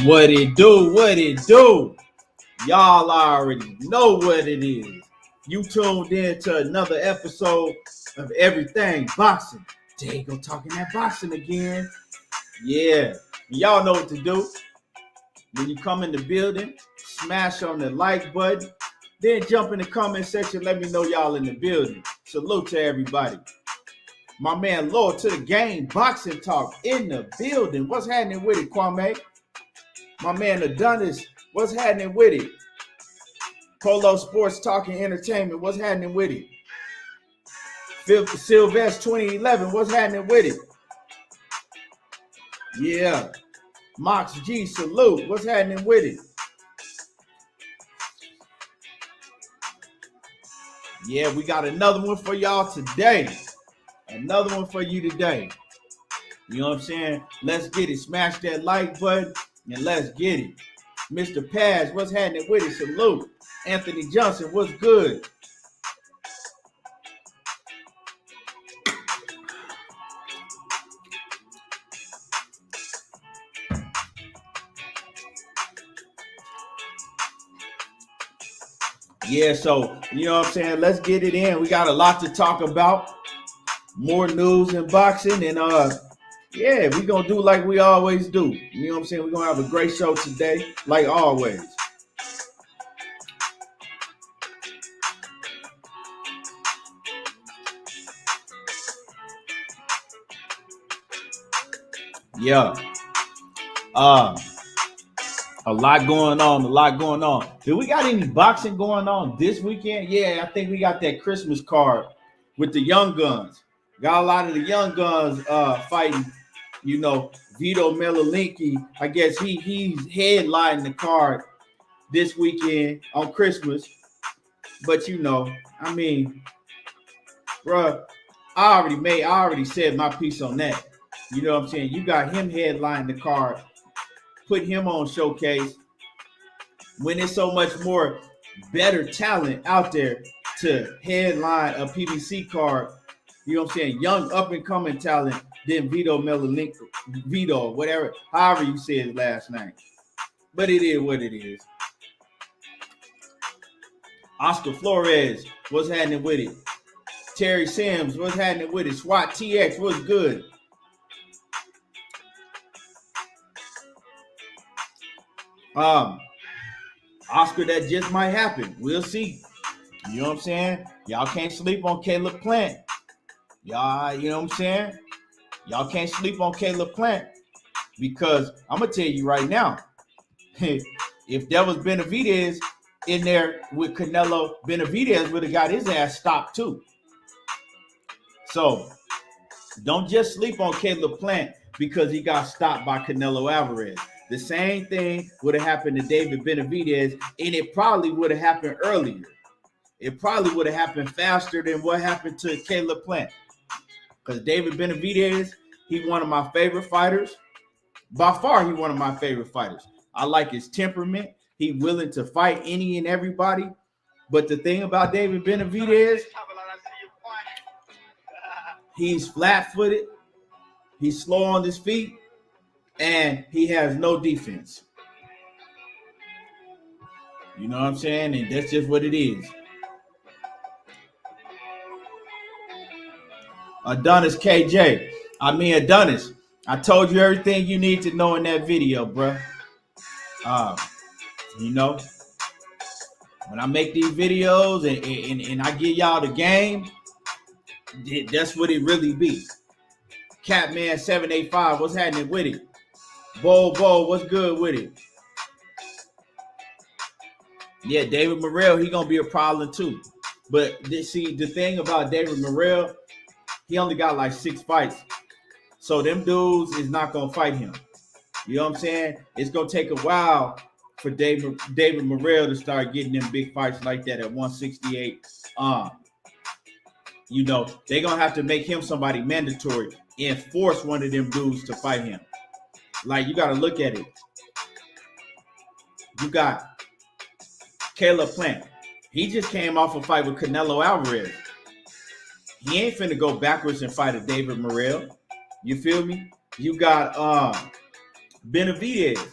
What it do? What it do? Y'all already know what it is. You tuned in to another episode of Everything Boxing. There you go, talking that boxing again. Yeah, y'all know what to do. When you come in the building, smash on the like button. Then jump in the comment section. Let me know y'all in the building. Salute to everybody. My man Lord to the game, boxing talk in the building. What's happening with it, Kwame? My man Adonis, what's happening with it? Polo Sports Talking Entertainment, what's happening with it? Sylvester 2011, what's happening with it? Yeah. Mox G, salute, what's happening with it? Yeah, we got another one for y'all today. Another one for you today. You know what I'm saying? Let's get it. Smash that like button and let's get it. Mr. Paz, what's happening with it? Salute. Anthony Johnson, what's good? Yeah, so, you know what I'm saying? Let's get it in. We got a lot to talk about. More news in boxing. And, yeah, we're going to do like we always do. You know what I'm saying? We're going to have a great show today, like always. Yeah. A lot going on. Do we got any boxing going on this weekend? Yeah, I think we got that Christmas card with the young guns. Got a lot of the young guns fighting. You know, Vito Melalinki, I guess he's headlining the card this weekend on Christmas. But you know, I mean, bruh, I already said my piece on that. You know what I'm saying? You got him headlining the card, put him on showcase when there's so much more better talent out there to headline a PBC card. You know what I'm saying? Young up and coming talent than Vito Melalinki, Vito, whatever, however you say his last name. But it is what it is. Oscar Flores, what's happening with it? Terry Sims, what's happening with it? SWAT TX, what's good? Oscar, that just might happen. We'll see. You know what I'm saying? Y'all can't sleep on Caleb Plant. Y'all, you know what I'm saying? Y'all can't sleep on Caleb Plant because I'm going to tell you right now, if there was Benavidez in there with Canelo, Benavidez would have got his ass stopped too. So don't just sleep on Caleb Plant because he got stopped by Canelo Alvarez. The same thing would have happened to David Benavidez, and it probably would have happened earlier. It probably would have happened faster than what happened to Caleb Plant. Because David Benavidez, he one of my favorite fighters. By far, he one of my favorite fighters. I like his temperament. He willing to fight any and everybody. But the thing about David Benavidez, he's flat-footed. He's slow on his feet. And he has no defense. You know what I'm saying? And that's just what it is. Adonis KJ. Adonis, I told you everything you need to know in that video, bro. You know, when I make these videos and I give y'all the game, that's what it really be. Catman785, what's happening with it? Bo, what's good with it? Yeah, David Morrell, he gonna be a problem too. But see, the thing about David Morrell, he only got like 6 fights. So them dudes is not gonna fight him. You know what I'm saying? It's gonna take a while for David Morrell to start getting them big fights like that at 168. You know, they're gonna have to make him somebody mandatory and force one of them dudes to fight him. Like, you got to look at it. You got Caleb Plant. He just came off a fight with Canelo Alvarez. He ain't finna go backwards and fight a David Morrell. You feel me? You got Benavidez.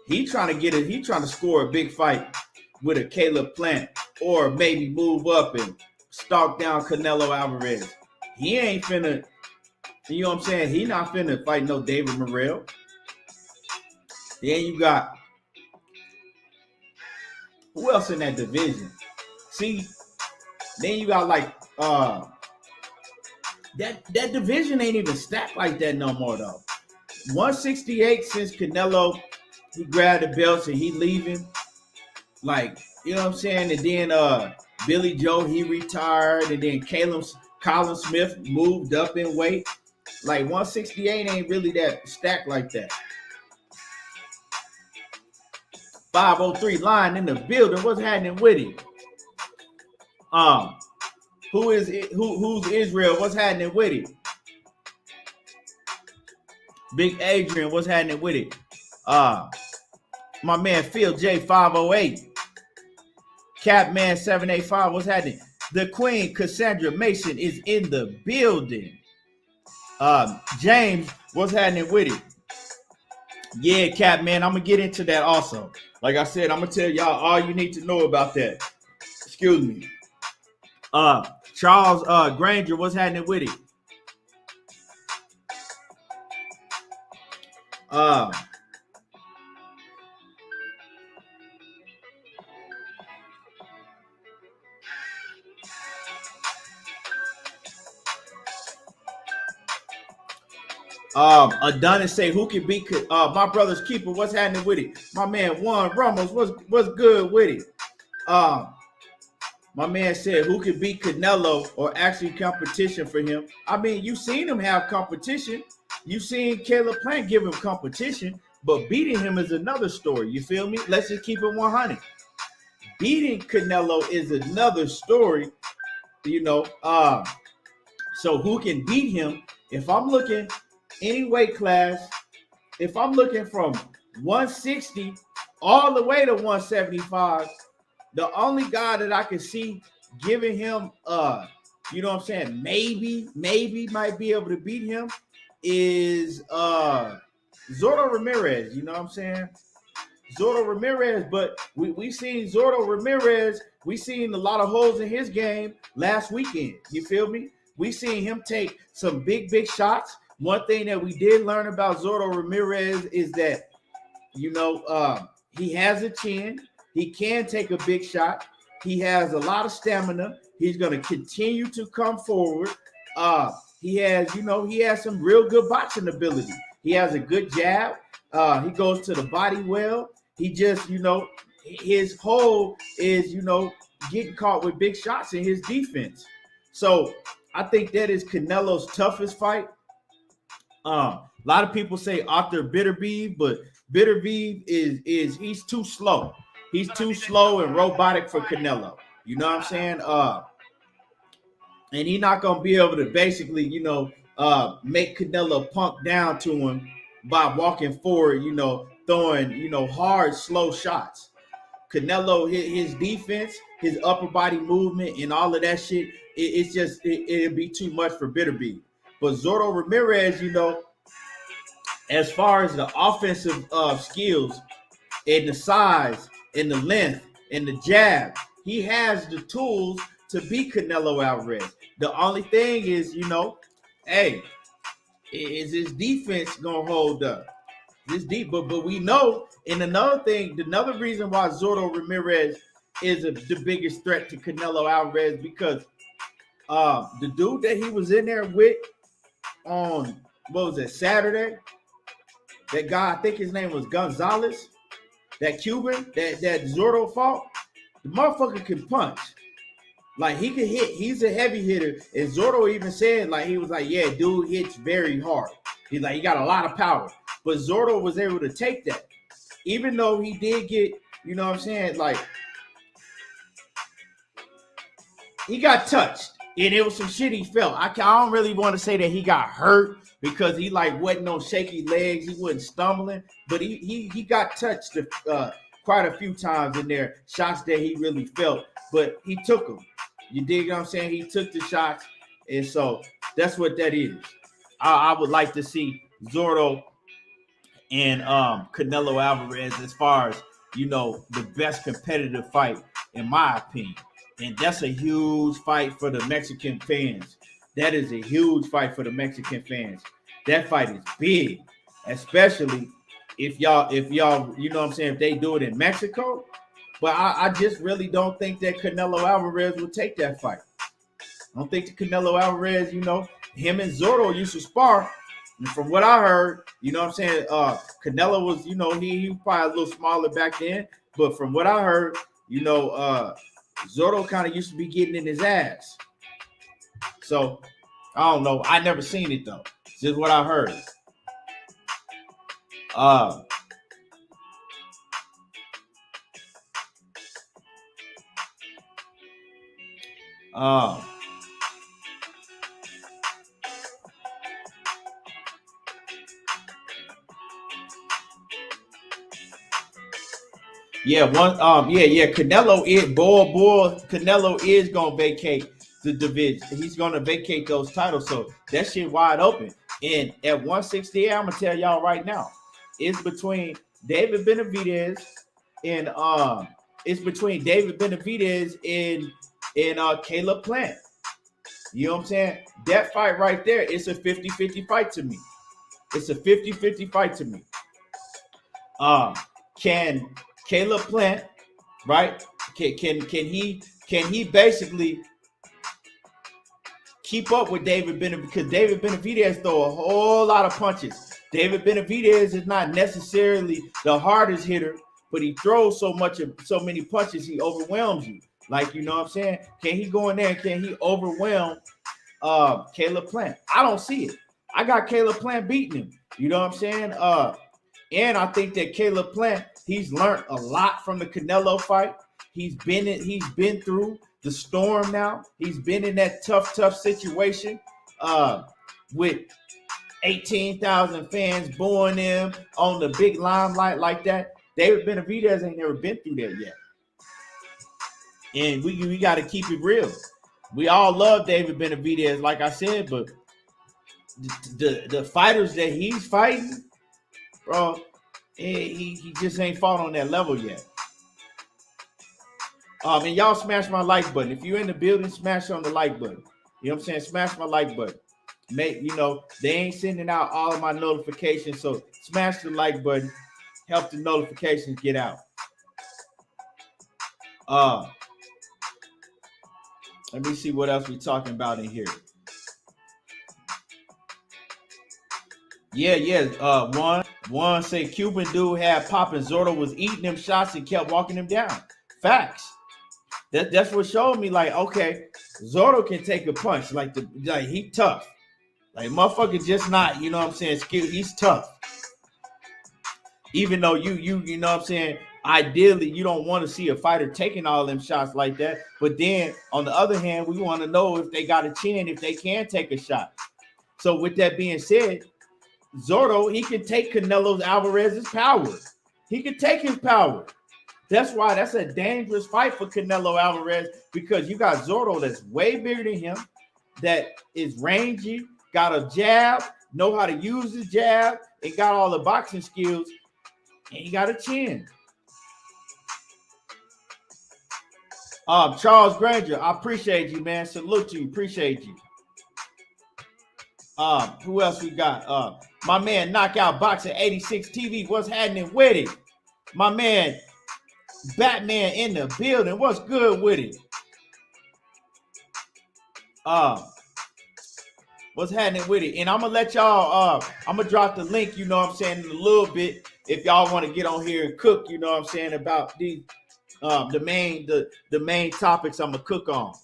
He trying to get it. He trying to score a big fight with a Caleb Plant, or maybe move up and stalk down Canelo Alvarez. He ain't finna. You know what I'm saying? He not finna fight no David Morrell. Then you got, who else in that division? See, then you got like that division ain't even stacked like that no more though. 168 since Canelo, he grabbed the belts and he leaving. Like, you know what I'm saying? And then Billy Joe, he retired, and then Colin Smith moved up in weight. Like 168 ain't really that stacked like that. 503 line in the building. What's happening with him? Who's Israel? What's happening with it? Big Adrian, what's happening with it? My man Phil J 508. Capman 785, what's happening? The Queen Cassandra Mason is in the building. James, what's happening with it? Yeah, Capman, I'm gonna get into that also. Like I said, I'm gonna tell y'all all you need to know about that. Excuse me. Charles Granger, what's happening with it? Adonis say, who can beat my brother's keeper? What's happening with it? My man Juan Ramos, what's good with it? My man said, who can beat Canelo, or actually competition for him? I mean, you've seen him have competition. You've seen Caleb Plant give him competition, but beating him is another story. You feel me? Let's just keep it 100. Beating Canelo is another story, you know. So who can beat him? If I'm looking any weight class, if I'm looking from 160 all the way to 175, the only guy that I can see giving him, you know what I'm saying, maybe might be able to beat him is Zordo Ramirez. You know what I'm saying? Zordo Ramirez, but we seen Zordo Ramirez, we seen a lot of holes in his game last weekend. You feel me? We seen him take some big shots. One thing that we did learn about Zordo Ramirez is that, you know, he has a chin. He can take a big shot. He has a lot of stamina. He's going to continue to come forward. He has, you know, he has some real good boxing ability. He has a good jab. He goes to the body well. He just, you know, his hole is, you know, getting caught with big shots in his defense. So I think that is Canelo's toughest fight. A lot of people say Arthur Bitterbeeve, but Bitterbeeve is he's too slow. He's too slow and robotic for Canelo. You know what I'm saying? And he's not going to be able to basically, you know, make Canelo punk down to him by walking forward, you know, throwing, you know, hard, slow shots. Canelo, his defense, his upper body movement, and all of that shit, it's just, it'd be too much for Bitterbeeve. But Zordo Ramirez, you know, as far as the offensive skills and the size and the length and the jab, he has the tools to beat Canelo Alvarez. The only thing is, you know, hey, is his defense gonna hold up? This deep, but we know. And another thing, another reason why Zordo Ramirez is the biggest threat to Canelo Alvarez, because the dude that he was in there with on, what was it, Saturday? That guy, I think his name was Gonzalez, that Cuban that Zordo fought. The motherfucker can punch. Like, he can hit. He's a heavy hitter. And Zordo even said, like, he was like, yeah, dude hits very hard. He's like, he got a lot of power. But Zordo was able to take that. Even though he did get, you know what I'm saying, like, he got touched. And it was some shit he felt. I don't really want to say that he got hurt because he, like, wasn't on shaky legs. He wasn't stumbling. But he got touched quite a few times in there. Shots that he really felt. But he took them. You dig what I'm saying? He took the shots. And so that's what that is. I would like to see Zordo and Canelo Alvarez as far as, you know, the best competitive fight in my opinion. And that's a huge fight for the Mexican fans. That is a huge fight for the Mexican fans. That fight is big, especially if y'all, you know what I'm saying, if they do it in Mexico. But I just really don't think that Canelo Alvarez will take that fight. I don't think the Canelo Alvarez, you know, him and Zotto used to spar. And from what I heard, you know what I'm saying, Canelo was, you know, he was probably a little smaller back then. But from what I heard, you know, Zotto kind of used to be getting in his ass. So, I don't know. I never seen it, though. It's just what I heard. Canelo is Canelo is gonna vacate the division. He's gonna vacate those titles. So that shit wide open. And at 168, I'm gonna tell y'all right now, it's between David Benavidez and Caleb Plant. You know what I'm saying? That fight right there, it's a 50-50 fight to me. It's a 50-50 fight to me. Can Caleb Plant, right? Can he basically keep up with David Benavidez? Because David Benavidez throw a whole lot of punches. David Benavidez is not necessarily the hardest hitter, but he throws so many punches, he overwhelms you. Like, you know what I'm saying? Can he go in there and can he overwhelm Caleb Plant? I don't see it. I got Caleb Plant beating him. You know what I'm saying? And I think that Caleb Plant, he's learned a lot from the Canelo fight. He's been through the storm now. He's been in that tough situation with 18,000 fans booing him on the big limelight like that. David Benavidez ain't never been through that yet. And we got to keep it real. We all love David Benavidez, like I said, but the fighters that he's fighting, bro, he just ain't fought on that level yet. And y'all smash my like button. If you're in the building, smash on the like button. You know what I'm saying? Smash my like button. You know, they ain't sending out all of my notifications, so smash the like button. Help the notifications get out. Let me see what else we're talking about in here. One say Cuban dude had popping. Zotto was eating them shots and kept walking them down. Facts. That's what showed me, like, okay, Zotto can take a punch. Like he tough. Like, motherfucker just not, you know what I'm saying, skilled. He's tough. Even though you know what I'm saying, ideally you don't want to see a fighter taking all them shots like that. But then on the other hand, we want to know if they got a chin, if they can take a shot. So with that being said, Zotto, he can take Canelo Alvarez's power. He can take his power. That's why that's a dangerous fight for Canelo Alvarez, because you got Zotto that's way bigger than him, that is rangy, got a jab, know how to use the jab, and got all the boxing skills, and he got a chin. Charles Granger, I appreciate you, man. Salute to you. Appreciate you. Who else we got? My man, Knockout Boxing 86 TV. What's happening with it? My man, Batman in the building. What's good with it? What's happening with it? And I'm gonna let y'all. I'm gonna drop the link. You know what I'm saying, in a little bit. If y'all want to get on here and cook, you know what I'm saying, about these. The main topics I'm gonna cook on.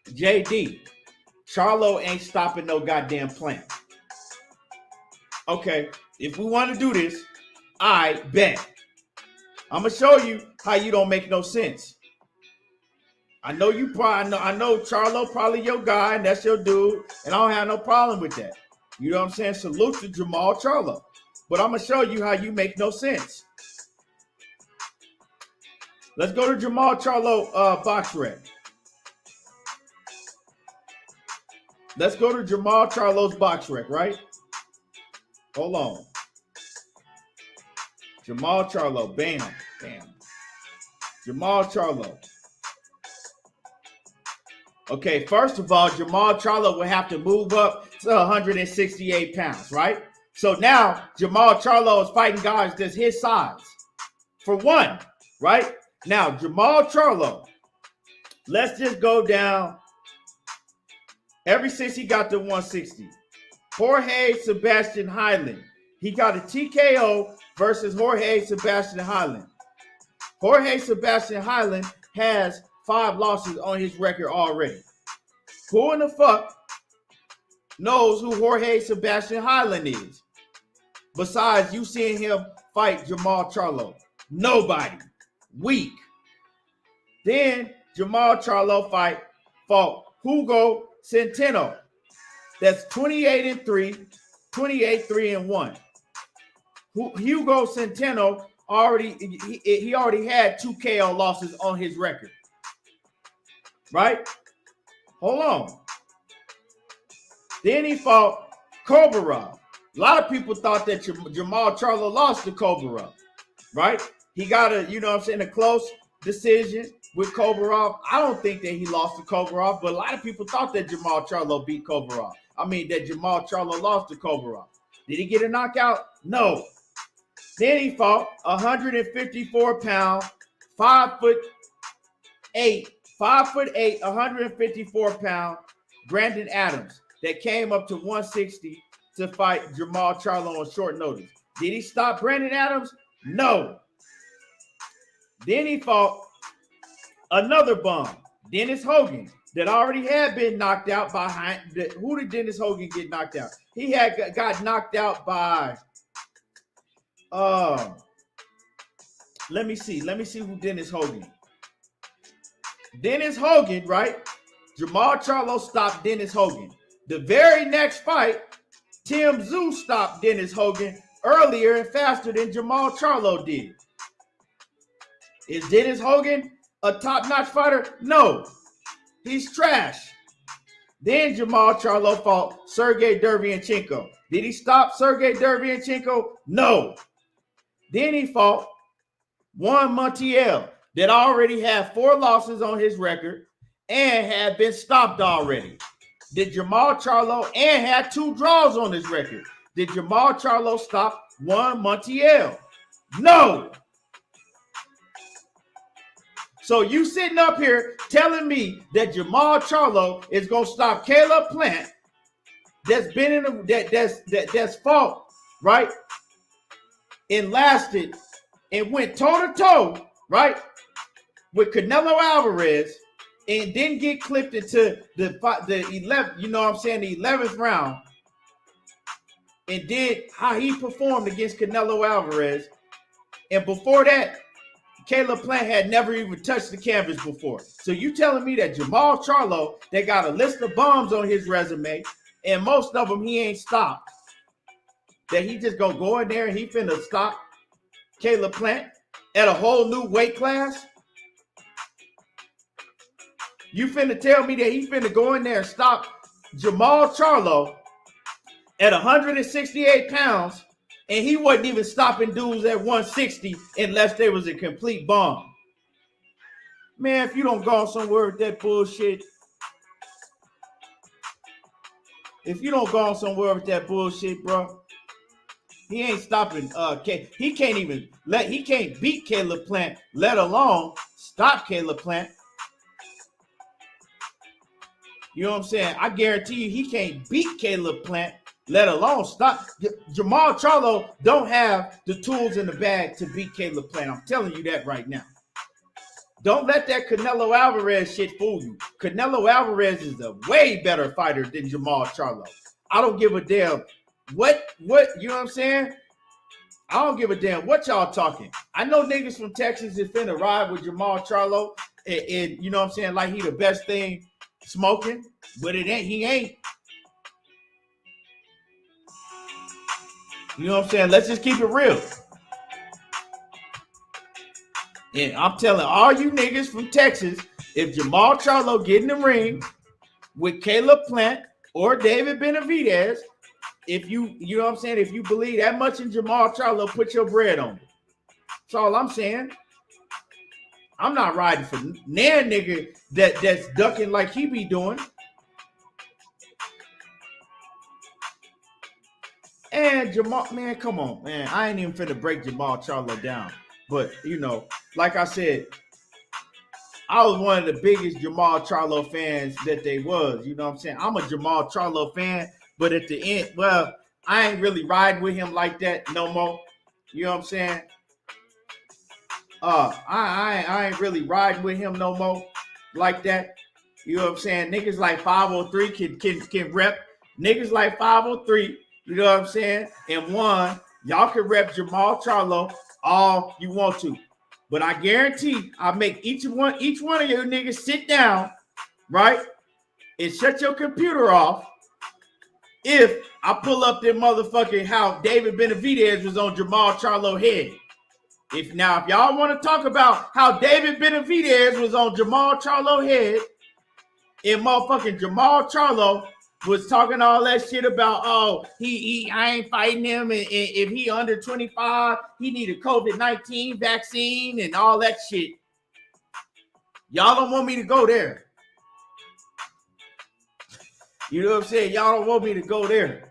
JD, Charlo ain't stopping no goddamn Plant. Okay, if we want to do this, I bet. I'm gonna show you how you don't make no sense. I know you probably I know Charlo probably your guy, and that's your dude, and I don't have no problem with that. You know what I'm saying? Salute to Jamal Charlo. But I'm gonna show you how you make no sense. Let's go to Jamal Charlo box rec. Let's go to Jamal Charlo's box rec, right? Hold on. Jamal Charlo. Bam. Bam. Jamal Charlo. Okay, first of all, Jamal Charlo will have to move up to 168 pounds, right? So now Jamal Charlo is fighting guys that's his size. For one, right? Now, Jamal Charlo, let's just go down ever since he got to 160. Jorge Sebastian Hyland. He got a TKO versus Jorge Sebastian Hyland. Jorge Sebastian Hyland has 5 losses on his record already. Who in the fuck knows who Jorge Sebastian Hyland is? Besides you seeing him fight Jamal Charlo. Nobody. Weak. Then Jamal Charlo fought Hugo Centeno. That's 28-3, 28-3-1. Hugo Centeno he already had 2 KO losses on his record. Right? Hold on. Then he fought Kobarov. A lot of people thought that Jamal Charlo lost to Kobarov. Right? He got a close decision with Kobarov. I don't think that he lost to Kobarov, but a lot of people thought that Jamal Charlo beat Kobarov. That Jamal Charlo lost to Kobarov. Did he get a knockout? No. Then he fought 154-pound, 5'8", 154-pound Brandon Adams that came up to 160 to fight Jamal Charlo on short notice. Did he stop Brandon Adams? No. Then he fought another bum, Dennis Hogan, that already had been knocked out by who did Dennis Hogan get knocked out? He had got knocked out by let me see who Dennis Hogan. Dennis Hogan, right? Jamal Charlo stopped Dennis Hogan. The very next fight, Tim Tszyu stopped Dennis Hogan earlier and faster than Jamal Charlo did. Is Dennis Hogan a top-notch fighter? No. He's trash. Then Jamal Charlo fought Sergey Derevyanchenko. Did he stop Sergey Derevyanchenko? No. Then he fought Juan Montiel that already had 4 losses on his record and had been stopped already. Did Jamal Charlo and had 2 draws on his record? Did Jamal Charlo stop Juan Montiel? No. So you sitting up here telling me that Jamal Charlo is gonna stop Caleb Plant, that's been in that's fought, right? And lasted and went toe-to-toe, right, with Canelo Alvarez, and didn't get clipped into the 11th, the 11th round, and did how he performed against Canelo Alvarez. And before that, Caleb Plant had never even touched the canvas before. So you telling me that Jamal Charlo, that got a list of bombs on his resume, and most of them he ain't stopped, that he just gonna go in there and he finna stop Caleb Plant at a whole new weight class? You finna tell me that he finna go in there and stop Jamal Charlo at 168 pounds, and he wasn't even stopping dudes at 160 unless they was a complete bomb? Man, if you don't go somewhere with that bullshit, bro, he ain't stopping. He can't beat Caleb Plant, let alone stop Caleb Plant. You know what I'm saying? I guarantee you he can't beat Caleb Plant, let alone stop. Jamal Charlo don't have the tools in the bag to beat Caleb Plant. I'm telling you that right now. Don't let that Canelo Alvarez shit fool you. Canelo Alvarez is a way better fighter than Jamal Charlo. I don't give a damn what, you know what I'm saying? I don't give a damn what y'all talking. I know niggas from Texas is finna ride with Jamal Charlo and you know what I'm saying, like he the best thing smoking, but he ain't. You know what I'm saying? Let's just keep it real. And I'm telling all you niggas from Texas, if Jamal Charlo get in the ring with Caleb Plant or David Benavidez, If you know what I'm saying, if you believe that much in Jamal Charlo, put your bread on it. That's all I'm saying. I'm not riding for nan nigga that's ducking like he be doing. And Jamal, man, come on, man. I ain't even finna break Jamal Charlo down. But, you know, like I said, I was one of the biggest Jamal Charlo fans that they was. You know what I'm saying? I'm a Jamal Charlo fan, but at the end, well, I ain't really riding with him like that no more. You know what I'm saying? I ain't really riding with him no more like that. You know what I'm saying? Niggas like 503 can rep. Niggas like 503, you know what I'm saying? And one, y'all can rep Jamal Charlo all you want to. But I guarantee I make each one of you niggas sit down, right? And shut your computer off if I pull up that motherfucking how David Benavidez was on Jamal Charlo head. If y'all want to talk about how David Benavidez was on Jamal Charlo head, and motherfucking Jamal Charlo was talking all that shit about, oh, I ain't fighting him, and if he under 25, he need a COVID-19 vaccine and all that shit. Y'all don't want me to go there. You know what I'm saying? Y'all don't want me to go there.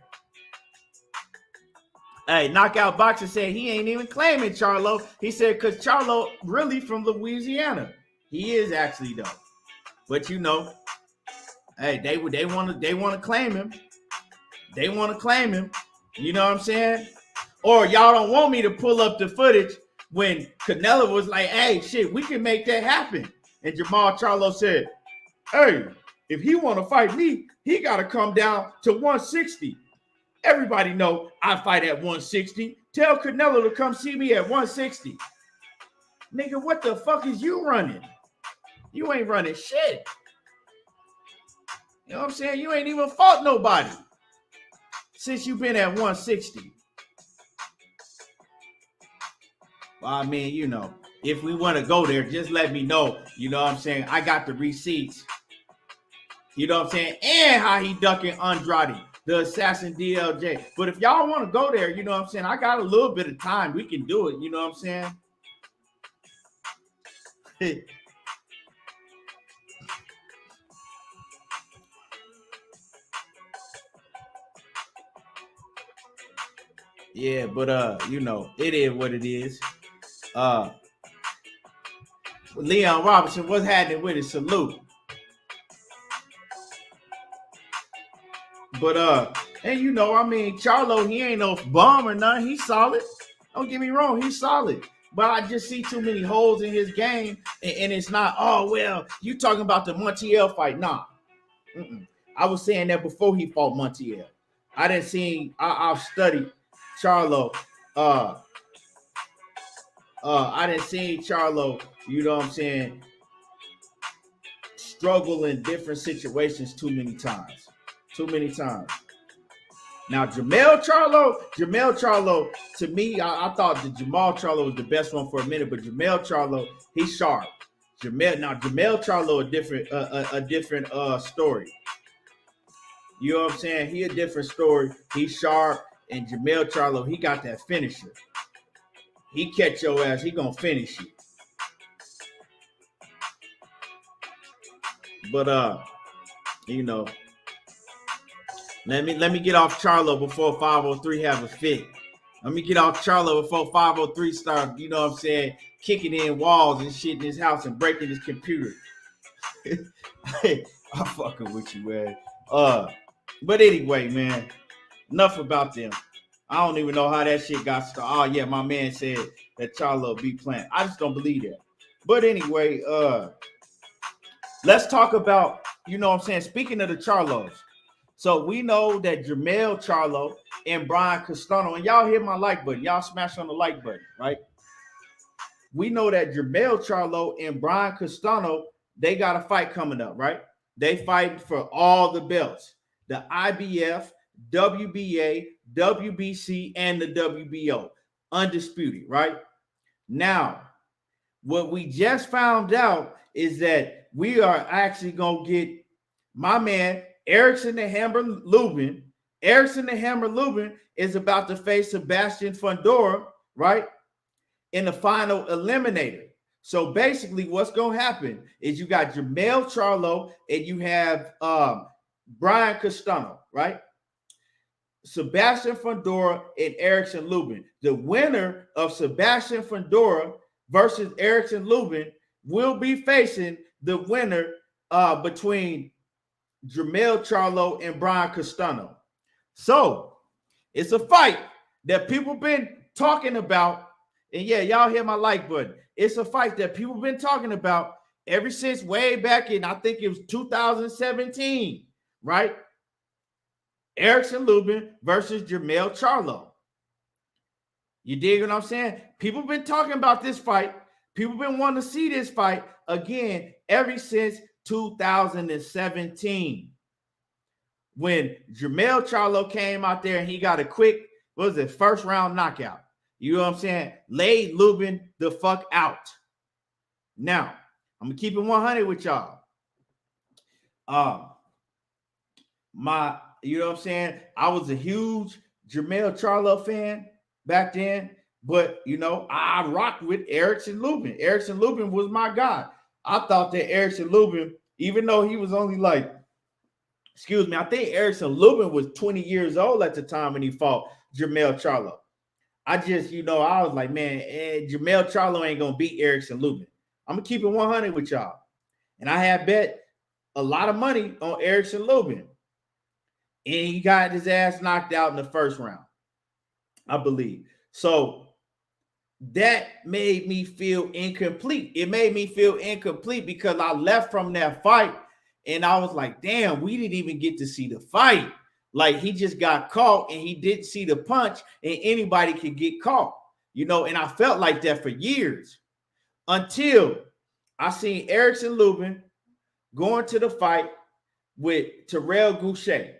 Hey, Knockout Boxer said he ain't even claiming Charlo. He said because Charlo really from Louisiana. He is actually though. But you know, hey, they want to claim him. They want to claim him. You know what I'm saying? Or y'all don't want me to pull up the footage when Canelo was like, hey, shit, we can make that happen. And Jamal Charlo said, hey, if he want to fight me, he got to come down to 160. Everybody know I fight at 160. Tell Canelo to come see me at 160. Nigga, what the fuck is you running? You ain't running shit. You know what I'm saying? You ain't even fought nobody since you been at 160. Well, I mean, you know, if we want to go there, just let me know. You know what I'm saying? I got the receipts. You know what I'm saying? And how he ducking Andrade, the assassin DLJ. But if y'all want to go there, you know what I'm saying? I got a little bit of time. We can do it. You know what I'm saying? Yeah, but you know, it is what it is. Leon Robinson, what's happening with it? Salute. But and you know, I mean, Charlo, he ain't no bum or nothing. He's solid. Don't get me wrong, he's solid. But I just see too many holes in his game, and it's not, oh, well, you talking about the Montiel fight. Nah. I was saying that before he fought Montiel. I didn't see, I've studied Charlo. I didn't see Charlo, you know what I'm saying, struggle in different situations too many times. Now, Jamel Charlo, to me, I thought that Jamal Charlo was the best one for a minute, but Jamel Charlo, he's sharp. Jamel Charlo, a different story. You know what I'm saying? He a different story. He's sharp, and Jamel Charlo, he got that finisher. He catch your ass, he gonna finish you. But you know, let me get off Charlo before 503 have a fit. Let me get off Charlo before 503 start, you know what I'm saying, kicking in walls and shit in his house and breaking his computer. I'm fucking with you, man. But anyway, man, enough about them. I don't even know how that shit got started. Oh yeah, my man said that Charlo be playing. I just don't believe that. But anyway, let's talk about, you know what I'm saying, speaking of the Charlos. So we know that Jamel Charlo and Brian Castano, and y'all hit my like button. Y'all smash on the like button, right? We know that Jamel Charlo and Brian Castano, they got a fight coming up, right? They fight for all the belts. The IBF, WBA, WBC, and the WBO. Undisputed, right? Now, what we just found out is that we are actually going to get my man, Erickson the Hammer Lubin, Erickson the Hammer Lubin is about to face Sebastian Fundora, right, in the final eliminator. So basically, what's going to happen is you got Jermell Charlo and you have Brian Castano, right? Sebastian Fundora and Erickson Lubin. The winner of Sebastian Fundora versus Erickson Lubin will be facing the winner between Jermell Charlo and Brian Castano. So it's a fight that people been talking about. And yeah, y'all hit my like button. It's a fight that people been talking about ever since way back in, I think it was 2017, right? Erickson Lubin versus Jermell Charlo. You dig what I'm saying? People been talking about this fight. People been wanting to see this fight again ever since 2017. When Jermell Charlo came out there and he got a quick, what was it, first round knockout. You know what I'm saying? Laid Lubin the fuck out. Now, I'm going to keep it 100 with y'all. You know what I'm saying? I was a huge Jermell Charlo fan back then, but, you know, I rocked with Erickson Lubin. Erickson Lubin was my guy. I thought that Erickson Lubin, even though he was only like, I think Erickson Lubin was 20 years old at the time when he fought Jermell Charlo. I just, you know, I was like, man, Jermell Charlo ain't going to beat Erickson Lubin. I'm going to keep it 100 with y'all. And I had bet a lot of money on Erickson Lubin. And he got his ass knocked out in the first round, I believe. So that made me feel incomplete. It made me feel incomplete because I left from that fight and I was like, damn, we didn't even get to see the fight. Like, he just got caught and he didn't see the punch, and anybody could get caught, you know, and I felt like that for years until I seen Erickson Lubin going to the fight with Terrell Goucher,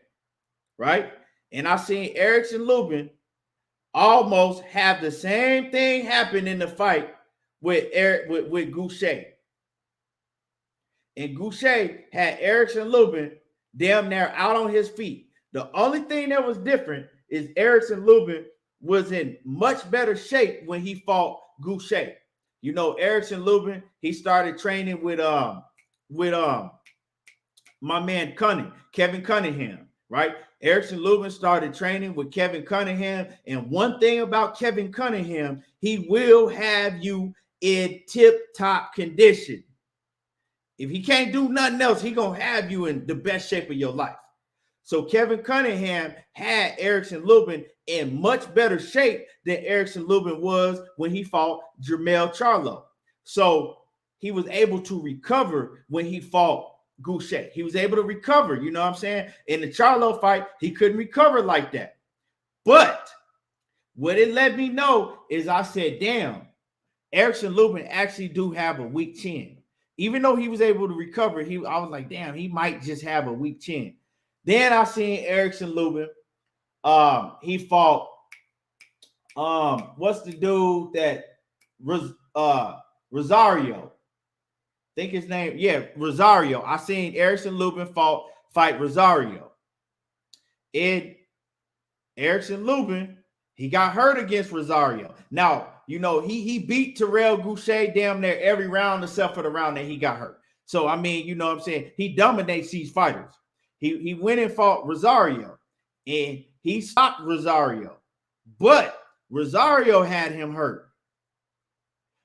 right? And I seen Erickson Lubin almost have the same thing happen in the fight with Goucher. And Goucher had Erickson Lubin damn near out on his feet. The only thing that was different is Erickson Lubin was in much better shape when he fought Goucher. You know, Erickson Lubin, he started training with my man Kevin Cunningham, right? Erickson Lubin started training with Kevin Cunningham, and one thing about Kevin Cunningham, he will have you in tip-top condition. If he can't do nothing else, he gonna have you in the best shape of your life. So Kevin Cunningham had Erickson Lubin in much better shape than Erickson Lubin was when he fought Jermell Charlo. So he was able to recover when he fought Goucher. He was able to recover, you know what I'm saying? In the Charlo fight, he couldn't recover like that. But what it let me know is I said, damn, Erickson Lubin actually do have a weak chin. Even though he was able to recover, I was like, damn, he might just have a weak chin. Then I seen Erickson Lubin. He fought what's the dude that Rosario? I think his name, yeah, Rosario. I seen Erickson Lubin fight Rosario. And Erickson Lubin, he got hurt against Rosario. Now, you know, he beat Terrell Goucher damn near every round except for the round that he got hurt. So, I mean, you know what I'm saying? He dominates these fighters. He went and fought Rosario, and he stopped Rosario. But Rosario had him hurt.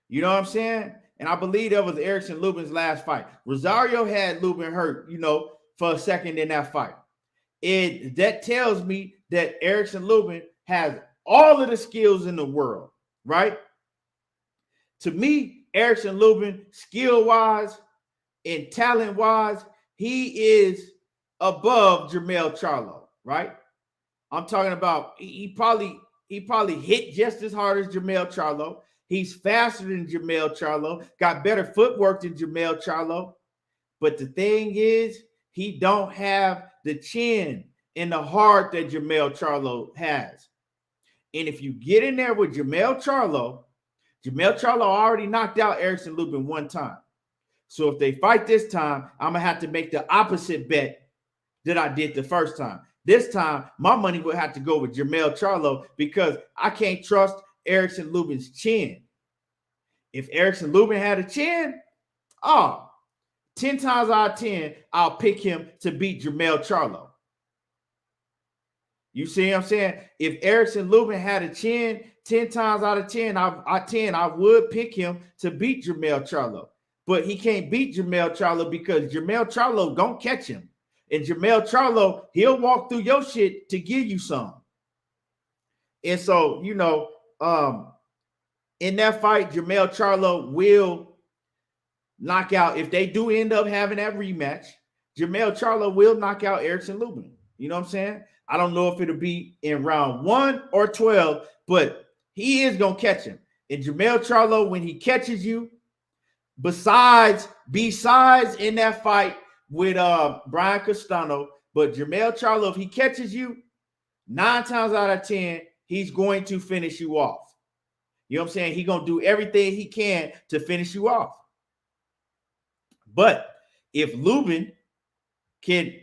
You know what I'm saying? And I believe that was Erickson Lubin's last fight. Rosario had Lubin hurt, you know, for a second in that fight. That tells me that Erickson Lubin has all of the skills in the world, right? To me, Erickson Lubin, skill-wise and talent-wise, he is above Jermell Charlo, right? I'm talking about he probably hit just as hard as Jermell Charlo. He's faster than Jermell Charlo, got better footwork than Jermell Charlo. But the thing is, he don't have the chin and the heart that Jermell Charlo has. And if you get in there with Jermell Charlo already knocked out Erickson Lubin one time. So if they fight this time, I'm going to have to make the opposite bet that I did the first time. This time, my money would have to go with Jermell Charlo because I can't trust Erickson Lubin's chin. If Erickson Lubin had a chin, 10 times out of 10, I'll pick him to beat Jermell Charlo. You see what I'm saying? If Erickson Lubin had a chin, 10 times out of 10, I would pick him to beat Jermell Charlo. But he can't beat Jermell Charlo because Jermell Charlo don't catch him. And Jermell Charlo, he'll walk through your shit to give you some. And so, in that fight, Jermell Charlo will knock out. If they do end up having that rematch, Jermell Charlo will knock out Erickson Lubin. You know what I'm saying? I don't know if it'll be in round 1 or 12, but he is going to catch him. And Jermell Charlo, when he catches you, besides in that fight with Brian Castano, but Jermell Charlo, if he catches you, 9 times out of 10, he's going to finish you off. You know what I'm saying? He's going to do everything he can to finish you off. But if Lubin can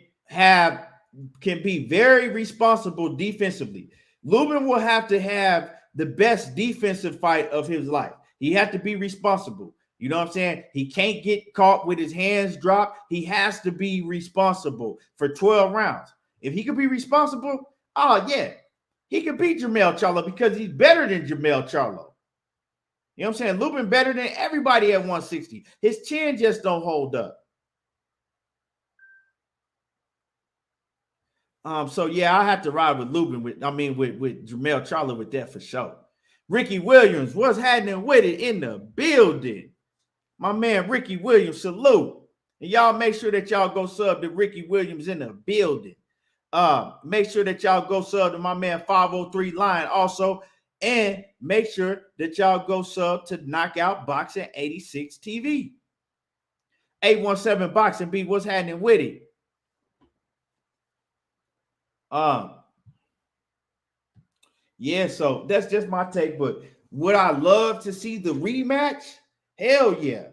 be very responsible defensively, Lubin will have to have the best defensive fight of his life. He has to be responsible. You know what I'm saying? He can't get caught with his hands dropped. He has to be responsible for 12 rounds. If he could be responsible, he could beat Jermell Charlo because he's better than Jermell Charlo. You know what I'm saying? Lubin better than everybody at 160. His chin just don't hold up. So I have to ride with Lubin with Jermell Charlo with that for sure. Ricky Williams, what's happening with it in the building? My man Ricky Williams, salute. And y'all make sure that y'all go sub to Ricky Williams in the building. Make sure that y'all go sub to my man 503 Lion also. And make sure that y'all go sub to Knockout Boxing 86 TV. 817 Boxing B, what's happening with it? So that's just my take. But would I love to see the rematch? Hell yeah.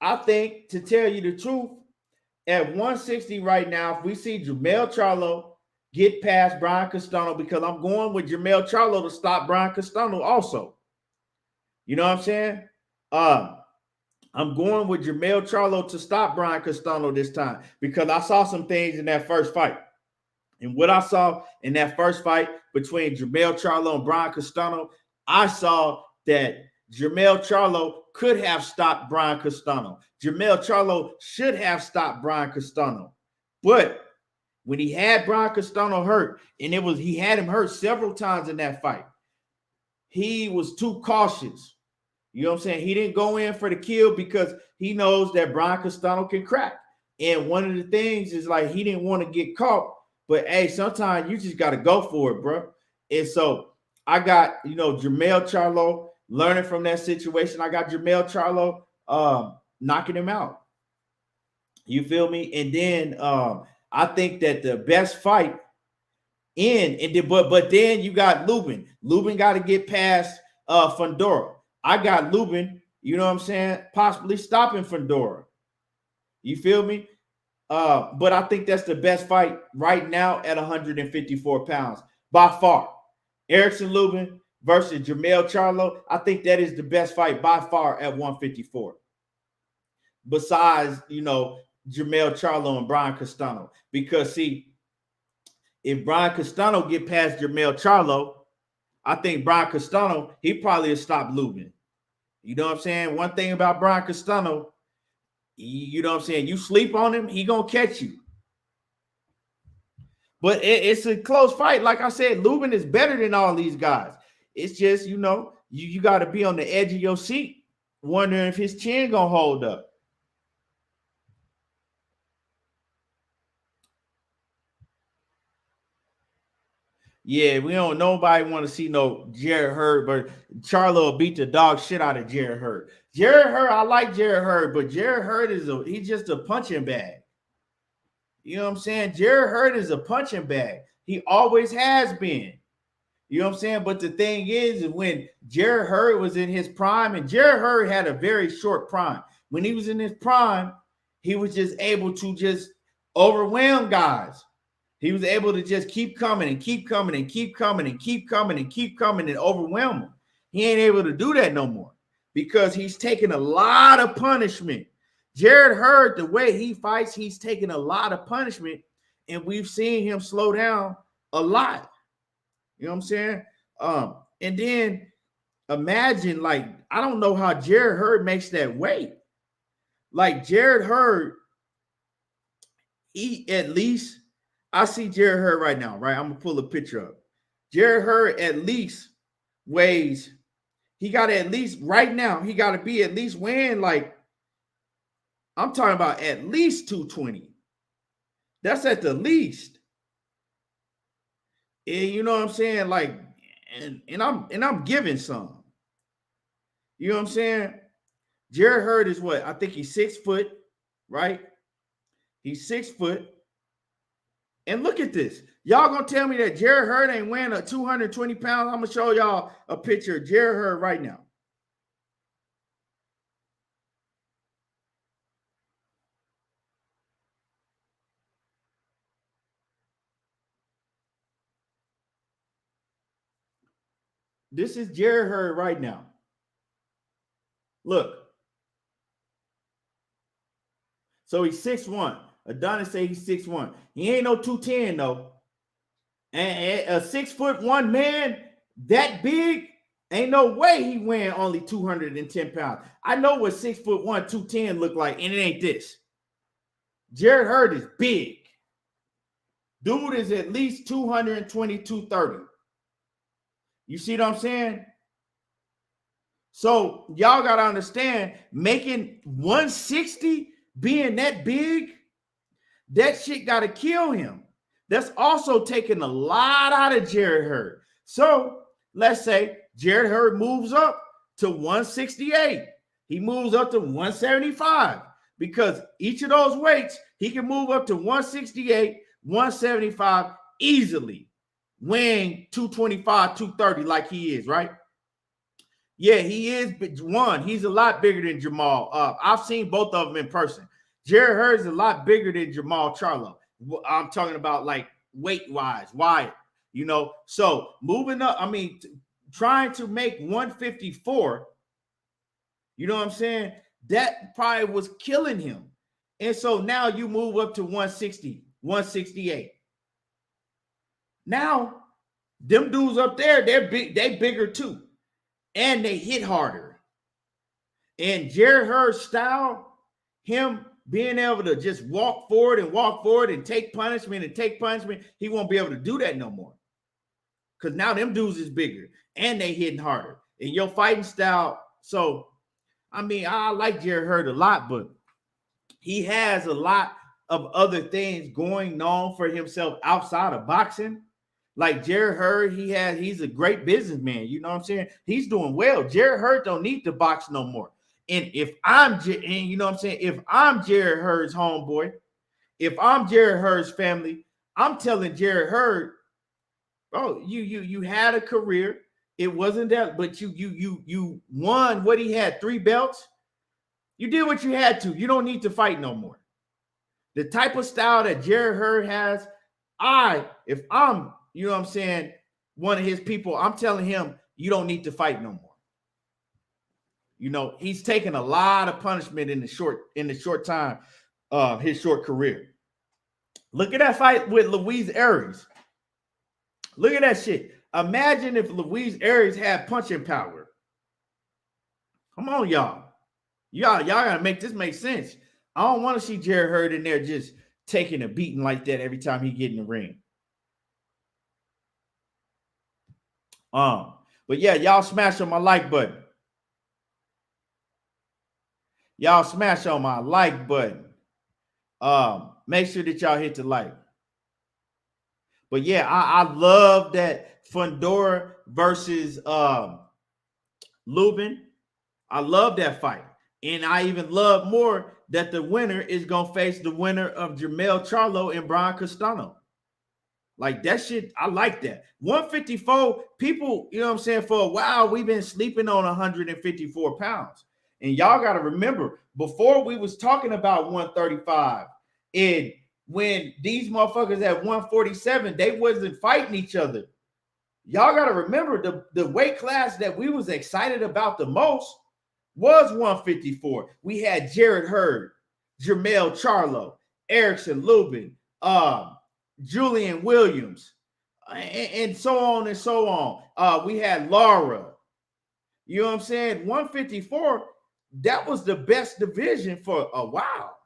I think, to tell you the truth, at 160 right now, if we see Jermell Charlo get past Brian Castano, because I'm going with Jermell Charlo to stop Brian Castano also. You know what I'm saying? I'm going with Jermell Charlo to stop Brian Castano this time because I saw some things in that first fight. And what I saw in that first fight between Jermell Charlo and Brian Castano, I saw that Jermell Charlo could have stopped Brian Castano. Jermell Charlo should have stopped Brian Castano. But when he had Brian Castano hurt, and he had him hurt several times in that fight, he was too cautious. You know what I'm saying? He didn't go in for the kill because he knows that Brian Castano can crack. And one of the things is like he didn't want to get caught. But hey, sometimes you just got to go for it, bro. And so I got, Jermell Charlo learning from that situation. I got Jermell Charlo knocking him out. You feel me? And then I think that the best fight but then you got Lubin. Lubin got to get past Fundora. I got Lubin, you know what I'm saying, possibly stopping Fundora. You feel me? But I think that's the best fight right now at 154 pounds by far. Erickson Lubin versus Jermell Charlo. I think that is the best fight by far at 154. Besides, Jermell Charlo and Brian Castano. Because, see, if Brian Castano get past Jermell Charlo, I think Brian Castano, he probably will stop Lubin. You know what I'm saying? One thing about Brian Castano, you know what I'm saying? You sleep on him, he gonna catch you. But it's a close fight. Like I said, Lubin is better than all these guys. It's just, you got to be on the edge of your seat, wondering if his chin gonna hold up. Yeah, nobody want to see no Jarrett Hurd, but Charlo will beat the dog shit out of Jarrett Hurd. Jarrett Hurd, I like Jarrett Hurd, but Jarrett Hurd he's just a punching bag. You know what I'm saying? Jarrett Hurd is a punching bag. He always has been. You know what I'm saying? But the thing is when Jarrett Hurd was in his prime, and Jarrett Hurd had a very short prime. When he was in his prime, he was just able to just overwhelm guys. He was able to just keep coming and keep coming and keep coming and keep coming and keep coming and overwhelm him. He ain't able to do that no more because he's taking a lot of punishment. Jared Hurd, the way he fights, he's taking a lot of punishment, and we've seen him slow down a lot. You know what I'm saying? And then imagine, like, I don't know how Jared Hurd makes that weight. Like Jared Hurd, he at least, I see Jared Hurd right now, right? I'm gonna pull a picture up. Jared Hurd at least weighs, he got to at least right now, he got to be at least weighing, like, I'm talking about at least 220. That's at the least. And you know what I'm saying? Like, and I'm giving some. You know what I'm saying? Jared Hurd is what? I think he's 6 foot, right? He's 6 foot. And look at this. Y'all gonna tell me that Jared Hurd ain't weighing a 220 pounds? I'm gonna show y'all a picture of Jared Hurd right now. This is Jared Hurd right now. Look. So he's 6'1". Adonis say he's 6'1". He ain't no 210 though. And a 6'1" man that big, ain't no way he weighing only 210 pounds. I know what 6'1", 210 look like, and it ain't this. Jared Hurd is big. Dude is at least 220, 230. You see what I'm saying? So y'all got to understand, making 160, being that big, that shit got to kill him. That's also taking a lot out of Jared Hurd. So let's say Jared Hurd moves up to 168. He moves up to 175 because each of those weights, he can move up to 168, 175 easily, weighing 225, 230 like he is, right? Yeah, he is one. He's a lot bigger than Jamal. I've seen both of them in person. Jared Hurd is a lot bigger than Jamal Charlo. I'm talking about like weight-wise, wide, you know. So moving up, I mean, trying to make 154, you know what I'm saying? That probably was killing him. And so now you move up to 160, 168. Now, them dudes up there, they're big, they bigger too. And they hit harder. And Jared Hurd's style, him being able to just walk forward and take punishment, he won't be able to do that no more. Because now them dudes is bigger and they hitting harder. And your fighting style, so, I mean, I like Jared Hurd a lot, but he has a lot of other things going on for himself outside of boxing. Like Jared Hurd, he's a great businessman. You know what I'm saying? He's doing well. Jared Hurd don't need to box no more. And if you know what I'm saying? If I'm Jared Hurd's homeboy, if I'm Jared Hurd's family, I'm telling Jared Hurd, oh, you had a career. It wasn't that, but you won what he had, 3 belts. You did what you had to. You don't need to fight no more. The type of style that Jared Hurd has, if I'm, you know what I'm saying, one of his people, I'm telling him, you don't need to fight no more. You know, he's taken a lot of punishment in the short time of his short career. Look at that fight with Luis Arias. Look at that shit. Imagine if Luis Arias had punching power. Come on, y'all. Y'all gotta make this make sense. I don't want to see Jared Hurd in there just taking a beating like that every time he get in the ring. But yeah, y'all smash on my like button. Y'all smash on my like button. Make sure that y'all hit the like. But yeah, I love that Fundora versus Lubin. I love that fight. And I even love more that the winner is going to face the winner of Jermell Charlo and Brian Castano. Like that shit, I like that. 154, people, you know what I'm saying, for a while, we've been sleeping on 154 pounds. And y'all got to remember, before we was talking about 135, and when these motherfuckers at 147, they wasn't fighting each other. Y'all got to remember the weight class that we was excited about the most was 154. We had Jared Hurd, Jermell Charlo, Erickson Lubin, Julian Williams, and so on and so on. We had Lara. You know what I'm saying? 154, that was the best division for a while.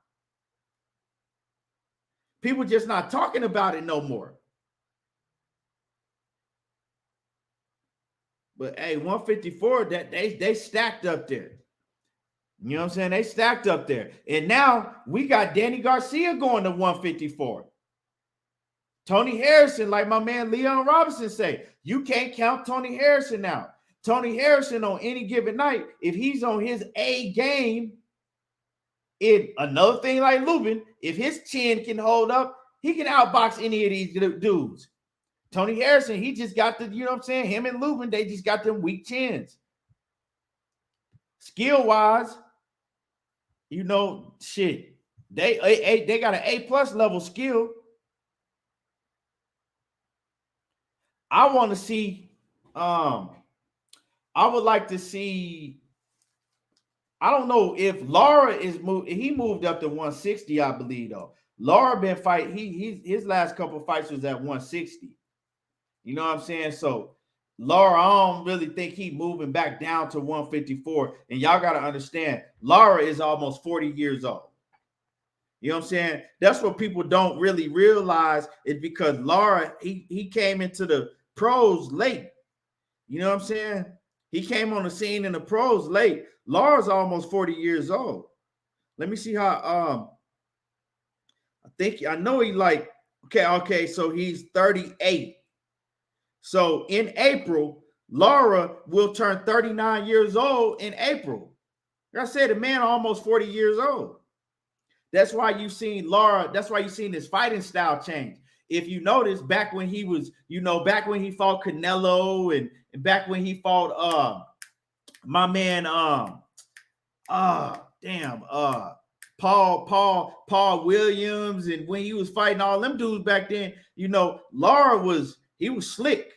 People just not talking about it no more. But hey, 154, that they stacked up there. You know what I'm saying? They stacked up there. And now we got Danny Garcia going to 154. Tony Harrison, like my man Leon Robinson say, you can't count Tony Harrison out. Tony Harrison on any given night, if he's on his A game, another thing like Lubin, if his chin can hold up, he can outbox any of these dudes. Tony Harrison, he just got you know what I'm saying? Him and Lubin, they just got them weak chins. Skill-wise, you know, shit, they got an A+ level skill. I want to see, I would like to see, I don't know if Lara he moved up to 160, I believe, though. Lara been fighting, his last couple of fights was at 160. You know what I'm saying? So Lara, I don't really think he moving back down to 154. And y'all got to understand, Lara is almost 40 years old. You know what I'm saying? That's what people don't really realize, is because Lara, he came into the pros late. You know what I'm saying? He came on the scene in the pros late. Lara's almost 40 years old. Let me see how, I know he like, okay, so he's 38. So in April, Lara will turn 39 years old in April. Like I said, the man almost 40 years old. That's why you've seen Lara, that's why you've seen his fighting style change. If you notice, back when he was, back when he fought Canelo and back when he fought my man, Paul Williams, and when he was fighting all them dudes back then, Lara was slick.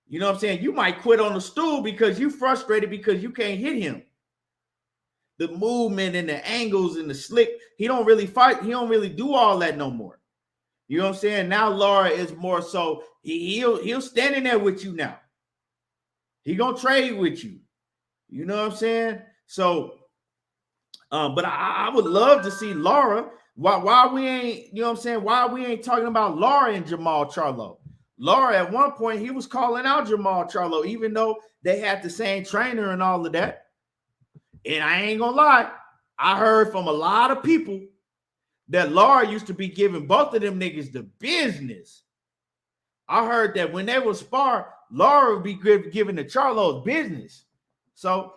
You know what I'm saying? You might quit on the stool because you frustrated because you can't hit him. The movement and the angles and the slick, he don't really fight. He don't really do all that no more. You know what I'm saying? Now Lara is more so, he'll stand in there with you now. He gonna trade with you. You know what I'm saying? So, but I would love to see Lara. Why we ain't, you know what I'm saying? Why we ain't talking about Lara and Jermall Charlo? Lara, at one point, he was calling out Jermall Charlo, even though they had the same trainer and all of that. And I ain't gonna lie, I heard from a lot of people that Lara used to be giving both of them niggas the business. I heard that when they would spar, Lara would be giving the Charlos business. So,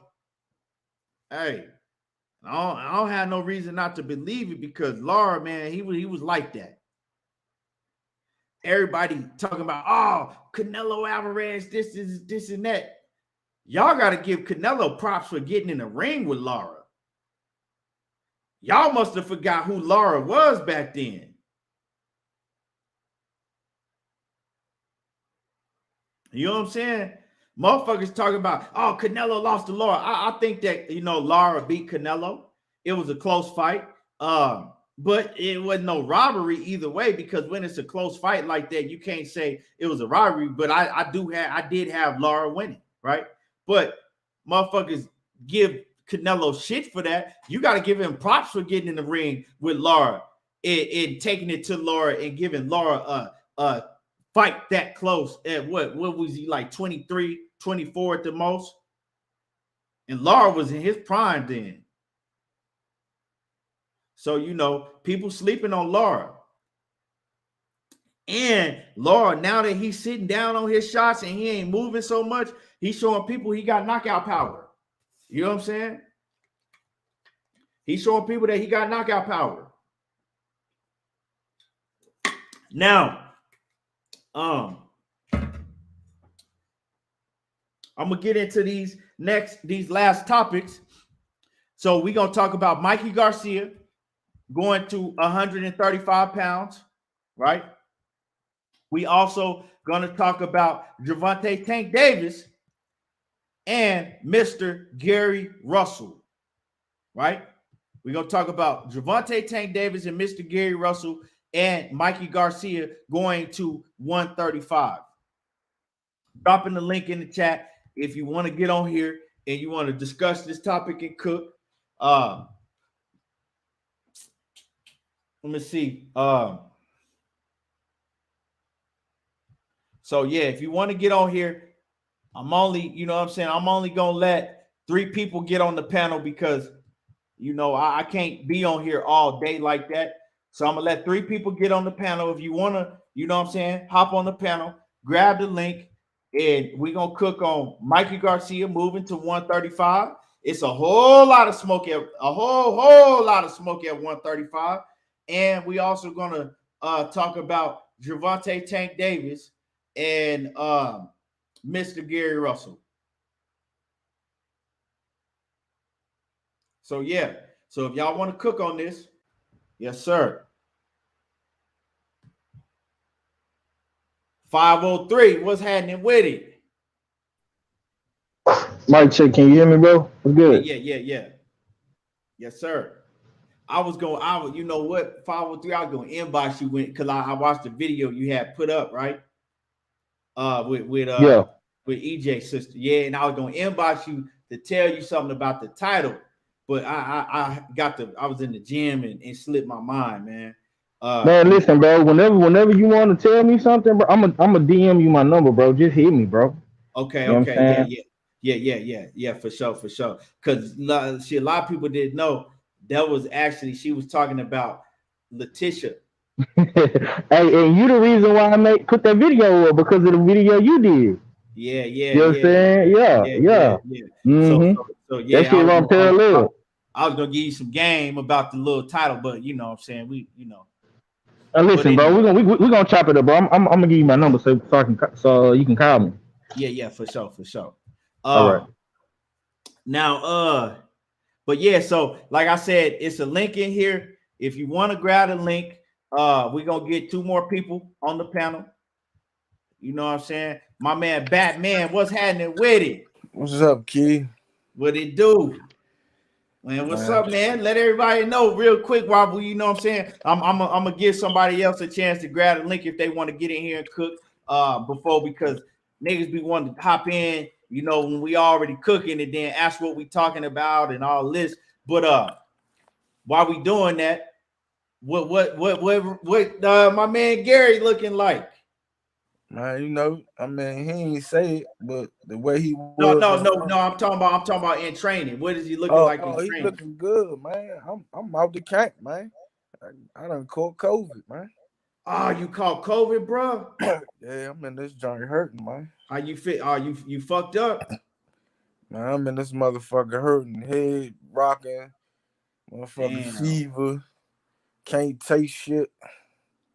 hey, I don't have no reason not to believe it, because Lara, man, he was like that. Everybody talking about, oh, Canelo Alvarez, this and that. Y'all got to give Canelo props for getting in the ring with Lara. Y'all must have forgot who Lara was back then. You know what I'm saying? Motherfuckers talking about, oh, Canelo lost to Lara. I think that, Lara beat Canelo. It was a close fight. But it wasn't no robbery either way, because when it's a close fight like that, you can't say it was a robbery. But I did have Lara winning, right? But motherfuckers give Canelo shit for that. You got to give him props for getting in the ring with Lara and taking it to Lara and giving Lara a fight that close at what was he, like 23, 24 at the most? And Lara was in his prime then. So, people sleeping on Lara. And Lara, now that he's sitting down on his shots and he ain't moving so much, he's showing people he got knockout power. You know what I'm saying? He's showing people that he got knockout power. Now, I'm gonna get into these last topics. So we're gonna talk about Mikey Garcia. going to 135 pounds, right? We also going to talk about Gervonta Tank Davis and Mr. Gary Russell, right? We're going to talk about Gervonta Tank Davis and Mr. Gary Russell and Mikey Garcia going to 135. Dropping the link in the chat if you want to get on here and you want to discuss this topic and cook. Let me see. So yeah, if you want to get on here, I'm only, you know what I'm saying, I'm only gonna let 3 people get on the panel because you know I can't be on here all day like that. So I'm gonna let 3 people get on the panel. If you wanna, you know what I'm saying, hop on the panel, grab the link, and we're gonna cook on Mikey Garcia moving to 135. It's a whole lot of smoke at a whole lot of smoke at 135. And we also gonna talk about Gervonta Tank Davis and Mr. Gary Russell. So yeah. So if y'all want to cook on this, yes, sir. 503, what's happening with it? Mike check, can you hear me, bro? What's good? Yeah. Yes, sir. You know what, 503, I was gonna inbox you because I watched the video you had put up, right? With Yeah. EJ's sister. Yeah, and I was gonna inbox you to tell you something about the title, but I was in the gym and slipped my mind, man. Man, You listen, bro. Whenever you want to tell me something, bro, I'm a DM you my number, bro. Just hit me, bro. You know what I'm okay, saying? yeah, for sure. Because a lot of people didn't know that was actually she was talking about Letitia. Hey, and you the reason why I put that video up because of the video you did. Yeah, You know what I'm saying? Yeah, yeah. yeah. So, Mm-hmm. so, so That yeah, shit run parallel. I was gonna give you some game about the little title, but you know what I'm saying, And but listen, bro, anyway, we gonna chop it up, bro. I'm gonna give you my number so you can call me. yeah, for sure. All right. Um, now, but yeah, so like I said, it's a link in here. If you want to grab the link, we're gonna get 2 more people on the panel. You know what I'm saying? My man Batman, what's happening with it? What's up, Key? What it do? Man, what's Man, up, man? Let everybody know real quick while we, you know what I'm saying? I'm gonna give somebody else a chance to grab the link if they want to get in here and cook before, because niggas be wanting to hop in, you know, when we already cooking and then ask what we talking about and all this. But while we doing that, what my man Gary looking like? man, I mean, he ain't say it, but the way he No, was no, in no, front. no. I'm talking about in training. What is he looking like in Oh, he training? looking good, man. I'm out the camp, man. I done caught COVID, man. Oh, you caught COVID, bro? Yeah, I'm in this joint hurting, man. How you fit? Are you fucked up? Man, I'm in this motherfucker hurting, head rocking, motherfucking Damn. fever, can't taste shit.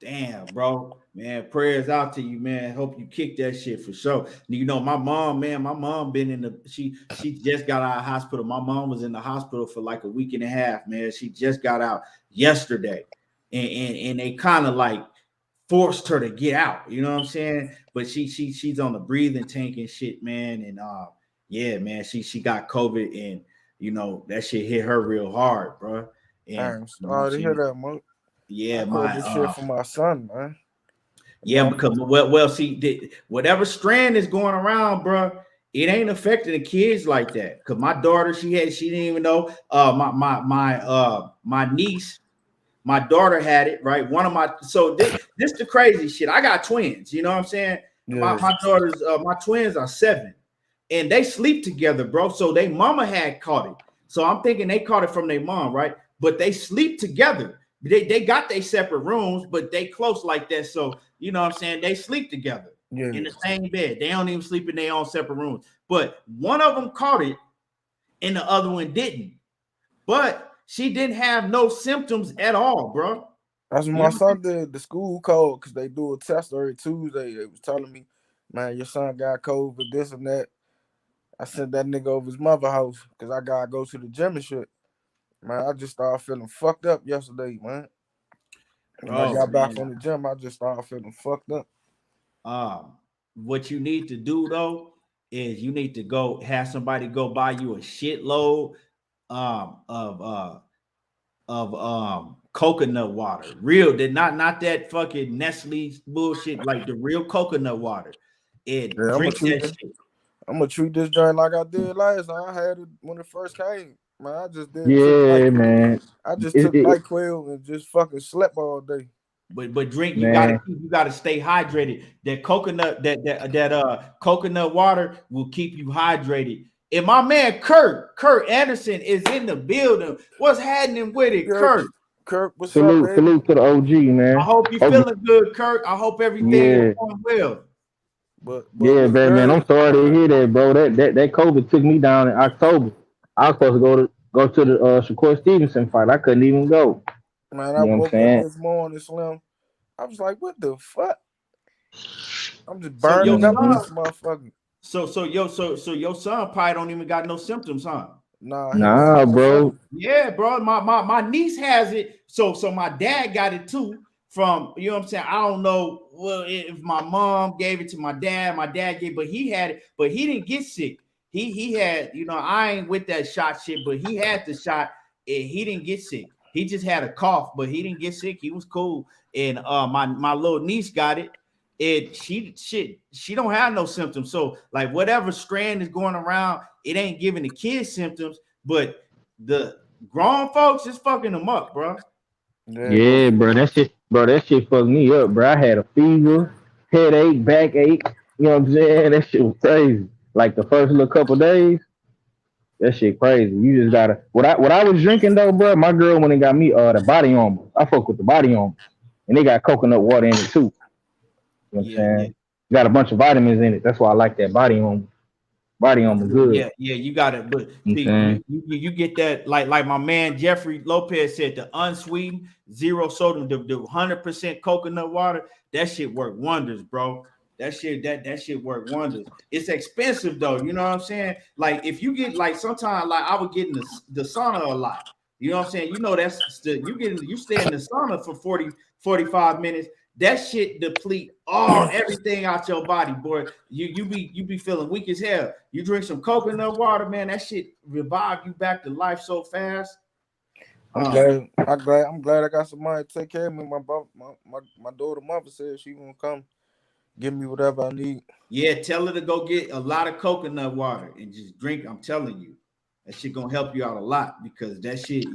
Damn, bro. Man, prayers out to you, man. Hope you kick that shit for sure. You know, my mom, man, been in the she just got out of hospital. My mom was in the hospital for like a week and a half, man. She just got out yesterday. And they kind of like forced her to get out, you know what I'm saying? But she's on the breathing tank and shit, man. And yeah, man, she got COVID, and you know that shit hit her real hard, bro. And I'm you know what I'm sorry to hear saying? that, man. I Yeah, caught my this shit for my son, man. yeah, My because see, whatever strand is going around, bro, it ain't affecting the kids like that. Cause my daughter, she didn't even know. My niece, my daughter had it, right? One of my this the crazy shit. I got twins, you know what I'm saying? yeah, My twins are 7, and they sleep together, bro. So they mama had caught it. So I'm thinking they caught it from their mom, right? But they sleep together. They got their separate rooms, but they close like that. So you know what I'm saying? They sleep together yeah. in the same bed. They don't even sleep in their own separate rooms. But one of them caught it and the other one didn't. But she didn't have no symptoms at all, bro. That's what You my know son did. The school called because they do a test every Tuesday. They was telling me, man, your son got COVID, this and that. I sent that nigga over his mother house because I gotta go to the gym and shit. Man, I just started feeling fucked up yesterday, man. When I Bro, got back man. from the gym, I just started feeling fucked up. What you need to do though is you need to go have somebody go buy you a shitload um of uh of coconut water. Real, did not that fucking Nestle bullshit, like the real coconut water. And Yeah, drink that shit. I'm gonna treat this joint like I did last time. I had it when it first came. Man, I just took Yeah, man. It NyQuil and just fucking slept all day. But drink, man. you gotta stay hydrated. That coconut, that coconut water will keep you hydrated. And my man Kurt Anderson is in the building. What's happening with it, Kirk, Kurt? Kirk, what's up, Salute, baby? salute to the OG, I man. hope you OG, feeling good, Kurt. I hope everything is yeah, going well. But yeah, with man. Gary, I'm sorry to hear that, bro. That COVID took me down in October. I was supposed to go to the Shakur Stevenson fight. I couldn't even go. man, I You know what I'm woke up saying? this morning, Slim. I was like, what the fuck? I'm just So your burning up in Hmm. this motherfucker. so your son probably don't even got no symptoms, huh? Nah, he ain't Nah, got no bro. symptoms. Yeah, bro. My niece has it. So my dad got it too. From, you know what I'm saying? I don't know if my mom gave it to my dad gave, but he had it, but he didn't get sick. He had, I ain't with that shot shit, but he had the shot and he didn't get sick. He just had a cough, but he didn't get sick. He was cool. And my little niece got it. And she don't have no symptoms. So like whatever strand is going around, it ain't giving the kids symptoms, but the grown folks is fucking them up, bro. Yeah, but Yeah, bro. That shit fucked me up, bro. I had a fever, headache, backache. You know what I'm saying? That shit was crazy. Like the first little couple days, that shit crazy. You just gotta. What I was drinking though, bro. My girl went and got me the body armor. I fuck with the body armor, and they got coconut water in it too. You know what I'm Yeah, yeah. saying? Got a bunch of vitamins in it. That's why I like that body armor. Body armor good. Yeah, you got it. But You know what I'm see, saying? you get that like my man Jeffrey Lopez said, the unsweetened zero sodium, the 100% coconut water, that shit work wonders, bro. That shit work wonders. It's expensive though, you know what I'm saying? Like if you get like sometimes like I would get in the sauna a lot. You know what I'm saying? That's you stay in the sauna for 45 minutes. That shit deplete everything out your body, boy. You be feeling weak as hell. You drink some coconut water, man. That shit revive you back to life so fast. I'm glad I got somebody to take care of me. My daughter mother said she gonna come give me whatever I need. Yeah, tell her to go get a lot of coconut water and just drink. I'm telling you, that shit gonna help you out a lot because that shit,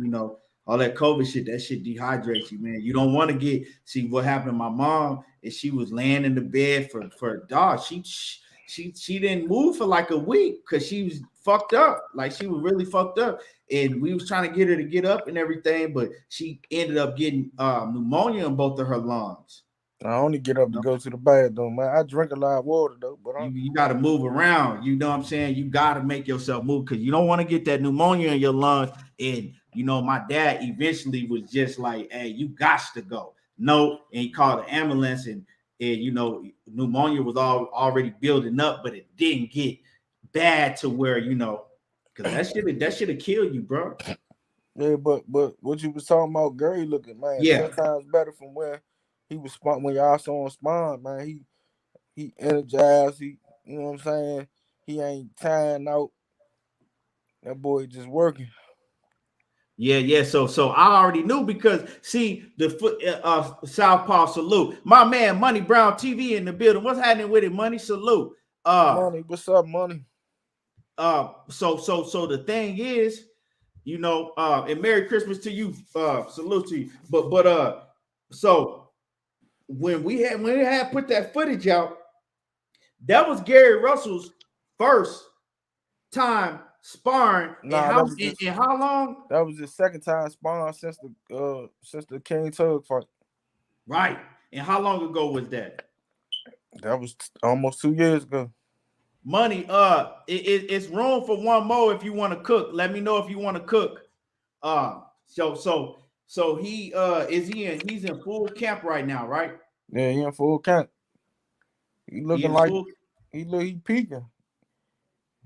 all that COVID shit, that shit dehydrates you, man. You don't want to see what happened to my mom is she was laying in the bed for a dog. She didn't move for like a week because she was fucked up. Like she was really fucked up. And we was trying to get her to get up and everything, but she ended up getting pneumonia in both of her lungs. I only get up to go to the bathroom, man. I drink a lot of water though, but You got to move around. You know what I'm saying? You got to make yourself move because you don't want to get that pneumonia in your lungs. And my dad eventually was just like, "Hey, you got to go." No, and he called the ambulance, and pneumonia was already building up, but it didn't get bad to where because that should have killed you, bro. yeah, but what you was talking about, Gary looking, man, Yeah. 10 times better from where he was when y'all saw him spawn, man. He energized. You know what I'm saying? He ain't tying out. That boy just working. Yeah. So I already knew because see the foot Southpaw salute. My man Money Brown TV in the building. What's happening with it? Money salute. Money, what's up, Money? So the thing is, and Merry Christmas to you. Salute to you. But so when we had put that footage out, that was Gary Russell's first time sparring. Nah, In how long? That was his second time sparring since the King Tug fight. Right. And how long ago was that? That was almost 2 years ago. Money, it's room for one more if you want to cook. Let me know if you want to cook. So he's in full camp right now, right? Yeah, he in full camp. He looking like he peaking.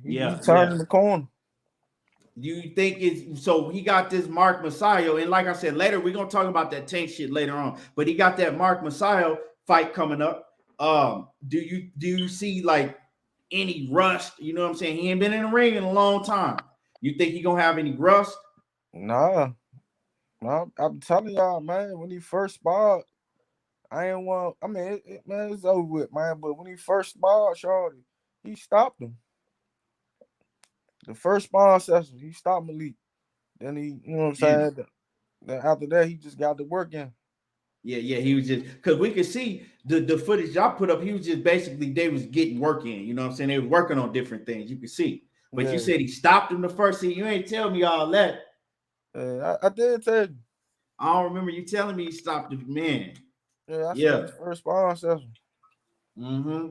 He turning the corner. Do you think it's so he got this Mark Masayo, and like I said, later we're gonna talk about that Tank shit later on, but he got that Mark Masayo fight coming up. Do you see like any rust? You know what I'm saying? He ain't been in the ring in a long time. You think he gonna have any rust? Nah, I'm telling y'all, man. When he first sparred, I ain't want. I mean, man, it's over with, man. But when he first sparred, Shorty, he stopped him. The first sparring session, he stopped Malik. Then he, you know what I'm saying? Then after that, he just got to work in. Yeah, he was just because we could see the footage y'all put up. He was just basically they was getting work in. You know what I'm saying? They were working on different things. You could see, but Yeah. you said he stopped him the first scene. You ain't tell me all that. I did tell you. I don't remember you telling me he stopped the man. Yeah, I said Yeah. his first sparring session. Mm-hmm.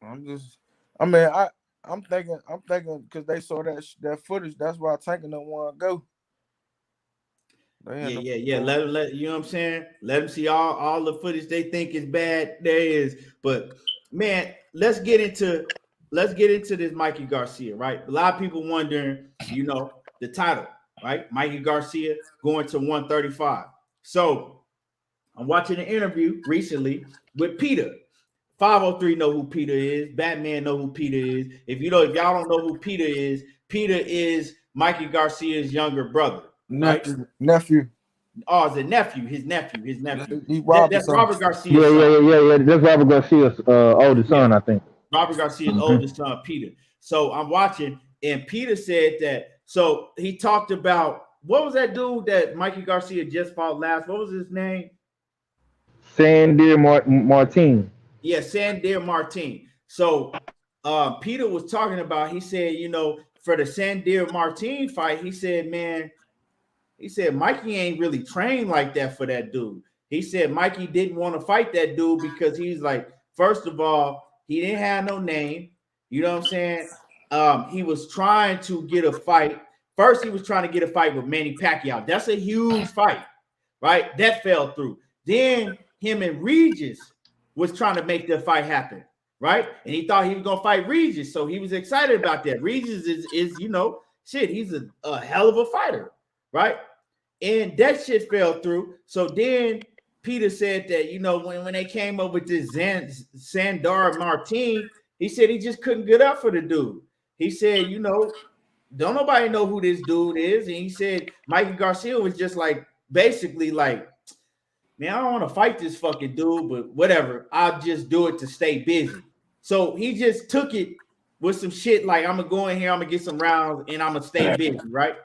I'm thinking because they saw that footage. That's why Tanker don't want to go. Yeah. Let you know what I'm saying. Let them see all the footage they think is bad. There is, but man, let's get into this Mikey Garcia, right? A lot of people wondering, you know, the title, right? Mikey Garcia going to 135. So I'm watching an interview recently with Peter. 503 know who Peter is. Batman know who Peter is. If y'all don't know who Peter is Mikey Garcia's younger brother, right? Nephew. Oh, it's a nephew. His nephew. That's Robert Garcia's son. Yeah. That's Robert Garcia's oldest son, I think. Robert Garcia's oldest son, Peter. So I'm watching, and Peter said that. So he talked about what was that dude that Mikey Garcia just fought last? What was his name? Sandir Martin. Yeah, Sandir Martin. So Peter was talking about, he said, you know, for the Sandir Martin fight, he said, man, Mikey ain't really trained like that for that dude. He said Mikey didn't want to fight that dude because he's like, first of all, he didn't have no name. You know what I'm saying? He was trying to get a fight. First, he was trying to get a fight with Manny Pacquiao. That's a huge fight, right? That fell through. Then him and Regis was trying to make the fight happen, right? And he thought he was gonna fight Regis, so he was excited about that. Regis is you know, shit, he's a hell of a fighter, right? And that shit fell through. So then Peter said that, you know, when they came up with this Sandor Martin, he said he just couldn't get up for the dude. He said, you know, don't nobody know who this dude is. And he said Mikey Garcia was just like, basically like, man, I don't want to fight this fucking dude, but whatever. I'll just do it to stay busy. So he just took it with some shit like, I'm going to go in here, I'm going to get some rounds, and I'm going to stay busy, right?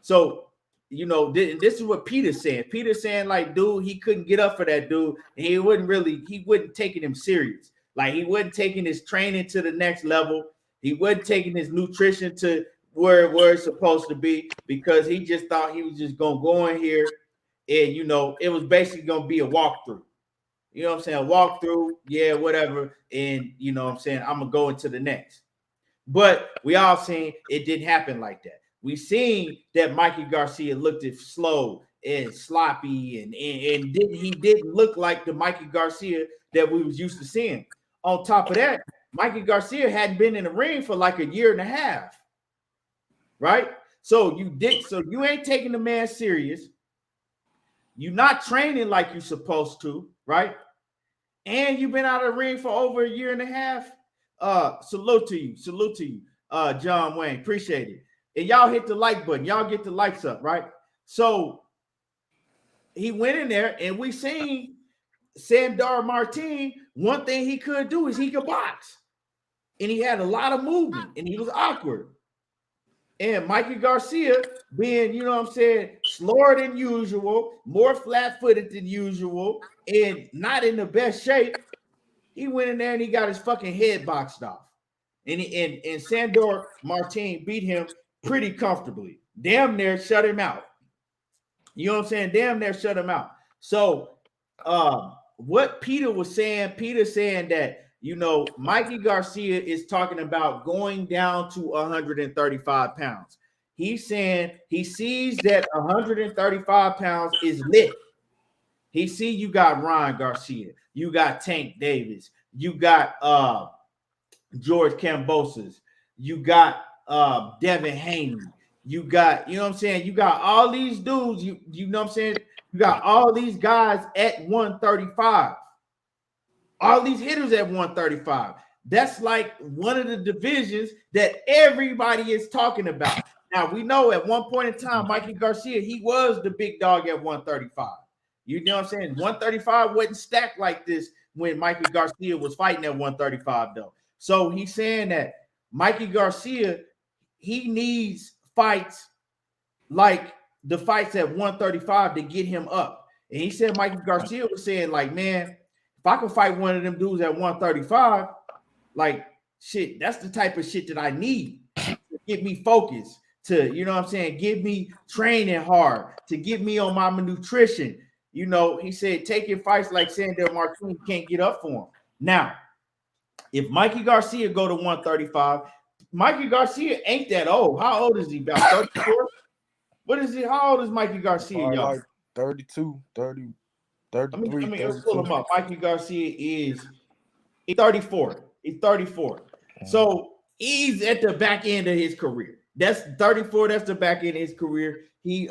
So, you know, this is what Peter's saying. Peter's saying, like, dude, he couldn't get up for that dude, and he wasn't taking him serious. Like, he wasn't taking his training to the next level. He wasn't taking his nutrition to where it's supposed to be, because he just thought he was just going to go in here and, you know, it was basically going to be a walkthrough. You know what I'm saying? Walkthrough, yeah, whatever. And, you know what I'm saying? I'm going to go into the next. But we all seen it didn't happen like that. We seen that Mikey Garcia looked slow and sloppy, and he didn't look like the Mikey Garcia that we was used to seeing. On top of that, Mikey Garcia hadn't been in the ring for like a year and a half, right? So you ain't taking the man serious. You're not training like you're supposed to, right? And you've been out of the ring for over a year and a half. Salute to you, John Wayne. Appreciate it. And y'all hit the like button. Y'all get the likes up, right? So he went in there, and we seen Sandor Martin. One thing he could do is he could box, and he had a lot of movement, and he was awkward. And Mikey Garcia, being, you know what I'm saying, slower than usual, more flat-footed than usual, and not in the best shape, he went in there and he got his fucking head boxed off. And Sandor Martin beat him pretty comfortably. Damn near shut him out. You know what I'm saying? Damn near shut him out. So what Peter was saying, that, you know, Mikey Garcia is talking about going down to 135 pounds. He's saying he sees that 135 pounds is lit. He see you got Ryan Garcia, you got Tank Davis, you got George Kambosos. You got Devin Haney. You got, you know what I'm saying? You got all these dudes, you know what I'm saying? You got all these guys at 135. All these hitters at 135. That's like one of the divisions that everybody is talking about. Now, we know at one point in time, Mikey Garcia, he was the big dog at 135. You know what I'm saying? 135 wasn't stacked like this when Mikey Garcia was fighting at 135, though. So he's saying that Mikey Garcia, he needs fights like the fights at 135 to get him up. And he said Mikey Garcia was saying, like, man, if I can fight one of them dudes at 135, like, shit, that's the type of shit that I need to get me focused, to, you know what I'm saying, get me training hard, to get me on my nutrition. You know, he said taking fights like Sandor Martin can't get up for him. Now, if Mikey Garcia go to 135, Mikey Garcia ain't that old. How old is he? About 34? What is he? How old is Mikey Garcia, y'all? Like 32, 30, 33. Let's pull him up. Mikey Garcia is 34. He's 34. So he's at the back end of his career. That's 34. That's the back end of his career. He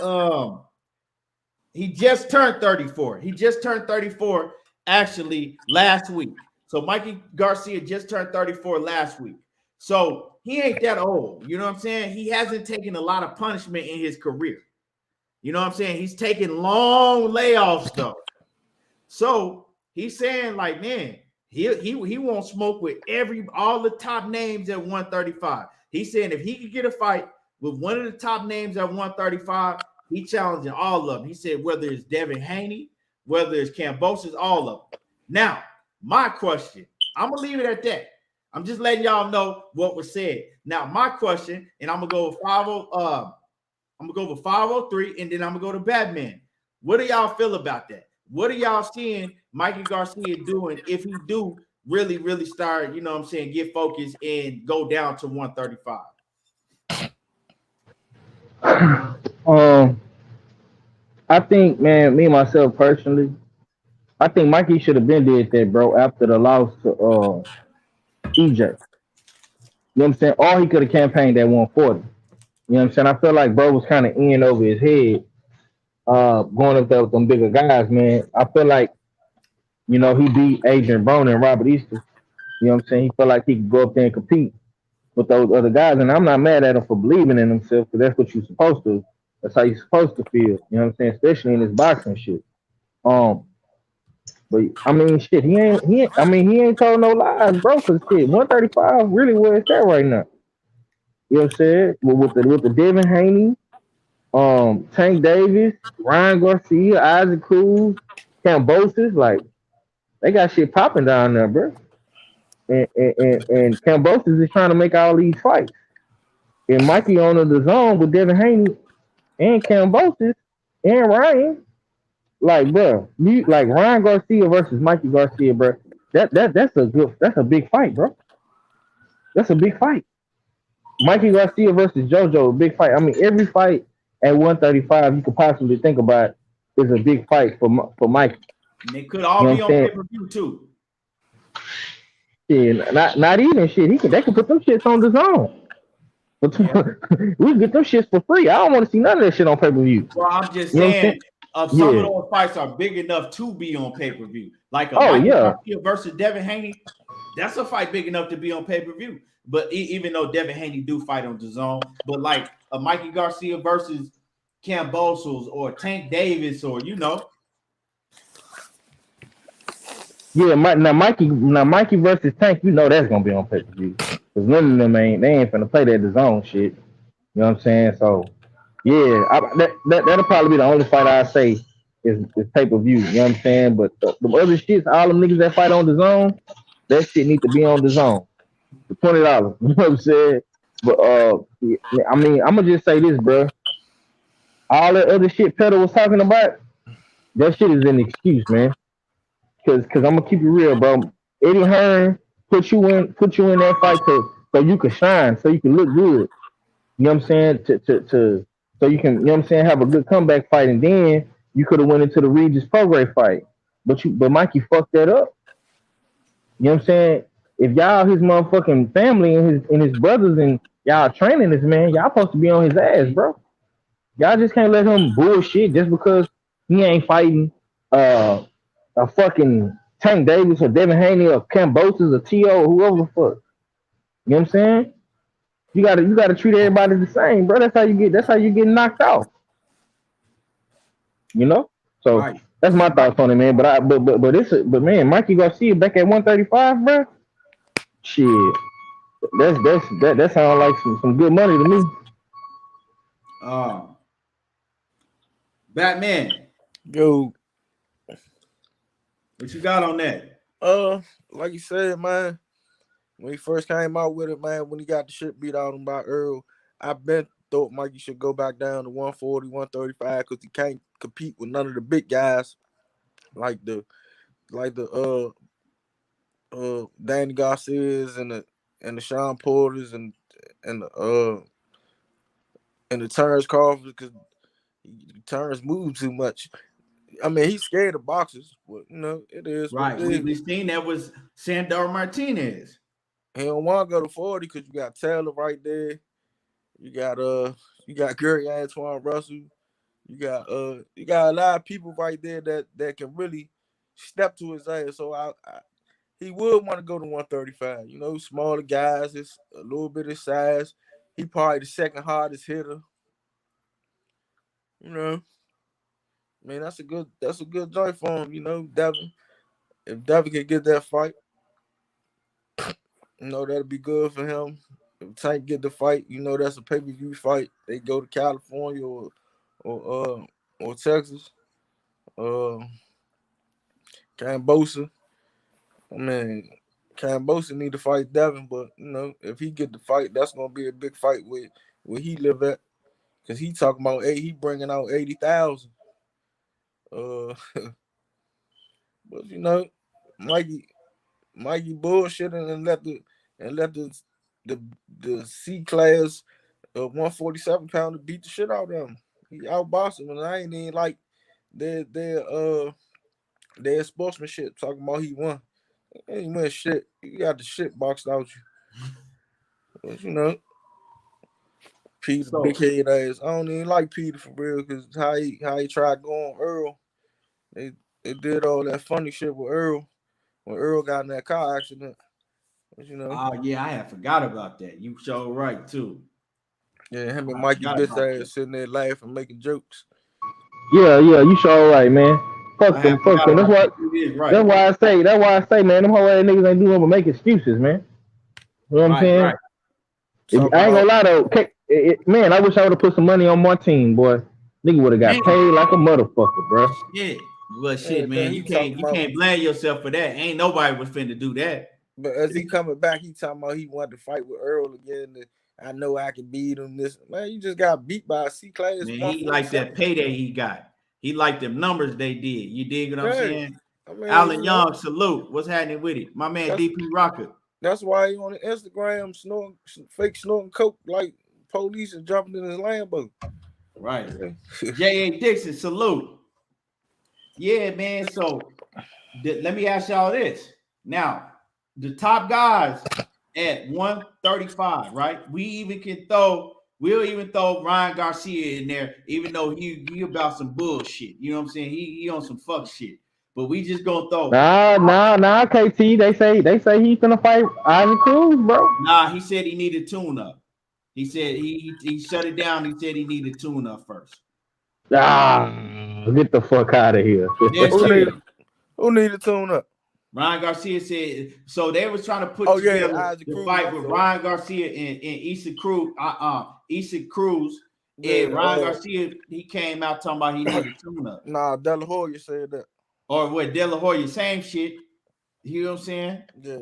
just turned 34. He just turned 34 actually last week. So Mikey Garcia just turned 34 last week. So he ain't that old. You know what I'm saying? He hasn't taken a lot of punishment in his career. You know what I'm saying? He's taking long layoffs though. So he's saying, like, man, he won't smoke with all the top names at 135. He's saying if he could get a fight with one of the top names at 135, he challenging all of them. He said whether it's Devin Haney, whether it's Kambosos, all of them. Now, my question, I'm gonna leave it at that. I'm just letting y'all know what was said. Now, my question, and I'm gonna go with 503, and then I'm gonna go to Batman. What do y'all feel about that? What are y'all seeing Mikey Garcia doing if he do really, really start, you know what I'm saying, get focused and go down to 135? I think, man, me myself personally, I think Mikey should have been did that, bro, after the loss to EJ. You know what I'm saying? Or he could have campaigned at 140. You know what I'm saying? I feel like bro was kind of in over his head, going up there with them bigger guys, man. I feel like, you know, he beat Adrian Broner and Robert Easter. You know what I'm saying? He felt like he could go up there and compete with those other guys. And I'm not mad at him for believing in himself, because that's what you're supposed to. That's how you're supposed to feel. You know what I'm saying? Especially in this boxing shit. But I mean, shit, he ain't told no lies, bro. Cause shit, 135 really where it's at right now. You know what I'm saying? With the Devin Haney, Tank Davis, Ryan Garcia, Isaac Cruz, Kambosos, like they got shit popping down there, bro. And Kambosos is trying to make all these fights. And Mikey on the zone with Devin Haney and Kambosos and Ryan. Like, bro, like Ryan Garcia versus Mikey Garcia, bro. That's a big fight, bro. That's a big fight. Mikey Garcia versus JoJo, a big fight. I mean, every fight at 135 you could possibly think about is a big fight for Mikey. And they could all be on pay-per-view too. Yeah, not even shit. They can put them shits on the zone. But we can get them shits for free. I don't want to see none of that shit on pay-per-view. Well, I'm just saying, some of those fights are big enough to be on pay-per-view. Like Mikey Garcia versus Devin Haney, that's a fight big enough to be on pay-per-view. But even though Devin Haney do fight on the zone, but like a Mikey Garcia versus Kambosos or Tank Davis, or you know. Yeah, now Mikey versus Tank, you know that's gonna be on pay-per-view. Because none of them ain't finna play that the zone shit. You know what I'm saying? So yeah, that'll probably be the only fight I say is pay-per-view. You know what I'm saying? But the other shits, all them niggas that fight on the zone, that shit need to be on the zone for $20. You know what I'm saying? But I mean, I'm gonna just say this, bro. All that other shit Petro was talking about, that shit is an excuse, man. Cause I'm gonna keep it real, bro. Eddie Hearn put you in that fight so you can shine, so you can look good. You know what I'm saying? So you can, you know what I'm saying, have a good comeback fight, and then you could have went into the Regis Prograis fight. But Mikey fucked that up. You know what I'm saying? if y'all his motherfucking family and his brothers and y'all training this man, y'all supposed to be on his ass, bro. Y'all just can't let him bullshit just because he ain't fighting uh a fucking Tank Davis or Devin Haney or Cambosis or T.O. or whoever the fuck. You know what I'm saying? You gotta treat everybody the same, bro. That's how you get knocked off. You know? So Right. that's my thoughts on it, man. But man, Mikey Garcia back at 135, bro. Shit. That sounds like some good money to me. Um, Batman, Yo, what you got on that? like you said, man, when he first came out with it, man, when he got the shit beat out of him by Earl, I been thought Mikey should go back down to 140, 135 because he can't compete with none of the big guys like the Danny Garcias and the Sean Porters and the Terrence Crawford because Terrence moves too much. I mean, he's scared of boxers, but it is what Right. it is. We seen that was Sandor Martinez. He don't want to go to 40 because you got Taylor right there. You got Gary Antoine Russell. You got a lot of people right there that can really step to his ass. So he would want to go to 135. Smaller guys, it's a little bit of size. He probably the second hardest hitter. I mean, that's a good joint for him, Devin. If Devin can get that fight, that'd be good for him. If Tank get the fight, that's a pay-per-view fight. They go to California or Texas. Cambosa. I mean, Cambosa need to fight Devin, but if he get the fight, that's gonna be a big fight with where he live at. Cause he talking about he bringing out 80,000. But Mikey bullshitting and let the C class 147 pounder beat the shit out of him. He outboxed him, and I ain't even like their sportsmanship talking about he won. He ain't win shit. You got the shit boxed out you. But Peter big So head ass. I don't even like Peter for real because how he tried going Earl. They did all that funny shit with Earl when Earl got in that car accident. But, yeah, I had forgot about that. You so right too. yeah, him and I Mikey forgot bitch about that. ass sitting there laughing, making jokes. Yeah, you sure right, man. I Fuck had them, fuck forgot them. That's about why that. You is right. that's why I say, man, them whole ass niggas ain't doing nothing but make excuses, man. You know what I'm Right, saying? right. If Talking I ain't gonna about lie though, man, I wish I would have put some money on my team, boy. Nigga would have got Man, paid like a motherfucker, bro. shit. Well, shit, everything man. he talking You about. can't blame yourself for that. Ain't nobody was finna do that. But as he coming back, he talking about he wanted to fight with Earl again. And I know I can beat him. This man, you just got beat by a C class Man, he liked 147. that payday he got. He liked them numbers they did. You dig what I'm Right. saying? I mean, Alan Young, salute. What's happening with it? My man that's DP Rocket. that's why he on the Instagram snorting, fake snorting coke like police is jumping in his Lambo. Right. J.A. Dixon, salute. Yeah, man. So let me ask y'all this. Now, the top guys at 135, right? We'll even throw Ryan Garcia in there, even though he about some bullshit. You know what I'm saying? He on some fuck shit. But we just gonna throw. Nah, KT. They say he's gonna fight Isaac Cruz, bro. Nah, he said he needed tune up. He said he shut it down. He said he needed tune up first. Get the fuck out of here. Dead who serious. need who need to tune up? Ryan Garcia said so. They was trying to put Oh yeah, together Isaac the Cruz. fight I with saw. Ryan Garcia and Issa Cruz. Issa Cruz and Yeah, Ryan Garcia. He came out talking about he needed tune up. nah, De La Hoya said that. Or what? De La Hoya, same shit. You know what I'm saying? Yeah.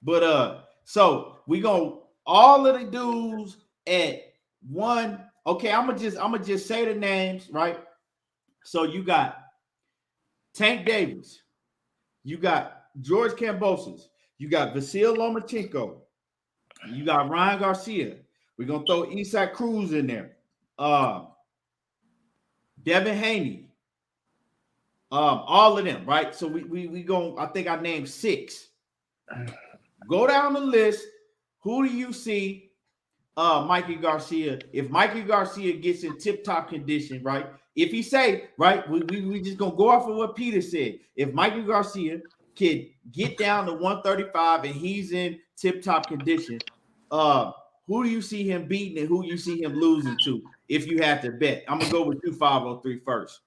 But so we gonna all of the dudes at one. Okay, I'm gonna just say the names, right? So you got Tank Davis, you got George Kambosos, you got Vasil Lomachenko, you got Ryan Garcia. We're gonna throw Isaac Cruz in there. Uh Devin Haney. All of them, right? So we going I think I named 6. Go down the list. Who do you see? Mikey Garcia. If Mikey Garcia gets in tip-top condition, right? If he say, right, we just gonna go off of what Peter said. If Mikey Garcia can get down to 135 and he's in tip-top condition, who do you see him beating and who you see him losing to? If you had to bet, I'm gonna go with 2503 first.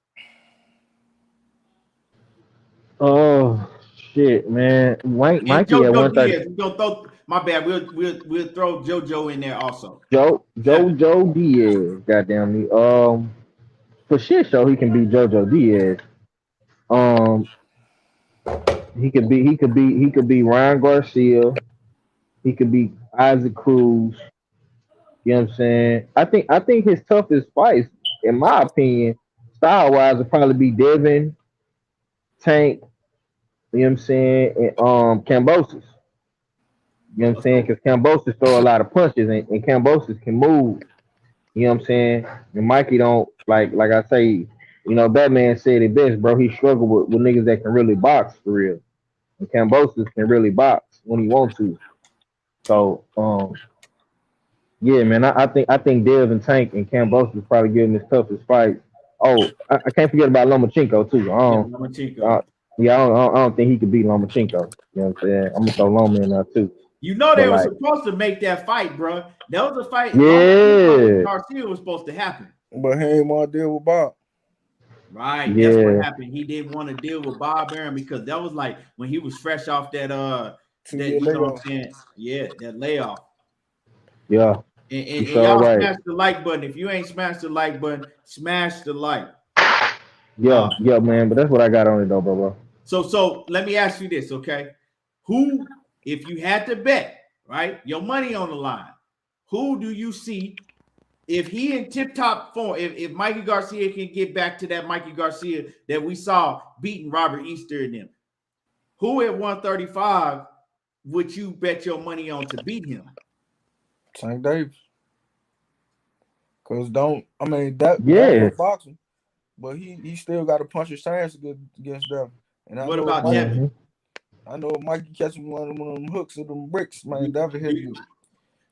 Oh shit, man. And Mikey at JoJo 130. Diaz, we gonna throw. My bad. We'll throw JoJo in there also. Jojo Diaz, goddamn me. For shit show, he can beat Jojo Diaz. Um, he could be Ryan Garcia. He could be Isaac Cruz. You know what I'm saying? I think his toughest fights, in my opinion, style wise, would probably be Devin, Tank. You know what I'm saying? And Cambosis. You know what I'm saying? Because Cambosis throw a lot of punches and Cambosis can move. You know what I'm saying? And Mikey don't like I say, Batman said it best, bro. He struggled with niggas that can really box for real. And Cambosis can really box when he wants to. So yeah, man, I think Dev and Tank and Cambosis probably give him his toughest fight. Oh, I can't forget about Lomachenko too. I don't think he could beat Lomachenko. You know what I'm saying? I'm gonna throw Loma in there too. You know they But were like, supposed to make that fight, bro. That was a fight. yeah, Garcia was supposed to happen. But he ain't want to deal with Bob. Right. Yeah. That's what happened. He didn't want to deal with Bob Arum because that was like when he was fresh off that you know what I'm saying? Yeah, that layoff. yeah. And sure y'all right. smash the like button. If you ain't smashed the like button, smash the like. Yeah, man. But that's what I got on it though, bro. So let me ask you this, okay? Who, if you had to bet, right, your money on the line, who do you see if he in tip-top form, if Mikey Garcia can get back to that Mikey Garcia that we saw beating Robert Easter and them, who at 135 would you bet your money on to beat him? Tank Davis. Because that was boxing, but he still got a punch his chance against them. And what about Devin? I know Mikey catching one of them hooks of them bricks, man. Devin hit you.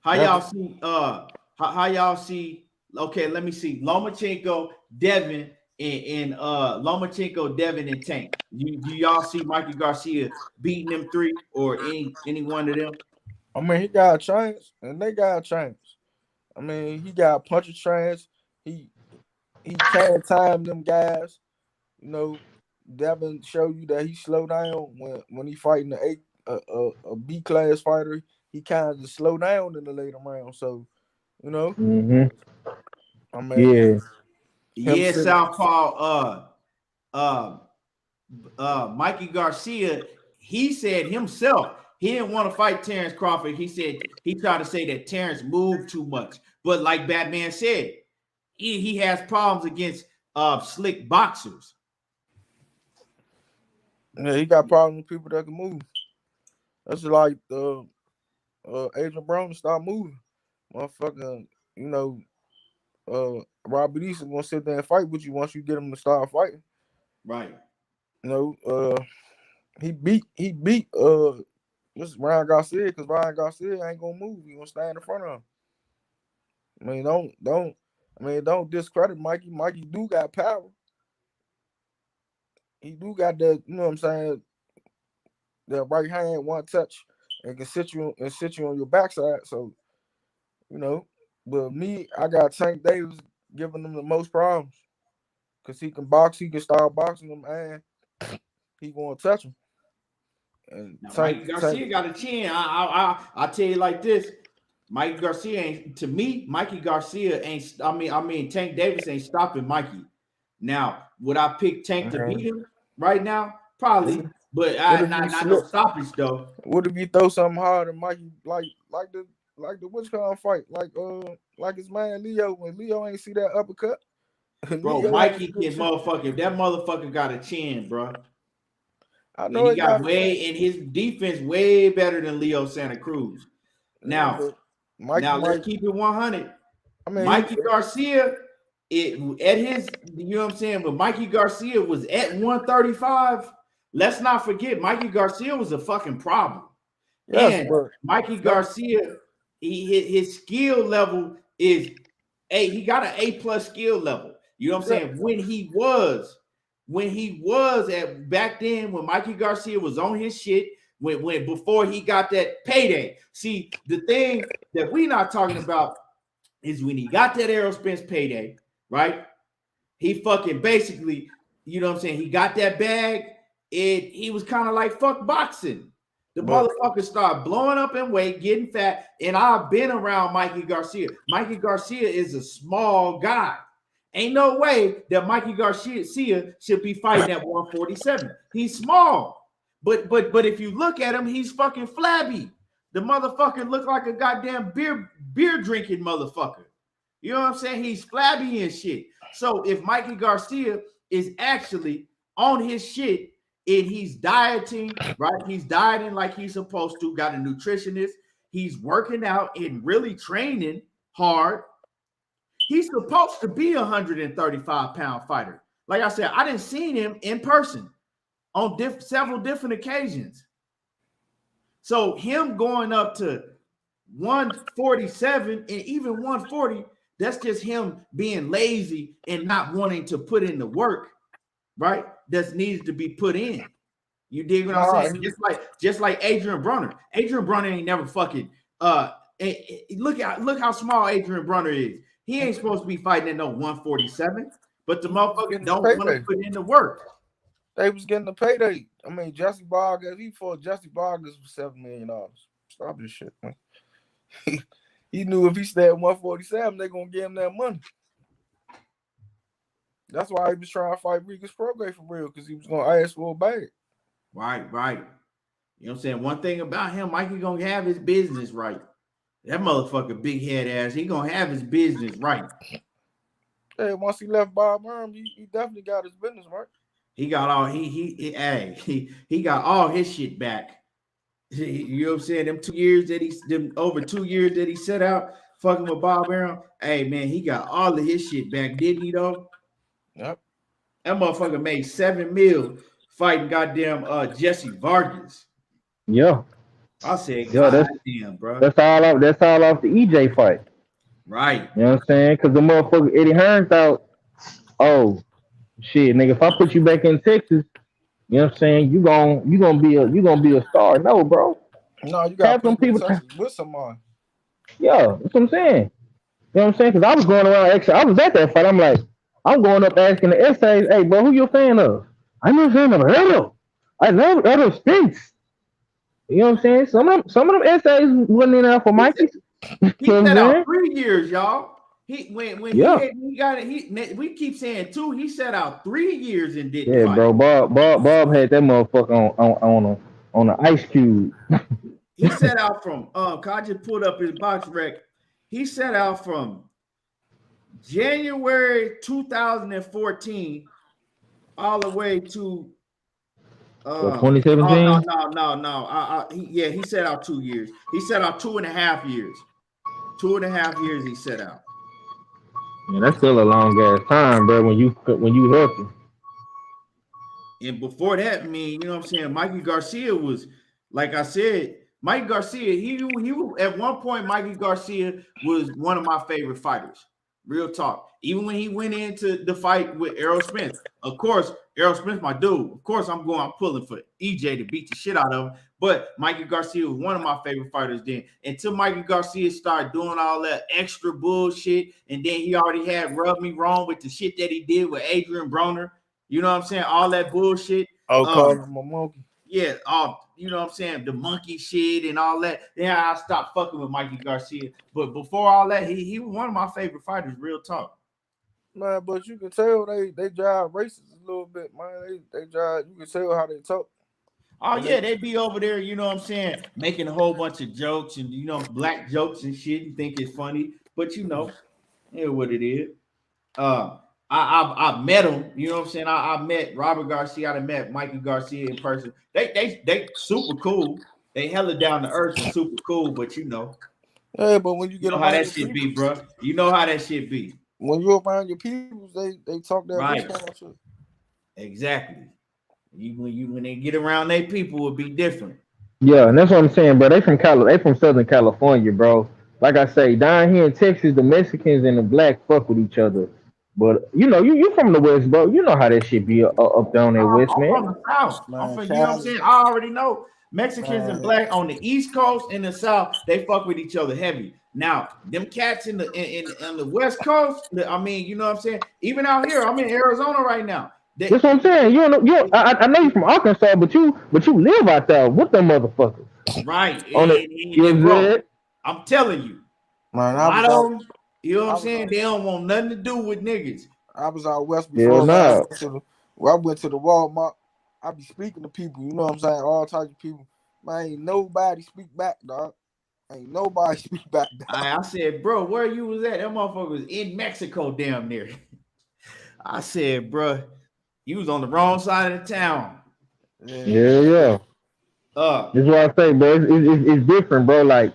How y'all see? How y'all see? Okay, let me see. Lomachenko, Devin, and Lomachenko, Devin, and Tank. Do y'all see Mikey Garcia beating them three or any one of them? I mean, he got a chance, and they got a chance. I mean, he got a punch of chance. He can't time them guys. You know, Devin show you that he slow down when he fighting a B class fighter. He kind of slow down in the later round. So, you know, I mean, Southpaw. Mikey Garcia. He said himself he didn't want to fight Terrence Crawford. He said he tried to say that Terrence moved too much, but like Batman said, he has problems against slick boxers. Yeah, he got problems with people that can move. That's like Adrian Brown start moving. Motherfucking, Robert Easter gonna sit there and fight with you once you get him to start fighting. Right. You know, he beat this Ryan Garcia because Ryan Garcia ain't gonna move. He gonna stand in front of him. I mean, don't discredit Mikey. Mikey do got power. He do got that, you know what I'm saying, that right hand one touch and can sit you on your backside. So, but me, I got Tank Davis giving them the most problems. Cause he can box, he can start boxing them, and he gonna touch him. And Mikey Garcia got a chin. I tell you like this. Mikey Garcia ain't, to me, Mikey Garcia ain't, I mean, Tank Davis ain't stopping Mikey. Now, would I pick Tank to beat him right now? Probably, but not no stoppage though. What if you throw something hard at Mikey, like the WitchCon fight, like his man Leo, when Leo ain't see that uppercut? Bro, Mikey can motherfucker. That motherfucker got a chin, bro. I know and he got his defense way better than Leo Santa Cruz. Now, let's keep it 100. I mean, Mikey Garcia, at his, you know what I'm saying, but Mikey Garcia was at 135. Let's not forget, Mikey Garcia was a fucking problem. Yes, And but Mikey Garcia, his skill level is he got an A+ skill level. You know what I'm saying? When he was at back then, when Mikey Garcia was on his shit, when before he got that payday. See, the thing that we not talking about is when he got that Errol Spence payday, right? He fucking basically, you know what I'm saying? He got that bag. He was kind of like fuck boxing. The motherfucker started blowing up in weight, getting fat. And I've been around Mikey Garcia. Mikey Garcia is a small guy. Ain't no way that Mikey Garcia should be fighting at 147. He's small. But if you look at him, he's fucking flabby. The motherfucker look like a goddamn beer drinking motherfucker. You know what I'm saying? He's flabby and shit. So if Mikey Garcia is actually on his shit and he's dieting, right? He's dieting like he's supposed to, got a nutritionist, he's working out and really training hard. He's supposed to be a 135-pound fighter. Like I said, I didn't see him in person on several different occasions. So him going up to 147 and even 140, that's just him being lazy and not wanting to put in the work, right? That needs to be put in. You dig what I'm saying? Just like Adrian Brunner. Adrian Brunner ain't never fucking look how small Adrian Brunner is. He ain't supposed to be fighting at no 147, but the motherfucker don't want to put in the work. They was getting the payday. I mean, Jesse Vargas, he fought Jesse Vargas for $7 million. Stop this shit, man. He knew if he stayed at 147, they're gonna give him that money. That's why he was trying to fight Regis Prograis for real, because he was gonna ask for a bag. Right. You know what I'm saying? One thing about him, Mikey gonna have his business right. That motherfucker big head ass, he gonna have his business right. Hey, once he left Bob Arm, he definitely got his business right. He got all he got all his shit back. You know what I'm saying? Over 2 years that he set out fucking with Bob Arum. Hey man, he got all of his shit back, didn't he though? Yep. That motherfucker made $7 million fighting goddamn Jesse Vargas. Yeah. I said, God damn, bro. That's all off the EJ fight. Right. You know what I'm saying? Because the motherfucker Eddie Hearn thought, oh shit, nigga, if I put you back in Texas, you know what I'm saying, you gonna be a star. No, bro. No, you gotta Have put some him in people Texas with someone. Yeah, that's what I'm saying. You know what I'm saying? Because I was going around actually, I was at that fight. I'm like, I'm going up asking the essays, hey, bro, who you a fan of? I'm a fan of Errol. I love Errol Spence. You know what I'm saying? Some of them essays wasn't in there for Mikey. He set out 3 years, y'all. When Yeah. he got it, we keep saying 2. He set out 3 years and didn't Yeah, fight. bro. Bob had that motherfucker on an ice cube. He set out from I just pulled up his box rec. He set out from January 2014 all the way to 2017. No. He set out 2 years. He set out 2.5 years. 2.5 years he set out. Yeah, that's still a long ass time, bro. When you healthy. And before that, I mean, you know what I'm saying? Mikey Garcia was, like I said, Mikey Garcia, he at one point, Mikey Garcia was one of my favorite fighters. Real talk. Even when he went into the fight with Errol Spence, of course, Errol Spence, my dude. Of course, I'm pulling for EJ to beat the shit out of him. But Mikey Garcia was one of my favorite fighters then. Until Mikey Garcia started doing all that extra bullshit, and then he already had rubbed me wrong with the shit that he did with Adrian Broner. You know what I'm saying? All that bullshit. Oh, calling him a monkey. Yeah, you know what I'm saying? The monkey shit and all that. Then I stopped fucking with Mikey Garcia. But before all that, he was one of my favorite fighters, real talk. Man, but you can tell they drive racist a little bit, man. They drive, you can tell how they talk. Oh, yeah, they be over there, you know what I'm saying, making a whole bunch of jokes and, you know, black jokes and shit and think it's funny. But, you know, what it is. I met him, you know what I'm saying? I met Robert Garcia, I met Mikey Garcia in person. They super cool. They hella down to earth and super cool, but you know. Yeah, but when you get how that shit be, bro. You know how that shit be. When you're around your people, they talk that right. kind of shit. Exactly. When they get around their people, it'll be different. Yeah, and that's what I'm saying, bro. They from Southern California, bro. Like I say, down here in Texas, the Mexicans and the black fuck with each other. But you from the West, bro. You know how that shit be up down there West, I'm man. from the South. I'm Man, from, you know what I'm Cali, saying? I already know Mexicans and man, black on the East Coast and the South, they fuck with each other heavy. Now, them cats in the West Coast, I mean, you know what I'm saying? Even out here, I'm in Arizona right now. That's what I'm saying. You don't know, I know you from Arkansas, but you live out there with them motherfuckers Right. on it. You know what And I'm bro, saying? I'm telling you, man, a lot of them, you know what I'm I was saying? out, They don't want nothing to do with niggas. I was out west Hell before, man. no. I went to the Walmart. I be speaking to people, you know what I'm saying? All types of people. Man, ain't nobody speak back, dog. Ain't nobody speak back, dog. I said, bro, where you was at? That motherfucker was in Mexico damn near. I said, bro, you was on the wrong side of the town. Yeah, Yeah, yeah. Uh, This is what I say, bro. It's different, bro. Like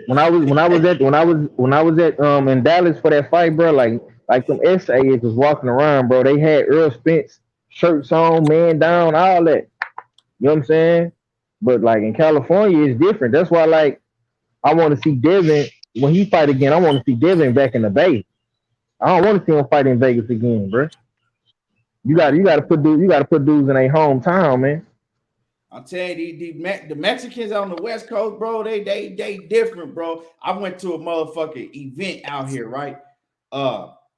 when I was at in Dallas for that fight, bro. Like them SAs was walking around, bro. They had Earl Spence shirts on, man down, all that. You know what I'm saying? But like in California, it's different. That's why like I want to see Devin when he fight again. I want to see Devin back in the Bay. I don't want to see him fight in Vegas again, bro. right. You got to put dudes in a hometown, man. I'll tell you, the Mexicans on the West Coast, bro, they different, bro. I went to a motherfucking event out here, right?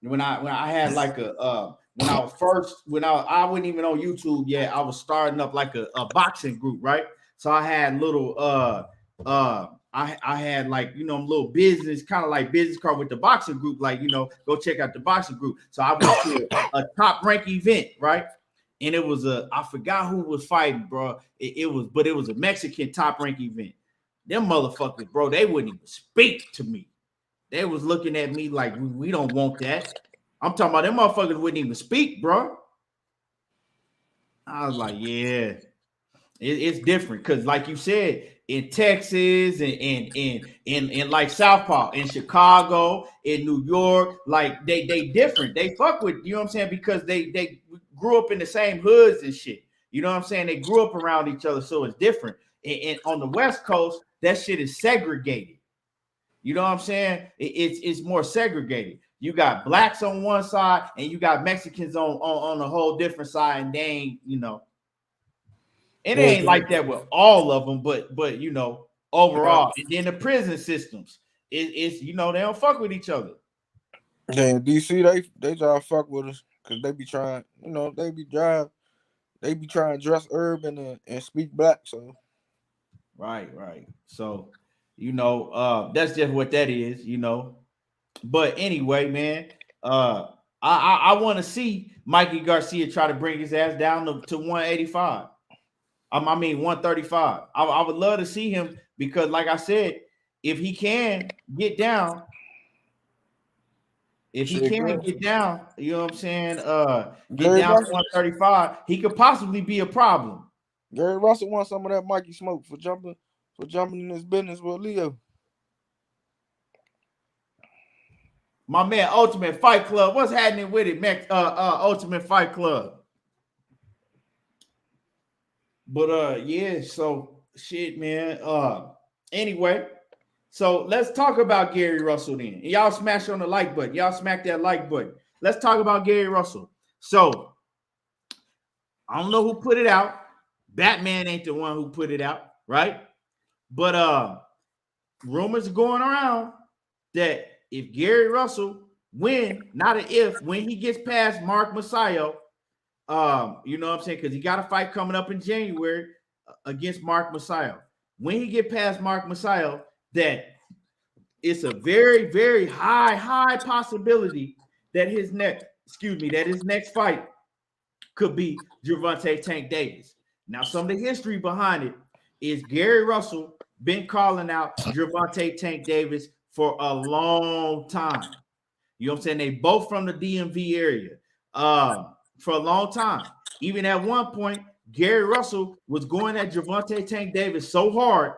When I had like when I was first I wasn't even on YouTube yet. I was starting up like a boxing group, right? So I had little I had like little business, kind of like business card with the boxing group, like go check out the boxing group. So I went to a top rank event, right? And it was I forgot who was fighting, bro. It was a Mexican top rank event. Them motherfuckers, bro, they wouldn't even speak to me. They was looking at me like we don't want that. I'm talking about them motherfuckers wouldn't even speak, bro. I was like, yeah, it's different because, like you said, in Texas and like Southpaw, in Chicago, in New York, like they different. They fuck with, you know what I'm saying, because they grew up in the same hoods and shit. You know what I'm saying? They grew up around each other, so it's different. And on the West Coast, that shit is segregated. You know what I'm saying? It's more segregated. You got blacks on one side and you got Mexicans on a whole different side, and they ain't, it ain't yeah, like that with all of them, but yeah. overall. And then the prison systems, it's they don't fuck with each other. Yeah, in DC, they try to fuck with us because they be trying, they be trying to dress urban and speak black. So Right. So, that's just what that is. But anyway, man, I want to see Mikey Garcia try to bring his ass down to 185. I mean 135. I would love to see him because, like I said, if he can get down, shit, you know what I'm saying? Get Gary down to Russell, 135, he could possibly be a problem. Gary Russell wants some of that Mikey smoke for jumping in his business with Leo. My man, Ultimate Fight Club. What's happening with it, Max? Ultimate Fight Club. But yeah, so shit, man. Anyway, so let's talk about Gary Russell then. And y'all smash on the like button. Y'all smack that like button. Let's talk about Gary Russell. So I don't know who put it out. Batman ain't the one who put it out, right? But rumors going around that if Gary Russell not an if, when he gets past Mark Masayo, you know what I'm saying? Because he got a fight coming up in January against Mark Masayo. When he get past Mark Masayo, that it's a very, very high possibility that his next fight could be Gervonta Tank Davis. Now, some of the history behind it is Gary Russell been calling out Gervonta Tank Davis for a long time. You know what I'm saying? They both from the DMV area for a long time. Even at one point, Gary Russell was going at Gervonta Tank Davis so hard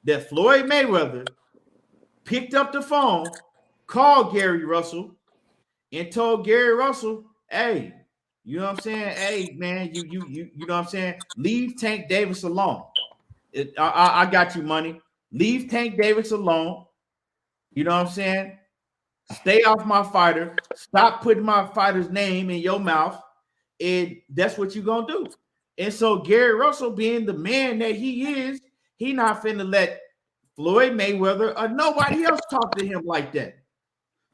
that Floyd Mayweather picked up the phone, called Gary Russell, and told Gary Russell, hey, you know what I'm saying? Hey, man, you know what I'm saying? Leave Tank Davis alone. I got you money. Leave Tank Davis alone. You know what I'm saying? Stay off my fighter. Stop putting my fighter's name in your mouth. And that's what you're going to do. And so Gary Russell, being the man that he is, he not finna let Floyd Mayweather or nobody else talk to him like that.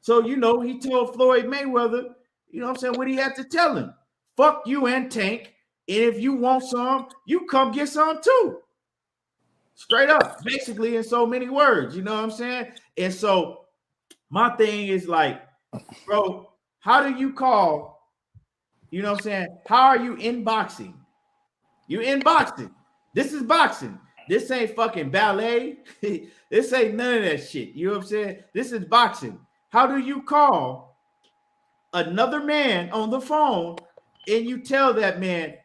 So, you know, he told Floyd Mayweather, you know what I'm saying, what he had to tell him. Fuck you and Tank. And if you want some, you come get some too. Straight up, basically, in so many words. You know what I'm saying? And so my thing is like, bro, how do you call, you know what I'm saying? How are you in boxing? You're in boxing. This is boxing. This ain't fucking ballet. This ain't none of that shit. You know what I'm saying? This is boxing. How do you call another man on the phone and you tell that man,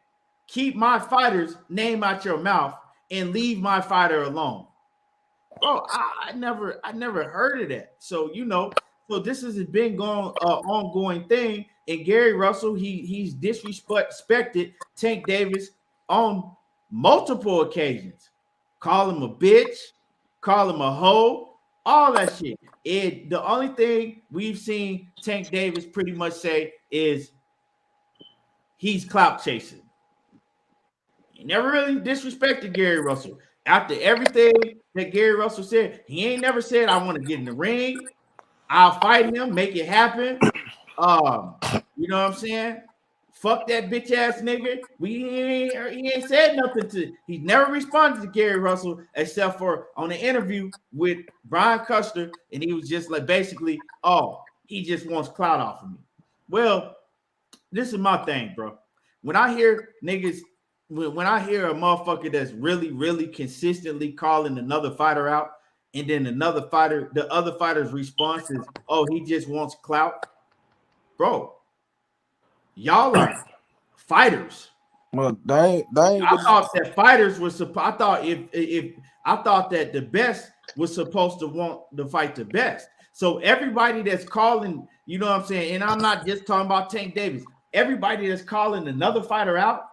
keep my fighter's name out your mouth and leave my fighter alone? Bro, I never heard of that. So, you know, so this has been going ongoing thing. And Gary Russell, he's disrespected Tank Davis on multiple occasions. Call him a bitch, call him a hoe, all that shit. And the only thing we've seen Tank Davis pretty much say is he's clout chasing. He never really disrespected Gary Russell. After everything that Gary Russell said, he ain't never said, I want to get in the ring. I'll fight him, make it happen. You know what I'm saying? Fuck that bitch ass nigga. He ain't said nothing to. He's never responded to Gary Russell except for on an interview with Brian Custer, and he was just like basically, oh, he just wants clout off of me. Well, this is my thing, bro. When I hear niggas, when I hear a motherfucker that's really, really consistently calling another fighter out, and then the other fighter's response is, oh, he just wants clout, bro. Y'all are fighters. Well, they ain't I thought that fighters were supposed. I thought if I thought that the best was supposed to want to fight the best. So everybody that's calling, you know what I'm saying, and I'm not just talking about Tank Davis. Everybody that's calling another fighter out,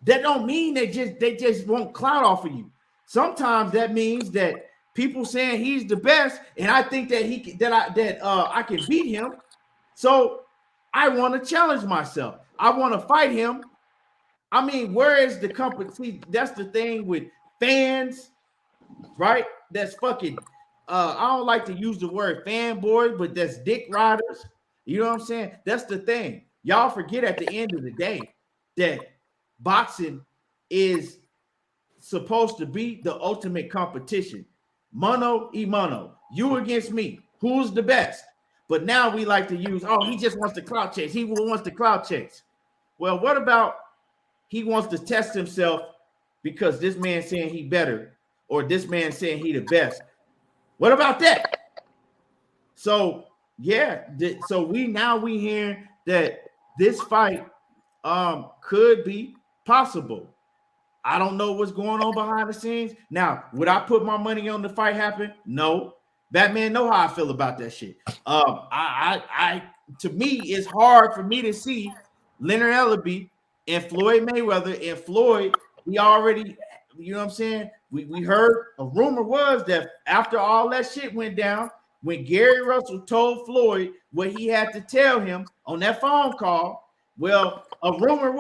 that don't mean they just want clout off of you. Sometimes that means that people saying he's the best, and I think that I can beat him. So I want to challenge myself. I want to fight him. I mean, where is the company? See, that's the thing with fans, right? That's fucking, I don't like to use the word fanboys, but that's dick riders. You know what I'm saying? That's the thing. Y'all forget at the end of the day that boxing is supposed to be the ultimate competition. Mano y mano. You against me. Who's the best? But now we like to use, oh, he just wants to clout chase. He wants to clout chase. Well, what about he wants to test himself because this man saying he better or this man saying he the best? What about that? So, yeah. So we hearing that this fight could be possible. I don't know what's going on behind the scenes. Now, would I put my money on the fight happen? No. Batman know how I feel about that shit. To me, it's hard for me to see Leonard Ellaby and Floyd Mayweather. And Floyd, we already, you know what I'm saying? We heard a rumor was that after all that shit went down, when Gary Russell told Floyd what he had to tell him on that phone call, well, a rumor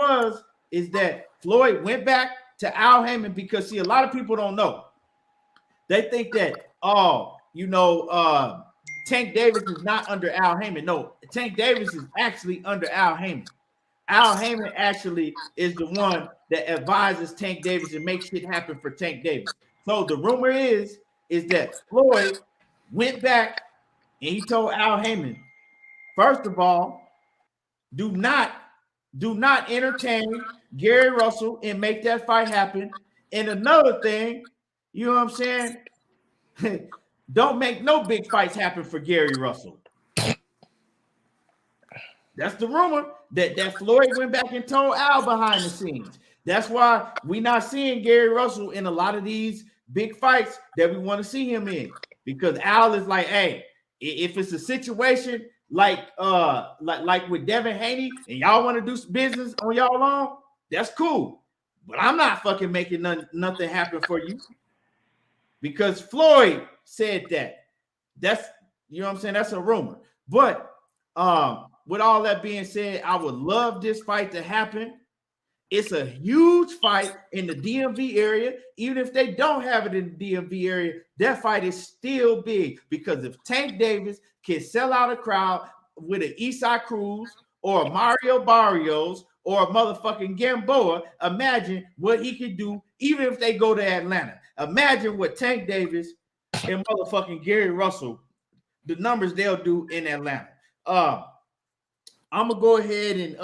is that Floyd went back to Al Haymon because, see, a lot of people don't know. They think that, Tank Davis is not under Al Haymon. No, Tank Davis is actually under Al Haymon. Al Haymon actually is the one that advises Tank Davis and makes shit happen for Tank Davis. So the rumor is that Floyd went back and he told Al Haymon, first of all, do not entertain Gary Russell and make that fight happen. And another thing, you know what I'm saying? Don't make no big fights happen for Gary Russell. That's the rumor that Floyd went back and told Al behind the scenes. That's why we're not seeing Gary Russell in a lot of these big fights that we want to see him in. Because Al is like, hey, if it's a situation like with Devin Haney and y'all want to do business on y'all own, that's cool. but I'm not fucking making nothing happen for you because Floyd said that. That's, you know what I'm saying? That's a rumor. But with all that being said, I would love this fight to happen. It's a huge fight in the DMV area. Even if they don't have it in the DMV area, that fight is still big because if Tank Davis can sell out a crowd with an Eastside Cruz or a Mario Barrios or a motherfucking Gamboa, imagine what he could do even if they go to Atlanta. Imagine what Tank Davis and motherfucking Gary Russell, the numbers they'll do in Atlanta. I'm gonna go ahead and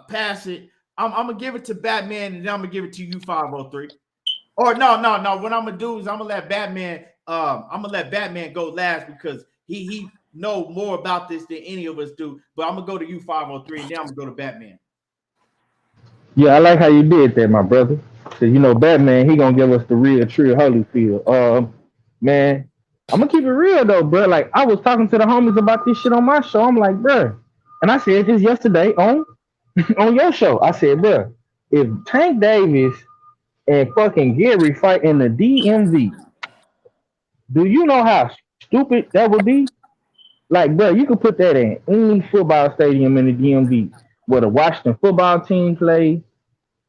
pass it. I'm gonna give it to Batman, and then I'm gonna give it to you 503. Or no. What I'm gonna do is I'm gonna let Batman. I'm gonna let Batman go last because he know more about this than any of us do. But I'm gonna go to you 503, and then I'm gonna go to Batman. Yeah, I like how you did that, my brother. So Batman, he gonna give us the real tree of Holyfield. Man, I'm gonna keep it real though, bro. Like I was talking to the homies about this shit on my show. I'm like, bro, and I said this yesterday on on your show. I said, bro, if Tank Davis and fucking Gary fight in the DMV, do you know how stupid that would be? Like, bro, you could put that in any football stadium in the DMV where the Washington football team plays.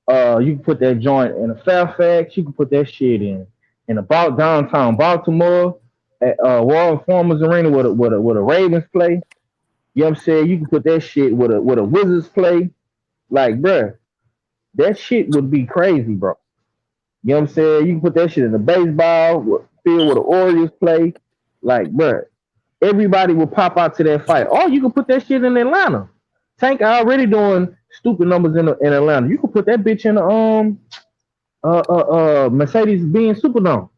You can put that joint in a Fairfax. You can put that shit in about downtown Baltimore at Warren Farmers Arena where the Ravens play. You know what I'm saying? You can put that shit where the Wizards play. Like, bro, that shit would be crazy, bro. You know what I'm saying? You can put that shit in the baseball field where the Orioles play. Like, bro, everybody will pop out to that fight. Or you can put that shit in Atlanta. Tank already doing stupid numbers in Atlanta. You can put that bitch in the Mercedes-Benz Superdome.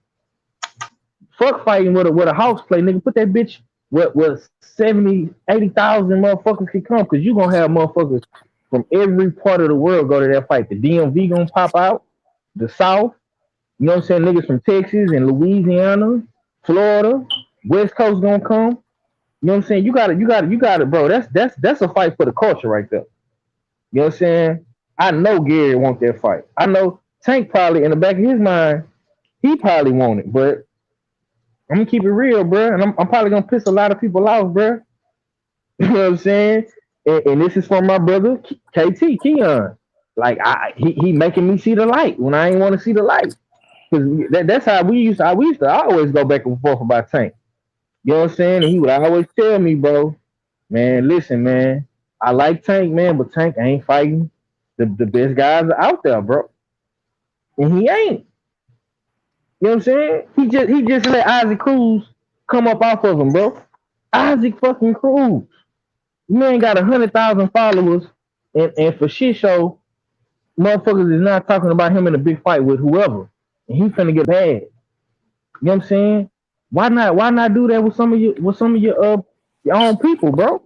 Fuck fighting with a house play, nigga. Put that bitch where 70, 80,000 motherfuckers can come because you gonna have motherfuckers from every part of the world go to that fight. The DMV gonna pop out, the South, you know what I'm saying? Niggas from Texas and Louisiana, Florida, West Coast gonna come. You know what I'm saying? You got it, bro. That's a fight for the culture right there. You know what I'm saying? I know Gary want that fight. I know Tank probably in the back of his mind, he probably want it, but I'm gonna keep it real, bro. And I'm probably gonna piss a lot of people off, bro. You know what I'm saying? And this is from my brother KT Keon. Like he making me see the light when I ain't want to see the light. Cause that's how we used to always go back and forth about Tank. You know what I'm saying? And he would always tell me, bro, man, listen, man, I like Tank, man, but Tank ain't fighting the best guys out there, bro. And he ain't. You know what I'm saying? He just let Isaac Cruz come up off of him, bro. Isaac fucking Cruz. Man got 100,000 followers, and for shit show, motherfuckers is not talking about him in a big fight with whoever, and he finna get bad. You know what I'm saying? Why not do that with some of your own people, bro? You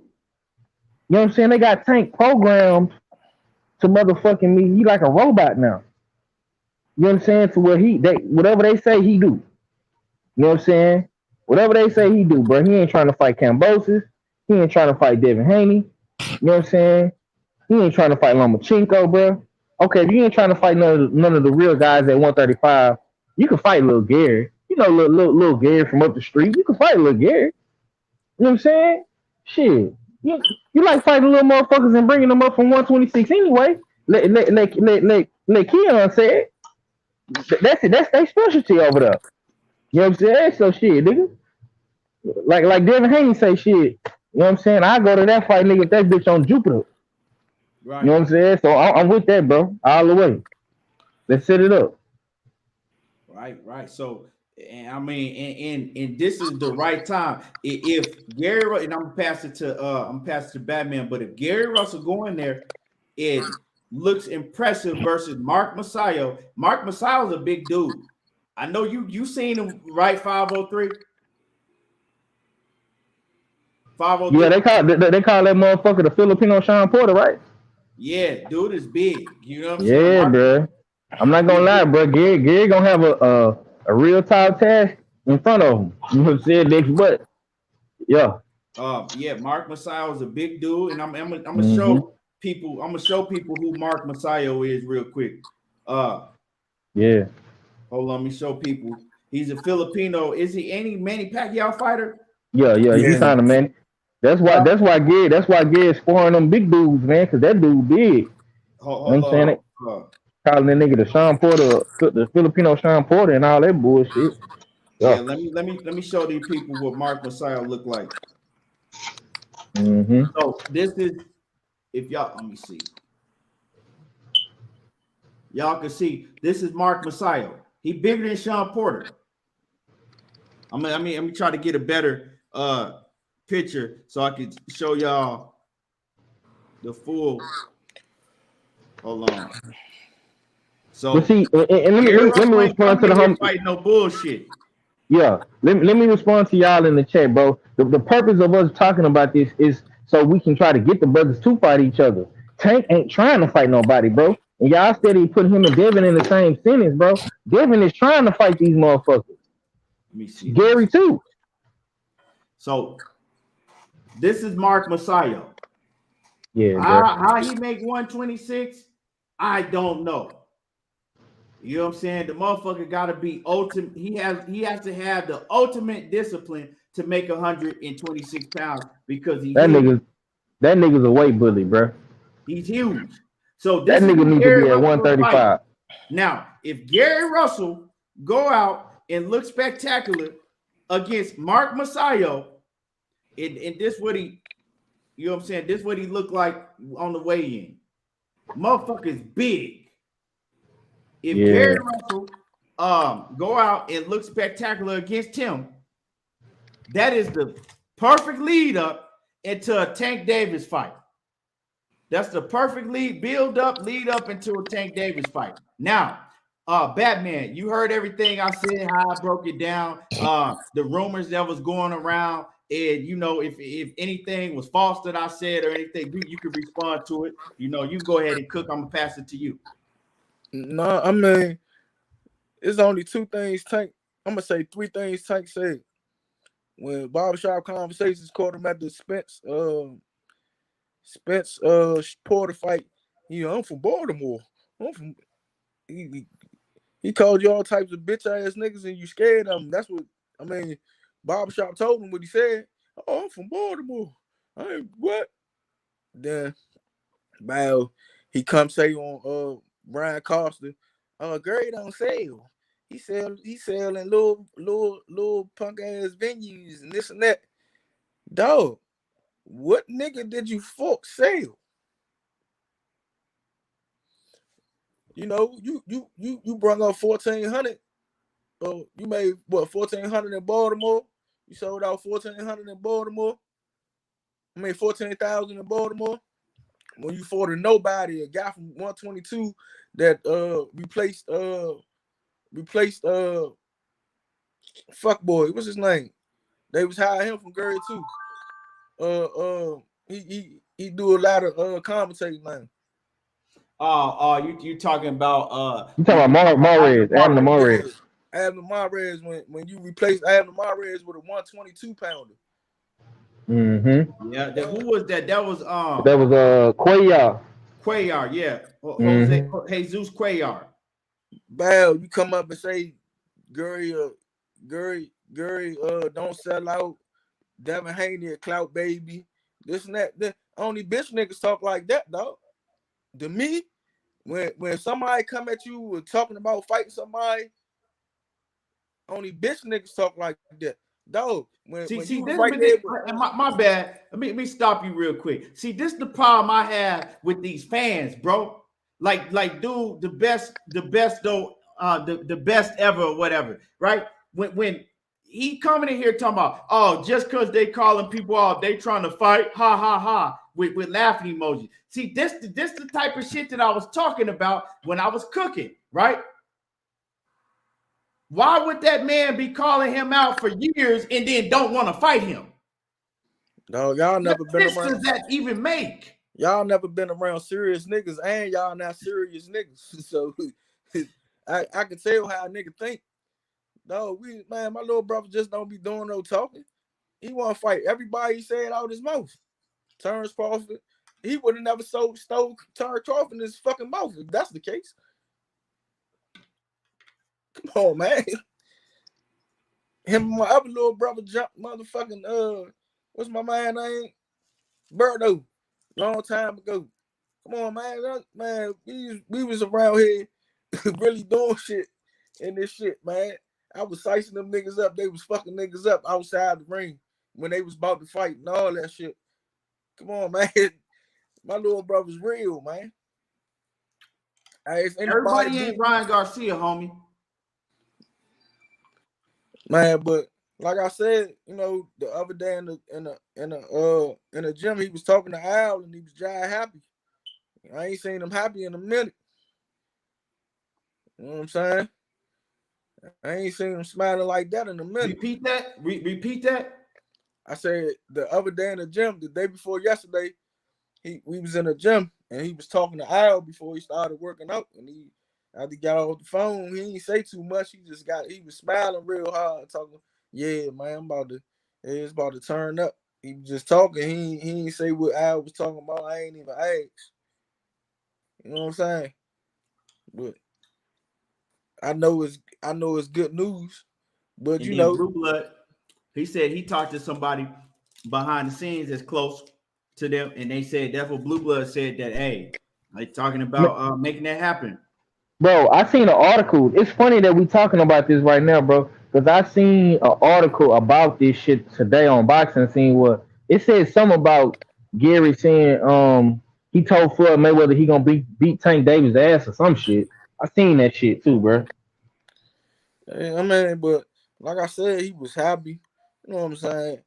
know what I'm saying? They got Tank programmed to motherfucking me. He like a robot now. You know what I'm saying? To where whatever they say he do. You know what I'm saying? Whatever they say he do, bro. He ain't trying to fight Cambosis. He ain't trying to fight Devin Haney. You know what I'm saying? He ain't trying to fight Lomachenko, bro. Okay, if you ain't trying to fight none of the real guys at 135, you can fight Lil Gary. You know, little Gary from up the street. You can fight Lil Gary. You know what I'm saying? Shit. You like fighting little motherfuckers and bringing them up from 126 anyway. Like Keon said. That's it. That's their specialty over there. You know what I'm saying? So shit, nigga. Like Devin Haney say shit. You know what I'm saying? I go to that fight, nigga, with that bitch on Jupiter. Right. You know what I'm saying? So I'm with that, bro. All the way. Let's set it up. Right. So, and I mean, and this is the right time. If Gary, and I'm gonna pass it to Batman, but if Gary Russell go in there, it looks impressive versus Mark Masayo. Mark Masayo's a big dude. I know you seen him, right? 503. 503. Yeah, they call that motherfucker the Filipino Sean Porter, right? Yeah, dude is big. You know what I'm saying? Yeah, bro. I'm not gonna lie, bro. Gary gonna have a real tall task in front of him. You know what I'm saying? Next, but yeah. Yeah, Mark Masayo is a big dude, and I'm gonna show people. I'm gonna show people who Mark Masayo is real quick. Yeah. Hold on, let me show people. He's a Filipino. Is he any Manny Pacquiao fighter? Yeah, he Yeah. signed a man. That's why Yeah. Gary's scoring them big dudes, man, because that dude big. You know what Hold I'm saying? on. It, calling that nigga the Sean Porter, the Filipino Sean Porter and all that bullshit. Yeah, Yeah. let me show these people what Mark Messiah look like. Mm-hmm. So this is if y'all let me see. Y'all can see this is Mark Messiah. He bigger than Sean Porter. Let me try to get a better picture so I can show y'all the full. Hold on. But So see, and Gary let me Russell ain't respond to coming the in here hum. fighting no bullshit. Yeah, let me respond to y'all in the chat, bro. The purpose of us talking about this is so we can try to get the brothers to fight each other. Tank ain't trying to fight nobody, bro. And y'all steady putting him and Devin in the same sentence, bro. Devin is trying to fight these motherfuckers. Let me see. Gary too. So this is Mark Messiah. Yeah, bro. How he make 126? I don't know. You know what I'm saying? The motherfucker got to be ultimate. He has to have the ultimate discipline to make 126 pounds because he's That huge. nigga's a weight bully, bro. He's huge. So That this is nigga who need to Gary be at Russell will fight. 135. Now, if Gary Russell go out and look spectacular against Mark Messiah, and this what he, you know what I'm saying? This what he looked like on the weigh-in. Motherfucker's big. If Yeah. Gary Russell go out and look spectacular against him, that is the perfect lead up into a Tank Davis fight. That's the perfect lead up into a Tank Davis fight. Now, Batman, you heard everything I said, how I broke it down, the rumors that was going around, and you know, if anything was false that I said or anything, you could respond to it. You know, you go ahead and cook. I'm gonna pass it to you. No, I mean, it's only two things Tank. I'm gonna say three things Tank said when barbershop conversations caught him at the Spence Porter fight. You know, I'm from Baltimore. I'm from. He called you all types of bitch ass niggas and you scared of him. That's what I mean. Barbershop told him what he said. Oh, I'm from Baltimore. I ain't what? Then, wow, he come say on Brian Costa, Gary don't sell. He sell in little punk ass venues and this and that. Dog, what nigga did you fuck sell? You know, you brought up 1,400. You made what 1,400 in Baltimore. You sold out 1,400 in Baltimore. I mean 14,000 in Baltimore. When you fought a nobody, a guy from 122 that replaced fuckboy. What's his name? They was hiring him from Gary too. He do a lot of commentating now. You talking about You talking about Mares, Abner Mares. Abner Mares when you replace Abner Mares with a 122 pounder. Mm-hmm. yeah. Who was that? That was That was Cuellar. Cuellar, yeah. Jose Mm-hmm. Jesus Cuellar. Bow, you come up and say Gary don't sell out. Devin Haney a clout baby. This and that. The only bitch niggas talk like that, dog. To me, when somebody come at you talking about fighting somebody, only bitch niggas talk like that. Dog, when See, you was this, right there, my bad. Let me stop you real quick. See, this is the problem I have with these fans, bro. Like, dude, the best though, the best ever or whatever, right? When he coming in here talking about, oh, just because they calling people out, they trying to fight, ha ha ha, with laughing emojis. See, this the type of shit that I was talking about when I was cooking, right? Why would that man be calling him out for years and then don't want to fight him? no, y'all never What been sense around. does that even make? Y'all never been around serious niggas, and y'all not serious niggas. So I can tell how a nigga think. No, my little brother just don't be doing no talking. He want to fight everybody. He said out his mouth. Terrence Crawford, he would have never stole Terrence Crawford in his fucking mouth if that's the case. Come on, man. Him and my other little brother jumped motherfucking what's my man name? Birdo. Long time ago. Come on, man. We was around here really doing shit in this shit, man. I was sicing them niggas up. They was fucking niggas up outside the ring when they was about to fight and all that shit. Come on, man. My little brother's real, man. Everybody ain't Ryan Garcia, homie. Man, but like I said, you know, the other day in the gym, he was talking to Al and he was dry happy. I ain't seen him happy in a minute. You know what I'm saying? I ain't seen him smiling like that in a minute. Repeat that. Repeat that. I said the other day in the gym, the day before yesterday, we was in the gym and he was talking to Al before he started working out. And after he got off the phone, he didn't say too much. He was smiling real hard, talking, yeah, man, it's about to turn up. He was just talking. He didn't say what Al was talking about. I ain't even asked. You know what I'm saying? But I know it's good news. But you know, Blue Blood, he said he talked to somebody behind the scenes that's close to them, and they said that's what Blue Blood said that they talking about making that happen. Bro, I seen an article. It's funny that we talking about this right now, bro, because I seen an article about this shit today on Boxing Scene where it said something about Gary saying he told Floyd Mayweather he gonna beat Tank Davis' ass or some shit. I seen that shit too, bro. I mean, but like I said, he was happy. You know what I'm saying?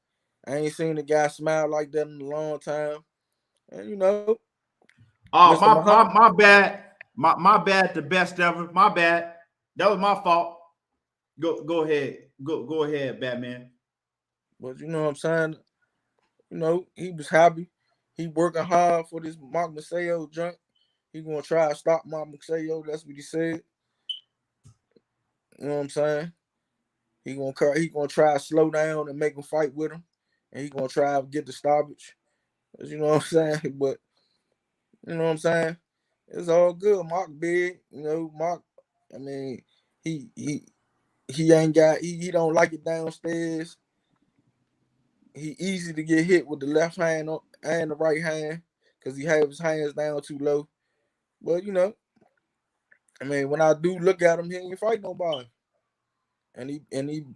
I ain't seen the guy smile like that in a long time. And you know, my bad. My bad, the best ever. My bad. That was my fault. Go ahead. Go ahead, Batman. But you know what I'm saying? You know, he was happy. He working hard for this Mark Maseo junk. He gonna try to stop Mark Maseo. That's what he said. You know what I'm saying? He gonna try to slow down and make him fight with him. And he gonna try to get the stoppage. You know what I'm saying? But you know what I'm saying? It's all good. Mark big. You know, Mark, I mean, he ain't got he don't like it downstairs. He easy to get hit with the left hand and the right hand because he have his hands down too low. But you know, I mean, when I do look at him, he ain't fight nobody, and he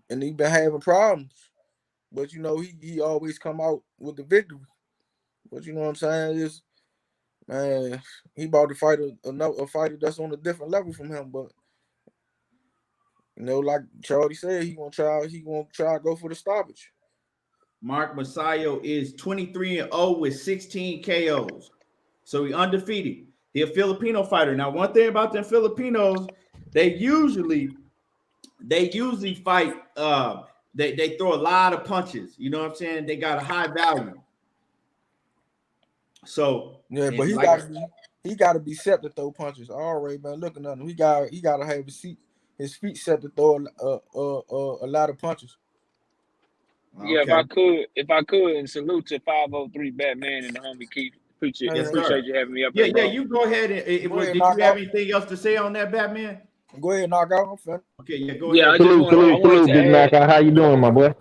been having problems. But you know, he always come out with the victory. But you know what I'm saying is, man, he about to fight a fighter that's on a different level from him. But you know, like Charlie said, he gonna try to go for the stoppage. Mark Masio is 23-0 with 16 KOs. So he undefeated. He a Filipino fighter. Now, one thing about them Filipinos, they usually fight. They throw a lot of punches. You know what I'm saying? They got a high value. So yeah, but he got to be set to throw punches. All right, man. Looking at him, he got to have his feet set to throw a lot of punches. Yeah, if I could, and salute to 503 Batman and the homie Keith. Appreciate you having me up here. Yeah, you go ahead. Did you have anything else to say on that, Batman? Go ahead, knock out. Okay, yeah, go ahead. Yeah, I wanted to add, knockout. How you doing, my boy?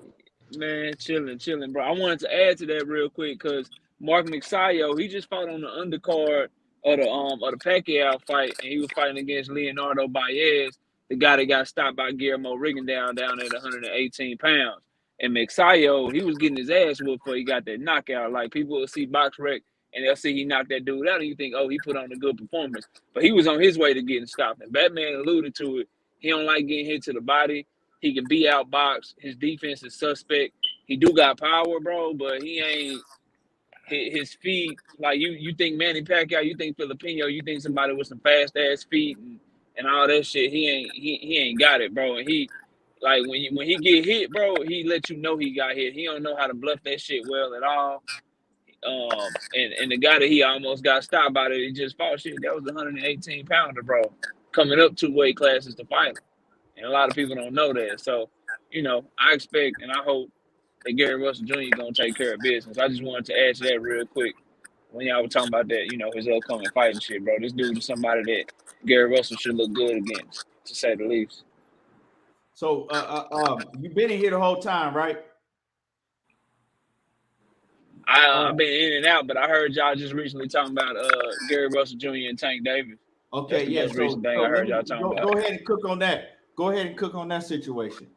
Man, chilling, bro. I wanted to add to that real quick because Mark Masio, he just fought on the undercard of the Pacquiao fight, and he was fighting against Leonardo Baez, the guy that got stopped by Guillermo Rigondeaux down at 118 pounds. And Masio, he was getting his ass whooped before he got that knockout. Like, people will see BoxRec and they'll see he knocked that dude out, and you think, oh, he put on a good performance. But he was on his way to getting stopped. And Batman alluded to it. He don't like getting hit to the body. He can be outboxed. His defense is suspect. He do got power, bro, but he ain't his feet. Like you think Manny Pacquiao, you think Filipino, you think somebody with some fast ass feet and all that shit. He ain't got it, bro. And he like when he get hit, bro, he let you know he got hit. He don't know how to bluff that shit well at all. And the guy that he almost got stopped by that he just fought, shit, that was a 118 pounder, bro, coming up 2 weight classes to fight him. And a lot of people don't know that. So, you know, I expect and I hope that Gary Russell Jr. gonna take care of business. I just wanted to add to that real quick when y'all were talking about that, you know, his upcoming fighting shit, bro. This dude is somebody that Gary Russell should look good against, to say the least. So you've been in here the whole time, right? I've been in and out, but I heard y'all just recently talking about Gary Russell Jr. and Tank Davis. That's Okay, the yeah. most recent thing So I let heard me y'all talking about. go ahead and cook on that. Go ahead and cook on that situation.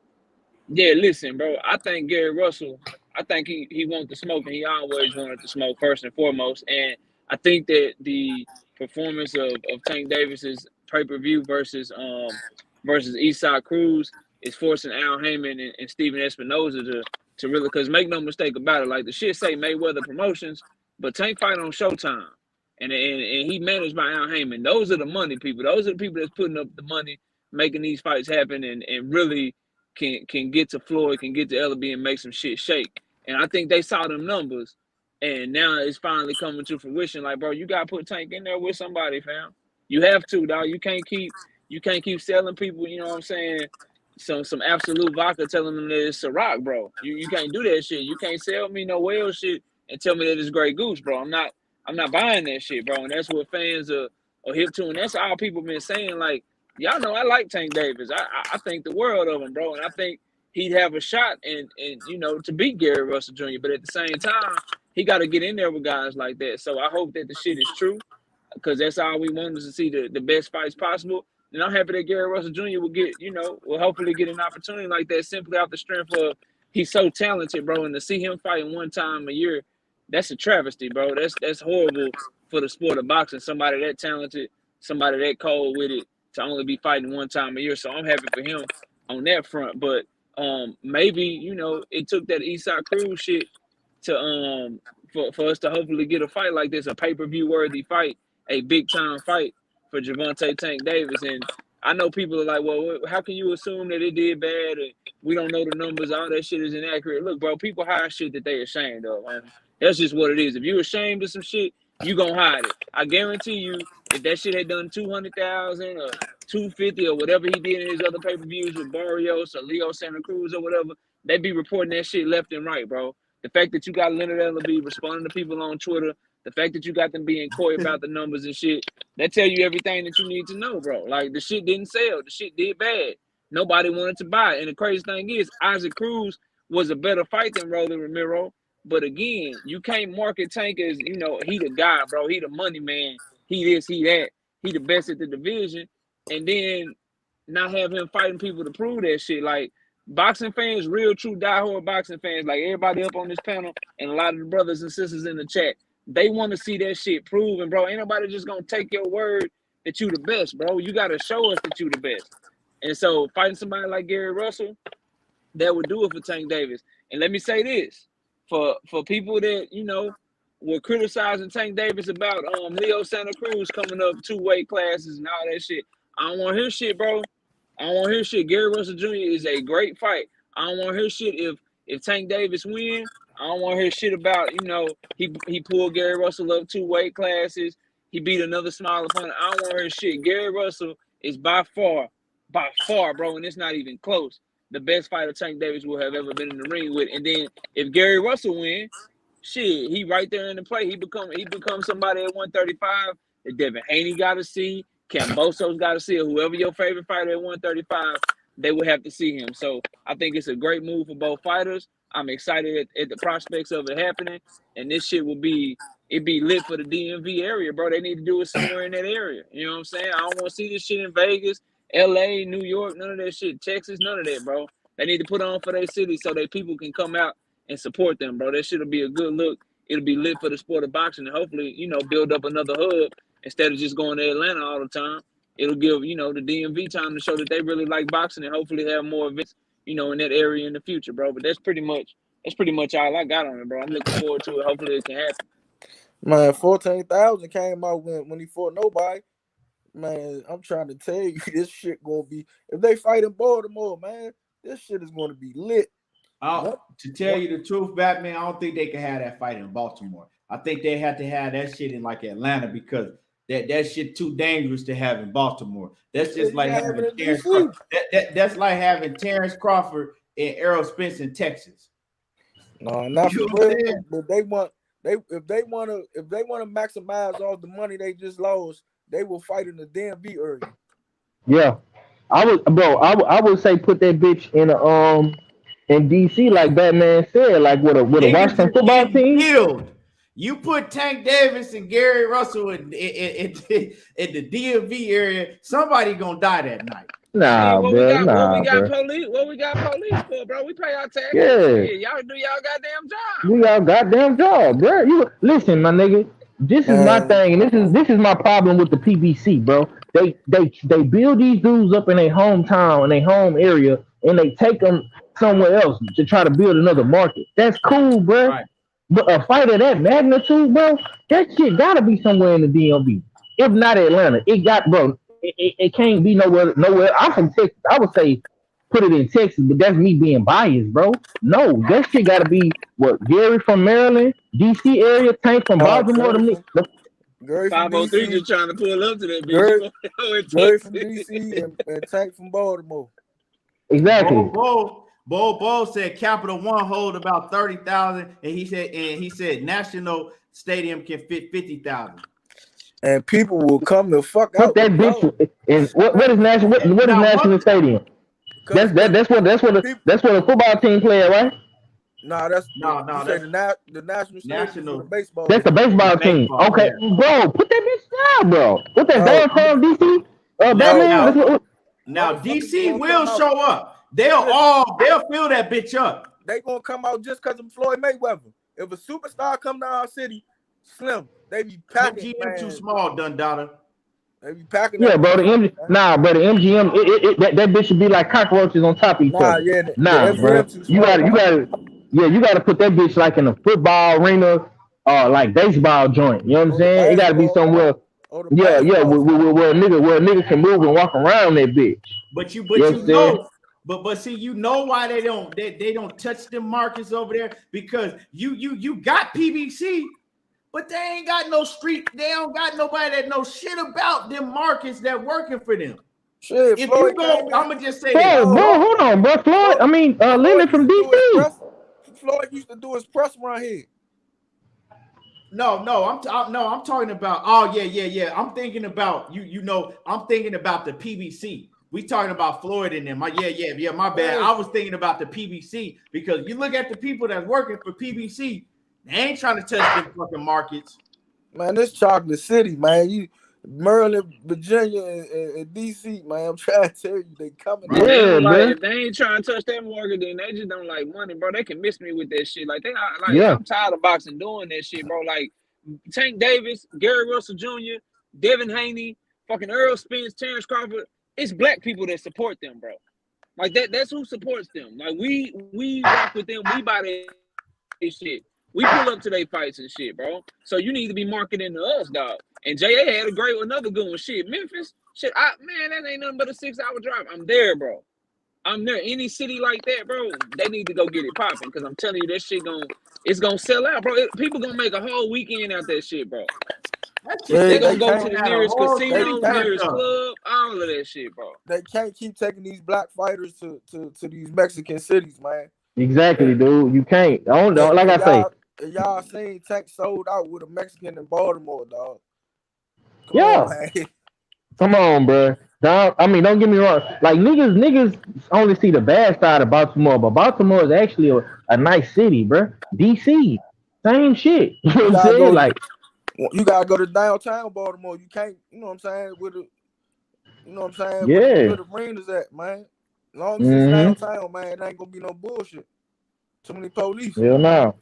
Yeah, listen, bro. I think Gary Russell, I think he wanted to smoke, and he always wanted to smoke first and foremost. And I think that the performance of Tank Davis's pay-per-view versus Eastside Cruz is forcing Al Heyman and Steven Espinoza to really, because make no mistake about it, like the shit say Mayweather Promotions, but Tank fight on Showtime. And he managed by Al Heyman. Those are the money people. Those are the people that's putting up the money, making these fights happen, and really can get to Floyd, can get to LB and make some shit shake. And I think they saw them numbers, and now it's finally coming to fruition. Like, bro, you gotta put Tank in there with somebody, fam. You have to, dog. You can't keep selling people, you know what I'm saying, some absolute vodka telling them that it's Ciroc, bro. You can't do that shit. You can't sell me no whale shit and tell me that it's Grey Goose, bro. I'm not buying that shit, bro. And that's what fans are hip to, and that's all people been saying. Like, y'all know I like Tank Davis. I think the world of him, bro, and I think he'd have a shot and you know, to beat Gary Russell Jr. But at the same time, he got to get in there with guys like that. So I hope that the shit is true, because that's all we want, is to see the best fights possible. And I'm happy that Gary Russell Jr. will get, you know, will hopefully get an opportunity like that simply off the strength of he's so talented, bro. And to see him fighting one time a year, that's a travesty, bro. That's horrible for the sport of boxing. Somebody that talented, somebody that cold with it, to only be fighting one time a year. So I'm happy for him on that front. But maybe, you know, it took that Eastside Cruz shit to for us to hopefully get a fight like this, a pay-per-view worthy fight, a big time fight for Gervonta Tank Davis. And I know people are like, well, how can you assume that it did bad and we don't know the numbers, all that shit is inaccurate? Look, bro, people hide shit that they ashamed of, man. That's just what it is. If you ashamed of some shit, you gonna hide it. I guarantee you, if that shit had done 200,000 or 250 or whatever he did in his other pay-per-views with Barrios or Leo Santa Cruz or whatever, they'd be reporting that shit left and right, bro. The fact that you got Leonard Ellaby responding to people on Twitter, the fact that you got them being coy about the numbers and shit, that tell you everything that you need to know, bro. Like, the shit didn't sell. The shit did bad. Nobody wanted to buy it. And the crazy thing is, Isaac Cruz was a better fight than Rolly Ramiro. But again, you can't market Tank as, you know, he the guy, bro. He the money man. He this, he that. He the best at the division. And then not have him fighting people to prove that shit. Like, boxing fans, real true diehard boxing fans, like everybody up on this panel and a lot of the brothers and sisters in the chat, they want to see that shit proven, bro. Ain't nobody just gonna take your word that you the best, bro. You gotta show us that you the best. And so fighting somebody like Gary Russell, that would do it for Tank Davis. And let me say this, for people that, you know, were criticizing Tank Davis about Leo Santa Cruz coming up 2 weight classes and all that shit, I don't want to hear shit, bro. I don't want to hear shit. Gary Russell Jr. is a great fight. I don't want to hear shit if Tank Davis win. I don't want to hear shit about, you know, he pulled Gary Russell up 2 weight classes. He beat another smaller opponent. I don't want to hear shit. Gary Russell is by far, bro, and it's not even close, the best fighter Tank Davis will have ever been in the ring with. And then if Gary Russell win, shit, he right there in the play. He become somebody at 135 that Devin Haney got to see, Camboso's got to see, or whoever your favorite fighter at 135, they will have to see him. So I think it's a great move for both fighters. I'm excited at the prospects of it happening, and this shit will be lit for the DMV area, bro. They need to do it somewhere in that area. You know what I'm saying? I don't want to see this shit in Vegas, LA, New York, none of that shit. Texas, none of that, bro. They need to put on for their city so that people can come out and support them, bro. That shit'll be a good look. It'll be lit for the sport of boxing, and hopefully, you know, build up another hub instead of just going to Atlanta all the time. It'll give, you know, the DMV time to show that they really like boxing and hopefully have more events, you know, in that area in the future, bro. But that's pretty much all I got on it, bro. I'm looking forward to it. Hopefully it can happen. Man, 14,000 came out when he fought nobody. Man, I'm trying to tell you, this shit gonna be, if they fight in Baltimore, man, this shit is gonna be lit. To tell you the truth, Batman, I don't think they can have that fight in Baltimore. I think they have to have that shit in like Atlanta, because that shit too dangerous to have in Baltimore. That's just like having Terrence Crawford. That's like having Terrence Crawford and Errol Spence in Texas. No, not for real. But if they want to maximize all the money they just lost, they will fight in the DMV area. Yeah, I would say put that bitch in DC like Batman said, like with a Niggas Washington is football getting team. killed. You put Tank Davis and Gary Russell in the DMV area, somebody gonna die that night. Nah, bro. What we Nah, got bro. police for, bro? We pay our taxes. Yeah. Shit, y'all do y'all goddamn job. We got goddamn job, bro. You listen, my nigga. This is my Man, thing, and this is my problem with the PBC, bro. They build these dudes up in their hometown, in their home area, and they take them somewhere else to try to build another market. That's cool, bro. Right. But a fight of that magnitude, bro, that shit gotta be somewhere in the DMV. If not Atlanta, it got, bro. It can't be nowhere. Nowhere. I'm from Texas. I would say put it in Texas, but that's me being biased, bro. No, that shit gotta be what Gary from Maryland, DC area, Tank from Baltimore. Gary Them, from Gary from 503 DC, just trying to pull up to that Gary, bitch. Gary from DC, and Tank from Baltimore. exactly. Bo said Capital One hold about 30,000, and he said National Stadium can fit 50,000. And people will come the fuck Put out. that bitch in what is national? What is National Stadium? That's what a football team play at, right? Nah, that's No, that's the national stadium for the baseball. That's the baseball team. Baseball, Okay, yeah. bro, put that bitch down, bro. What that No. downtown DC? Batman. Now DC will show up. They'll fill that bitch up. They gonna come out just because of Floyd Mayweather. If a superstar come down our city, Slim, they be packing. MGM too small, Dundada. They be packing. Yeah, bro. The MGM, that bitch should be like cockroaches on top of each other. Bro. You gotta put that bitch like in a football arena or like baseball joint. You know what I'm saying? It gotta be somewhere. Where a nigga can move and walk around that bitch. But you see, you know why they don't touch them markets over there, because you got PBC, but they ain't got no street. They don't got nobody that knows shit about them markets that working for them. Shit, if Floyd, you go, I'm gonna just say this. Bro, hold on, bro. Floyd. I mean, Leonard from DC. Floyd used to do his press around here. No, I'm talking about. Oh yeah. I'm thinking about I'm thinking about the PBC. We talking about Floyd and them. Yeah. My bad. I was thinking about the PBC, because you look at the people that's working for PBC, they ain't trying to touch them fucking markets. Man, this chocolate city, man. You Maryland, Virginia, and DC, man. I'm trying to tell you, they coming. If they ain't trying to touch that market, then they just don't like money, bro. They can miss me with that shit. I'm tired of boxing doing that shit, bro. Like Tank Davis, Gary Russell Jr., Devin Haney, fucking Earl Spence, Terrence Crawford. It's black people that support them, bro. Like that's who supports them. Like we rock with them. We buy their shit. We pull up to their fights and shit, bro. So you need to be marketing to us, dog. And JA had another good one. Shit, Memphis. Shit, that ain't nothing but a 6-hour drive. I'm there, bro. I'm there. Any city like that, bro, they need to go get it popping. Because I'm telling you, that shit it's gonna sell out, bro. People gonna make a whole weekend out that shit, bro. They gonna go to the nearest casino, nearest club, all of that shit, bro. They can't keep taking these black fighters to these Mexican cities, man. Exactly, dude. You can't. Like I say. Y'all seen Tank sold out with a Mexican in Baltimore, dog. Come on, bro. I mean, don't get me wrong. Like niggas only see the bad side of Baltimore, but Baltimore is actually a nice city, bro. DC, same shit. You know what I'm saying? You gotta go to downtown Baltimore. You can't, you know what I'm saying? Yeah. Where the arenas at, man. Long as it's downtown, man, it ain't gonna be no bullshit. Too many police. Hell no.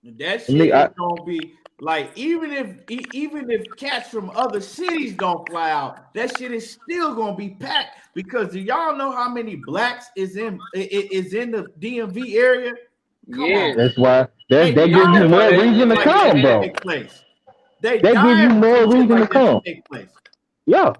That shit is gonna be like, even if cats from other cities don't fly out, that shit is still gonna be packed, because do y'all know how many blacks is in the DMV area? Come on. That's why they give you more reason to come, bro. They give you more reason to come. Yeah.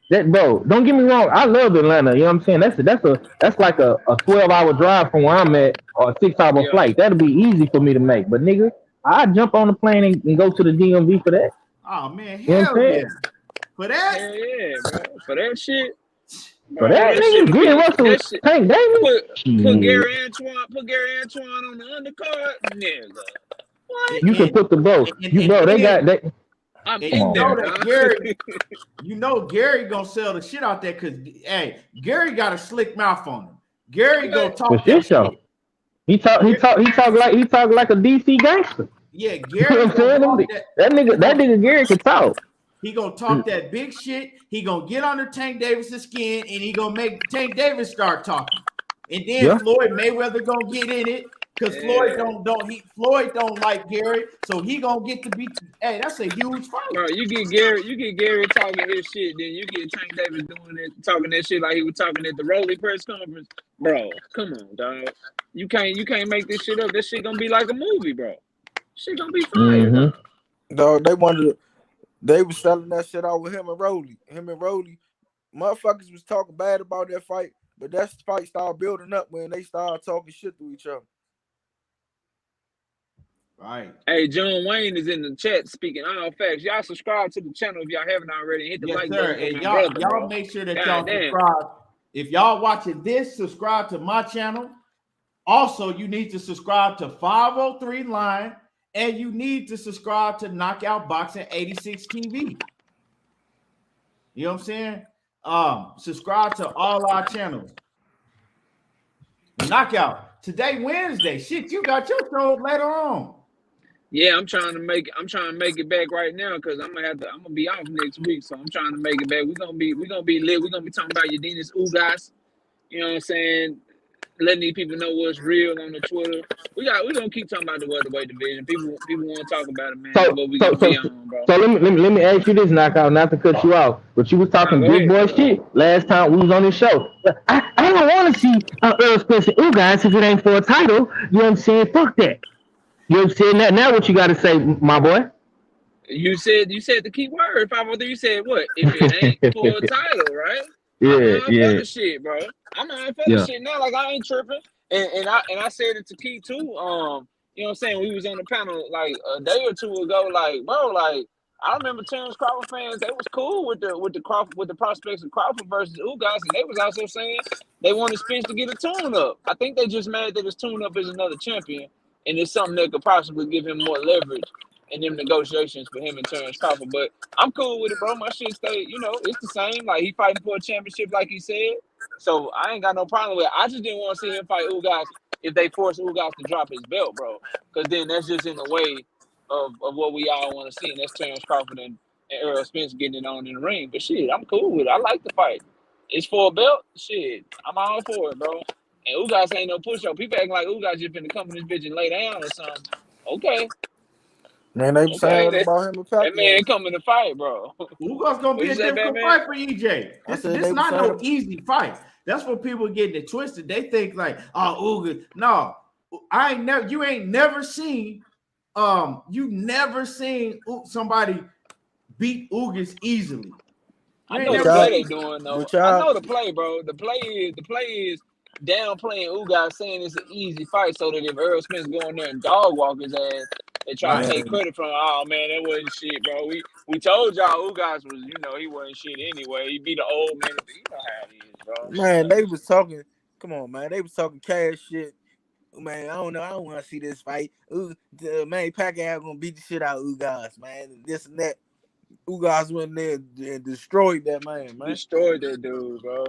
That, bro, don't get me wrong. I love Atlanta. You know what I'm saying? That's like a 12-hour drive from where I'm at, or a 6-hour flight. That'll be easy for me to make. But nigga, I jump on the plane and go to the DMV for that. Oh man, hell yeah. For that? Yeah, bro. For that shit. For that, nigga, Gary Russell, Tank Davis. Put Gary Antoine on the undercard, nigga. You can put the bro. They got that. I'm And Come in on, there, man. that dog. Gary gonna sell the shit out there because hey, Gary got a slick mouth on him. Gary Okay. gonna For talk shit that show. shit. He talk like a DC gangster. Yeah, You know Gary what I'm gonna saying? talk that. That nigga Gary can talk. He gonna talk that big shit. He gonna get under Tank Davis's skin, and he gonna make Tank Davis start talking. And then Yeah. Floyd Mayweather gonna get in it because Yeah. Floyd don't like Gary, so he gonna get to be. Hey, that's a huge fight. Bro, you get Gary talking his shit, then you get Tank Davis doing it, talking that shit like he was talking at the Rolly press conference. Bro, come on, dog. You can't make this shit up. This shit gonna be like a movie, bro. Shit gonna be fire. Mm-hmm. Dog, they was selling that shit out with him and Rolly. Motherfuckers was talking bad about that fight, but that fight started building up when they started talking shit to each other. Right. Hey, John Wayne is in the chat speaking all facts. Y'all subscribe to the channel if y'all haven't already. Hit the Yes, like sir. button for And my brother, y'all bro. make sure that God y'all damn. subscribe. If y'all watching this, subscribe to my channel. Also, you need to subscribe to 503 Line, and you need to subscribe to Knockout Boxing 86 TV. You know what I'm saying? Subscribe to all our channels. Knockout today, Wednesday. Shit, you got your show later on. Yeah, I'm trying to make it back right now because I'm gonna be off next week, so I'm trying to make it back. We're gonna be lit. We're gonna be talking about Yadina's Ugas. You know what I'm saying? Letting these people know what's real on the Twitter. We're gonna keep talking about the welterweight division. People want to talk about it, man. That's So what we so gonna so be on, bro. so let me ask you this, Knockout, not to cut you off, but you was Nah, talking go big ahead. boy shit last time we was on this show. I don't want to see Earl Spencer guys if it ain't for a title. You know what I'm saying? Fuck that. You know what I'm saying? Now what you got to say, my boy? You said the key word. 503. You said what? If it ain't for a title, right? I'm Yeah, all for yeah, the shit, bro. I'm all for the yeah. shit now. Like I ain't tripping. And I said it to Key too. You know what I'm saying? We was on the panel like a day or two ago. Like, bro, like I remember Terrence Crawford fans. They was cool with the prospects of Crawford versus Ugas, and they was also saying they wanted Spence to get a tune up. I think they just mad that his tune up is another champion, and it's something that could possibly give him more leverage in them negotiations for him and Terrence Crawford. But I'm cool with it, bro. My shit stay, it's the same. Like he fighting for a championship, like he said. So I ain't got no problem with it. I just didn't want to see him fight Ugas if they force Ugas to drop his belt, bro. Because then that's just in the way of what we all want to see, and that's Terrence Crawford and Errol Spence getting it on in the ring. But shit, I'm cool with it. I like the fight. It's for a belt. Shit, I'm all for it, bro. And Ugas ain't no push up. People acting like Ugas just finna come in this bitch and lay down or something. Okay, Man, they was saying okay. that about him and That man Pacquiao. coming to fight, bro. Ugas gonna What be you a say, difficult Batman? fight for EJ. I This said they was not saying no easy fight. That's what people getting it twisted. They think like, oh, Ugas. No, you ain't never seen somebody beat Ugas easily. I You ain't know but the never play y'all they seen. doing though. but I y'all know the play, bro. The play is downplaying Ugas, saying it's an easy fight, so that if Earl Spence go in there and dog walk his ass, they try to Right. take man, credit from. Oh man, that wasn't shit, bro. We told y'all Ugas was, he wasn't shit anyway. He beat the old man. You know how it is, bro. man, they was talking. Come on, man, they was talking cash shit. Man, I don't know. I don't want to see this fight. Man, Pacquiao gonna beat the shit out of Ugas, man. This and that. Ugas went there and destroyed that man. Destroyed that dude, bro.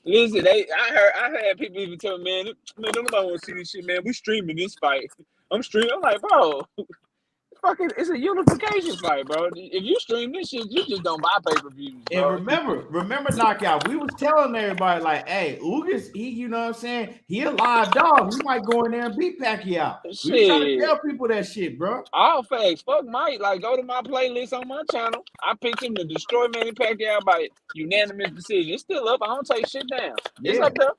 Listen, I had people even tell me, man, don't nobody want to see this shit, man. We streaming this fight. I'm streaming. I'm like, bro. Fucking, it's a unification fight, bro. If you stream this shit, you just don't buy pay-per-views, And bro. remember knockout. We was telling everybody like, hey, Ugas, you know what I'm saying? He a live dog. He might go in there and beat Pacquiao. We was trying to Shit. tell people that shit, bro. All facts. Fuck Mike. Like, go to my playlist on my channel. I picked him to destroy Manny Pacquiao by unanimous decision. It's still up. I don't take shit down. It's Yeah, up there.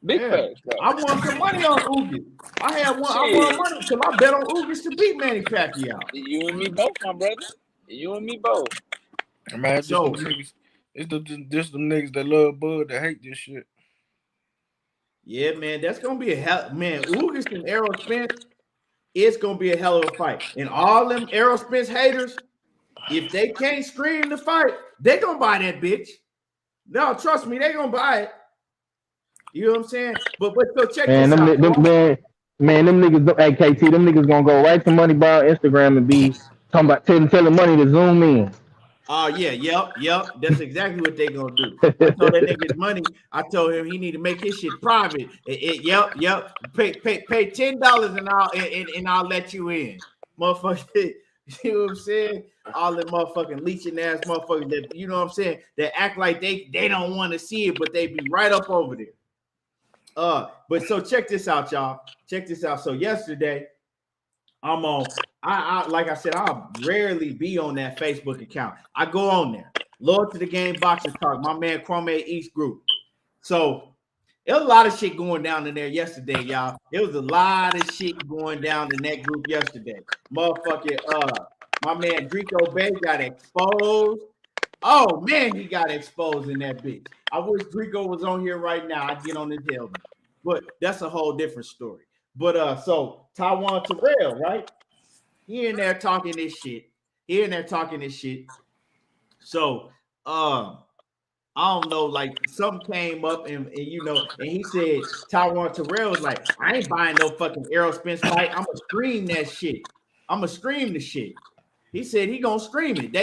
Big yeah. facts, bro. I won some money on Ugas. I won Shit. money because I bet on Ugas to beat Manny Pacquiao. You and me both, my brother. You and me both. Man, it's just them So niggas. Just them niggas that love Bud that hate this shit. yeah, man, that's gonna be a hell, man. Ugas and Errol Spence, it's gonna be a hell of a fight. And all them Errol Spence haters, if they can't scream the fight, they gonna buy that bitch. No, trust me, they gonna buy it. You know what I'm saying? But so check Man, this out. them niggas, hey KT, them niggas gonna go right to Moneyball Instagram and be Talking about telling money to zoom in. Oh yeah, yep. That's exactly what they gonna do. I told that nigga money. I told him he need to make his shit private. Yep. Pay $10 and I'll let you in, motherfucker. You know what I'm saying? All the motherfucking leeching ass motherfuckers that you know what I'm saying that act like they don't want to see it, but they be right up over there. But so check this out, y'all. Check this out. So yesterday, I'm on. I like I said, I'll rarely be on that Facebook account. I go on there. Lord to the Game Boxing Talk, my man Kwame East group. So there was a lot of shit going down in there yesterday, y'all. There was a lot of shit going down in that group yesterday. Motherfucking my man Drico Bay got exposed. Oh man, he got exposed in that bitch. I wish Drico was on here right now. I'd get on his helmet. But that's a whole different story. But so Taiwan Terrell, right? He in there talking this shit. So I don't know, like something came up and you know, and he said Taiwan Terrell was like, I ain't buying no fucking Errol Spence fight. I'ma scream that shit. I'ma scream the shit. He said he gonna scream it.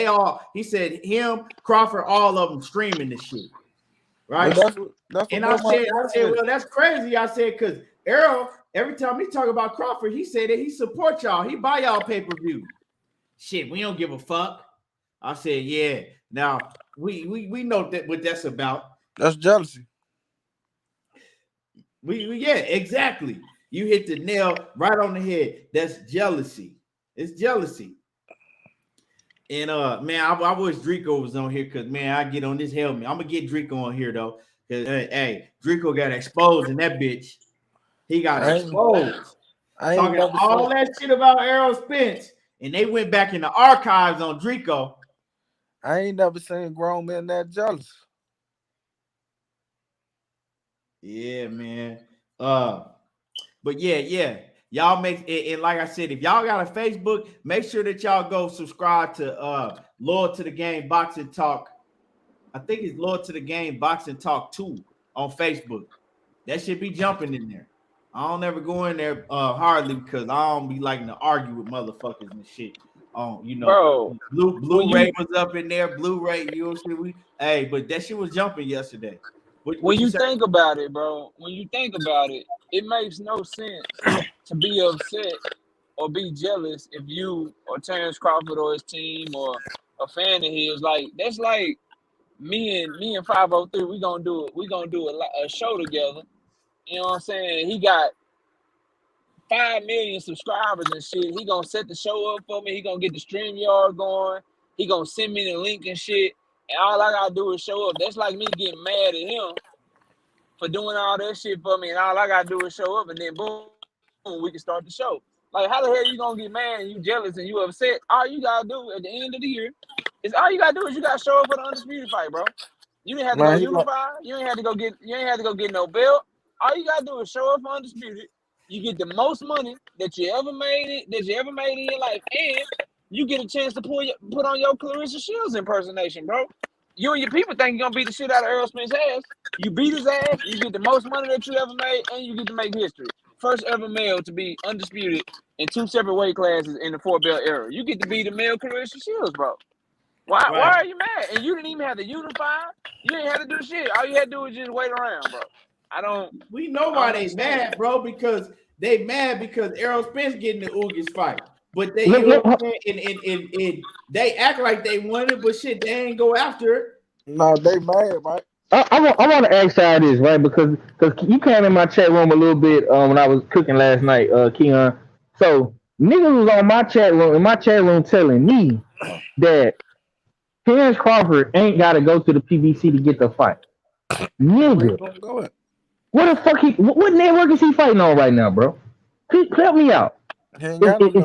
He said him, Crawford, all of them screaming the shit. Right? That's and I said, well, that's crazy. I said, because Errol, every time he talk about Crawford, he said that he support y'all. He buy y'all pay-per-view. Shit, we don't give a fuck. I said, yeah. Now, we know that what that's about. That's jealousy. Yeah, exactly. You hit the nail right on the head. That's jealousy. It's jealousy. And man, I wish Drico was on here because man, I get on this helmet. I'm gonna get Drico on here though. Cause hey, Drico got exposed in that bitch. He got exposed. Talking all that shit about Errol Spence, and they went back in the archives on Drico. I ain't never seen grown men that jealous. Yeah, man. But yeah. Y'all make it, and like I said, if y'all got a Facebook, make sure that y'all go subscribe to Lord to the Game Boxing Talk. I think it's Lord to the Game Boxing Talk 2 on Facebook. That should be jumping in there. I don't ever go in there hardly because I don't be liking to argue with motherfuckers and shit. You know, bro, Blu-ray was up in there. Blu-ray, you know what we but that shit was jumping yesterday. When you think about it, bro, it makes no sense to be upset or be jealous if you or Terrence Crawford or his team or a fan of his. Like that's like me and 503. We gonna do a show together. You know what I'm saying? He got 5 million subscribers and shit. He gonna set the show up for me. He gonna get the StreamYard going. He gonna send me the link and shit. And all I gotta do is show up. That's like me getting mad at him for doing all that shit for me, and all I gotta do is show up, and then boom, we can start the show. Like, how the hell you gonna get mad and you jealous and you upset? All you gotta do at the end of the year is you gotta show up for the undisputed fight, bro. You didn't have to go unify. You ain't had to go get no belt. All you gotta do is show up for undisputed. You get the most money that you ever made in your life, and you get a chance to put on your Clarissa Shields impersonation, bro. You and your people think you're gonna beat the shit out of Errol Spence's ass. You beat his ass, you get the most money that you ever made, and you get to make history. First ever male to be undisputed in 2 separate weight classes in the 4-belt era. You get to be the male Clarissa Shields, bro. Why are you mad? And you didn't even have to unify. You didn't have to do shit. All you had to do was just wait around, bro. We know why they mad, bro, because they mad because Errol Spence getting the Ugas fight. But they and they act like they want it, but shit, they ain't go after it. No, they mad, right? I want to ask y'all this, right? Because you came in my chat room a little bit when I was cooking last night, Keon. So niggas was on my chat room telling me that Terrence Crawford ain't got to go to the PBC to get the fight. Nigga, what the fuck? What network is he fighting on right now, bro? Help me out. Is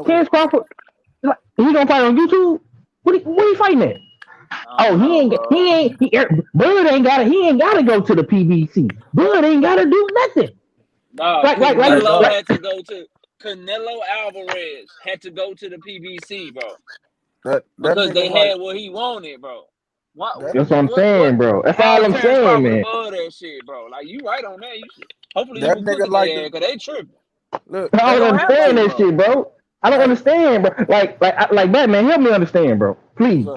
Terrence Crawford? He gonna fight on YouTube? What he fighting at? Bud ain't gotta go to the PBC. Bud ain't gotta do nothing. Canelo Alvarez had to go to the PBC, bro. Because they had what he wanted, bro. That's what I'm saying, bro. That's all I'm saying, man. That shit, bro. Like you right on that. Hopefully you can cook that because they tripping. Look, I was saying that shit, bro. I don't understand, bro. Like Batman, help me understand, bro. Please.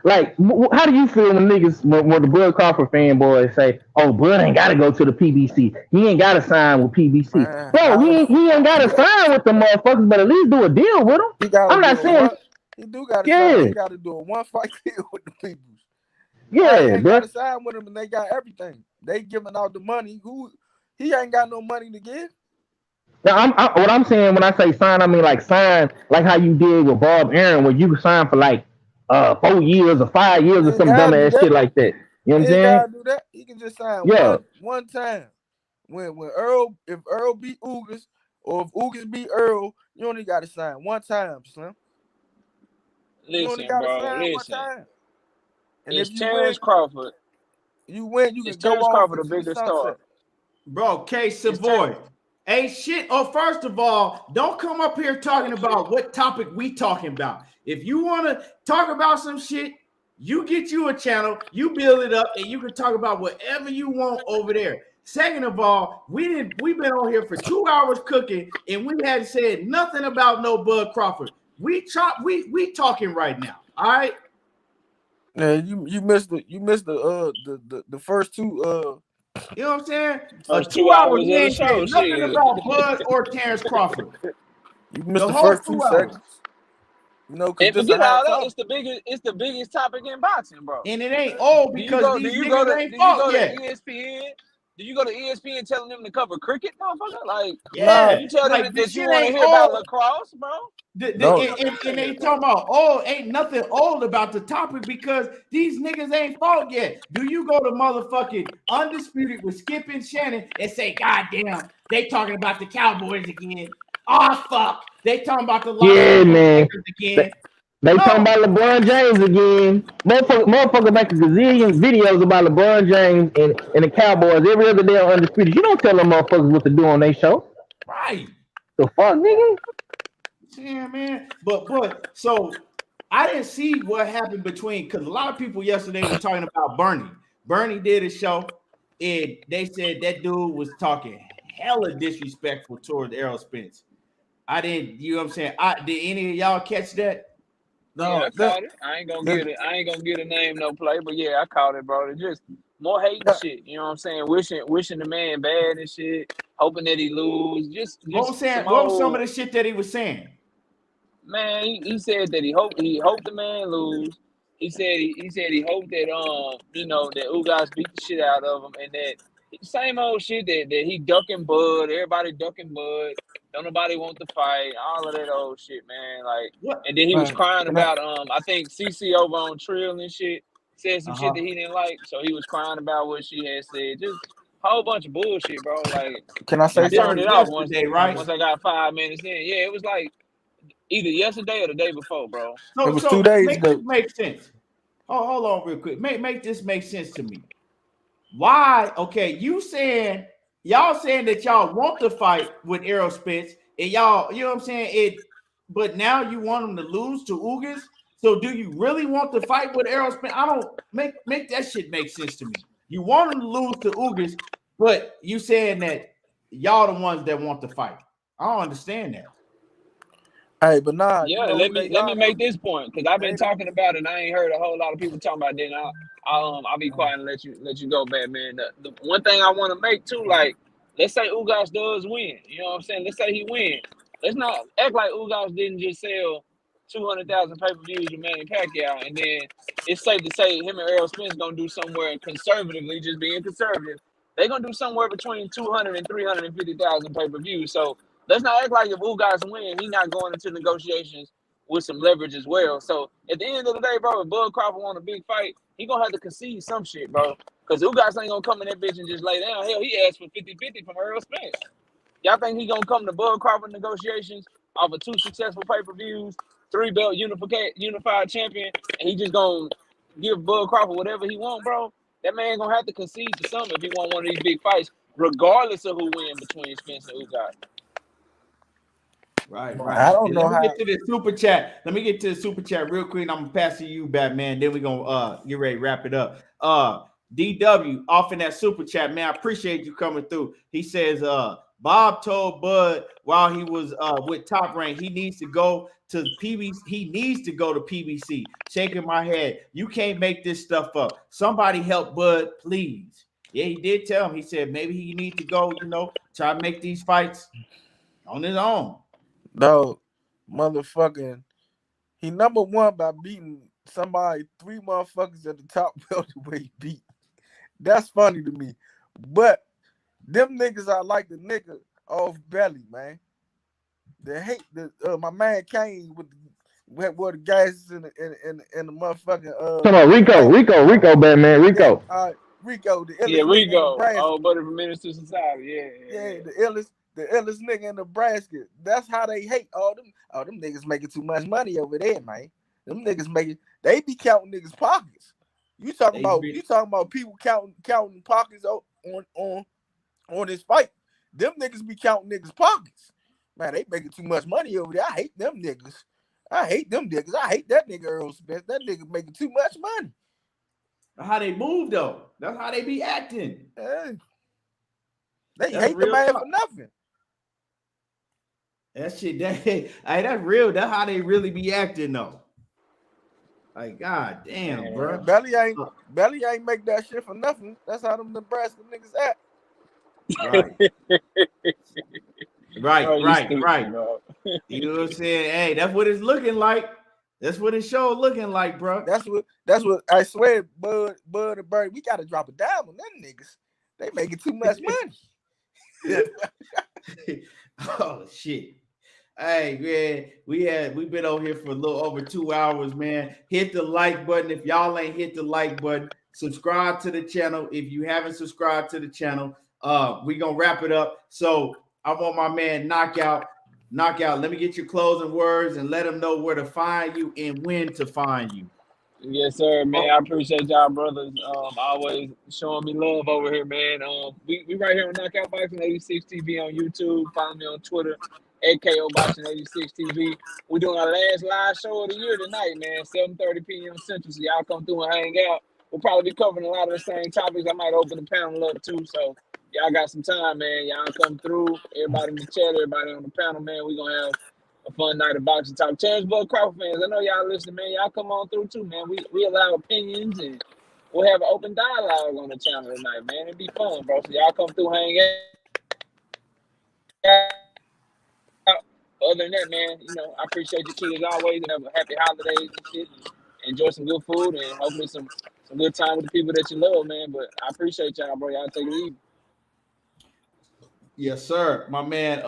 Like, how do you feel when niggas, when the Bud Crawford fanboys say, "Oh, Bud ain't got to go to the PBC. He ain't got to sign with PBC." Man, Bro, he ain't got to sign with the motherfuckers, but at least do a deal with them. he gotta I'm do not a saying, one. He do gotta yeah, sign. He gotta do a one fight deal with the people. He yeah, ain't bro. gotta sign with them, and they got everything. They giving out the money. He ain't got no money to give. Now, what I'm saying when I say sign, I mean like sign, like how you did with Bob Aaron, where you could sign for like 4 years or 5 years He or ain't some gotta do dumbass shit that. like that. You know what He I'm ain't saying? gotta do that. He can just sign Yeah. one time. When if Earl beat Ugas, or if Ugas beat Earl, you only gotta sign one time, Slim. You only Listen, gotta bro. sign one Listen. time. And if Is you win, Terrence Crawford? you Is can go Terrence off Crawford a into the bigger sunset. star? Bro, K Is Terrence? Savoy. Ain't shit. Oh, first of all, don't come up here talking about what topic we talking about. If you want to talk about some shit, you get you a channel, you build it up, and you can talk about whatever you want over there. Second of all, we've been on here for 2 hours cooking, and we hadn't said nothing about no Bud Crawford. We talking right now. All right. Yeah, you missed the first two You know what I'm saying? First 2 2 hours, hours we of the ain't said show, nothing shit. about Bud or Terrence Crawford. you missed The the whole first 2 2 hours. segments. You know, because And this a forget hot all that. topic. It's the biggest topic in boxing, bro. And it ain't old Do you because go? Do these you go niggas to? ain't Do you fought go to yet. ESPN? Do you go to ESPN telling them to cover cricket, motherfucker? Like Nah, Yeah. you tell them Like this that you shit want to ain't hear about old. lacrosse, bro? no. And they talking about old. Ain't nothing old about the topic because these niggas ain't fought yet. Do you go to motherfucking Undisputed with Skip and Shannon and say, God damn, they talking about the Cowboys again? Oh, fuck. They talking about the Las Yeah, Vegas man. Raiders They, again. they talking No. about LeBron James again. Motherfucker make a gazillion videos about LeBron James and the Cowboys every other day on Undisputed. You don't tell them motherfuckers what to do on their show. Right. The fuck, nigga? Yeah, man. But so I didn't see what happened between because a lot of people yesterday was talking about Bernie. Bernie did a show and they said that dude was talking hella disrespectful towards Errol Spence. I didn't, you know what I'm saying? Did any of y'all catch that? Yeah, No, I caught it. I ain't gonna get it. I ain't gonna get a name no play, but yeah, I caught it, bro. It's just more hating that, shit. You know what I'm saying? Wishing the man bad and shit, hoping that he lose. What was Just saying? some What was some of old the shit that he was saying? man. He said that he hoped the man lose. He said he hoped that that Ugas beat the shit out of him and that same old shit that he ducking Bud, everybody ducking Bud, don't nobody want to fight, all of that old shit, man. Like, What? and then he was man, crying and that, about I think CC over on Trill and shit said some shit Uh-huh. that he didn't like, so he was crying about what she had said. Just a whole bunch of bullshit, bro. Like, can I I say And this turned was something? it off once yesterday, right? I got 5 minutes in. Yeah, it was like either yesterday or the day before, bro. It So was 2 so days make this ago. make sense. Hold on real quick. Make this make sense to me. Why? Okay, y'all saying that y'all want to fight with Errol Spence, and y'all, you know what I'm saying? But now you want him to lose to Ugas. So do you really want to fight with Errol Spence? I don't make that shit make sense to me. You want him to lose to Ugas, but you saying that y'all the ones that want to fight. I don't understand that. Hey, but nah, you Yeah, know let who me they let me are make though? this point because I've been They talking about it and I ain't heard a whole lot of people talking about it. Then I'll be quiet and let you go, Batman. The one thing I want to make too, like, let's say Ugas does win. You know what I'm saying? Let's say he win. Let's not act like Ugas didn't just sell 200,000 pay-per-views with Manny Pacquiao, and then it's safe to say him and Errol Spence gonna do somewhere conservatively, just being conservative. They're gonna do somewhere between 200 and 350,000 pay-per-views. So let's not act like if Ugas win, he not going into negotiations with some leverage as well. So at the end of the day, bro, if Bud Crawford want a big fight, he gonna have to concede some shit, bro. Because Ugas ain't gonna come in that bitch and just lay down. Hell, he asked for 50-50 from Earl Spence. Y'all think he gonna come to Bud Crawford negotiations off of 2 successful pay-per-views, 3-belt unified champion, and he just gonna give Bud Crawford whatever he want, bro? That man gonna have to concede to something if he want one of these big fights, regardless of who win between Spence and Ugas. Right, I right. don't And know let me how. get to the super chat. Let me get to the super chat real quick. I'm gonna pass to you, Batman. Then we're gonna get ready to wrap it up. DW off in that super chat, man. I appreciate you coming through. He says, Bob told Bud while he was with Top Rank, he needs to go to PBC. He needs to go to PBC. Shaking my head. You can't make this stuff up. Somebody help Bud, please. Yeah, he did tell him. He said maybe he need to go, try to make these fights on his own. No, motherfucking, he number one by beating somebody 3 motherfuckers at the top welterweight beat. That's funny to me. But them niggas are like the nigga off Belly, man. They hate my man Kane with the gases in the motherfucking Come on, Rico, Batman, Rico. Rico, the illest Yeah, nigga in Rigo. Nebraska. Oh, buddy from Minister Society. Yeah, the illest nigga in Nebraska. That's how they hate all them. Oh, them niggas making too much money over there, man. Them niggas they be counting niggas' pockets. You talking about people counting pockets on this fight. Them niggas be counting niggas' pockets. Man, they making too much money over there. I hate them niggas. I hate that nigga Earl Spence. That nigga making too much money. How they move though. That's how they be acting. They hate the man for nothing. That shit, that's real. That's how they really be acting though. Like, god damn, bro. Belly ain't make that shit for nothing. That's how them Nebraska niggas act. Right. Right. You know what I'm saying? Hey, that's what it's looking like. That's what his show looking like, bro. That's what I swear, Bud and Bird, we gotta drop it down on them niggas. They making too much money. Oh shit. Hey man, we've been over here for a little over 2 hours, man. Hit the like button if y'all ain't hit the like button. Subscribe to the channel if you haven't subscribed to the channel. We gonna wrap it up. So I want my man Knockout. Let me get your closing words and let them know where to find you and when to find you. Yes, sir, man. I appreciate y'all, brothers. Always showing me love over here, man. We right here on Knockout Boxing 86 TV on YouTube. Follow me on Twitter at KO Boxing 86 TV. We're doing our last live show of the year tonight, man. 7:30 p.m. Central. So y'all come through and hang out. We'll probably be covering a lot of the same topics. I might open the panel up too. So y'all got some time, man. Y'all come through. Everybody in the chat, everybody on the panel, man. We're gonna have a fun night of boxing talk. Terrence Bud Crawford fans, I know y'all listening, man. Y'all come on through too, man. We allow opinions and we'll have an open dialogue on the channel tonight, man. It'd be fun, bro. So y'all come through, hang out. Other than that, man, I appreciate you kids always and have a happy holidays and shit. Enjoy some good food and hopefully some good time with the people that you love, man. But I appreciate y'all, bro. Y'all take it easy. Yes, sir. My man,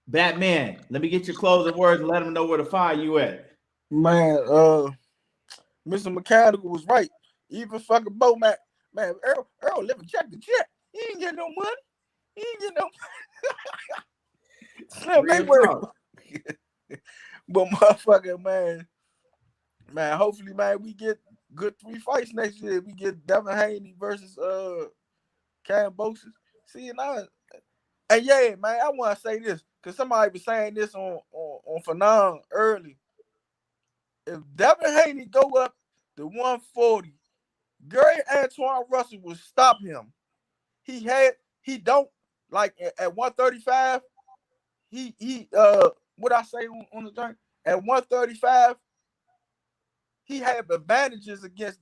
Batman, let me get your closing words and let them know where to find you at. Man, Mr. Mechanical was right. Even fucking Bo Mac, man, Earl living check to check. He ain't getting no money. He ain't getting no Slim, they work. But motherfucker, man, hopefully, man, we get good 3 fights next year. We get Devin Haney versus Cam Bosis. See, and yeah, man, I want to say this because somebody was saying this on Fanon early. If Devin Haney go up to 140, Gary Antoine Russell will stop him. He don't like at 135. He what I say on the thing at 135, he have advantages against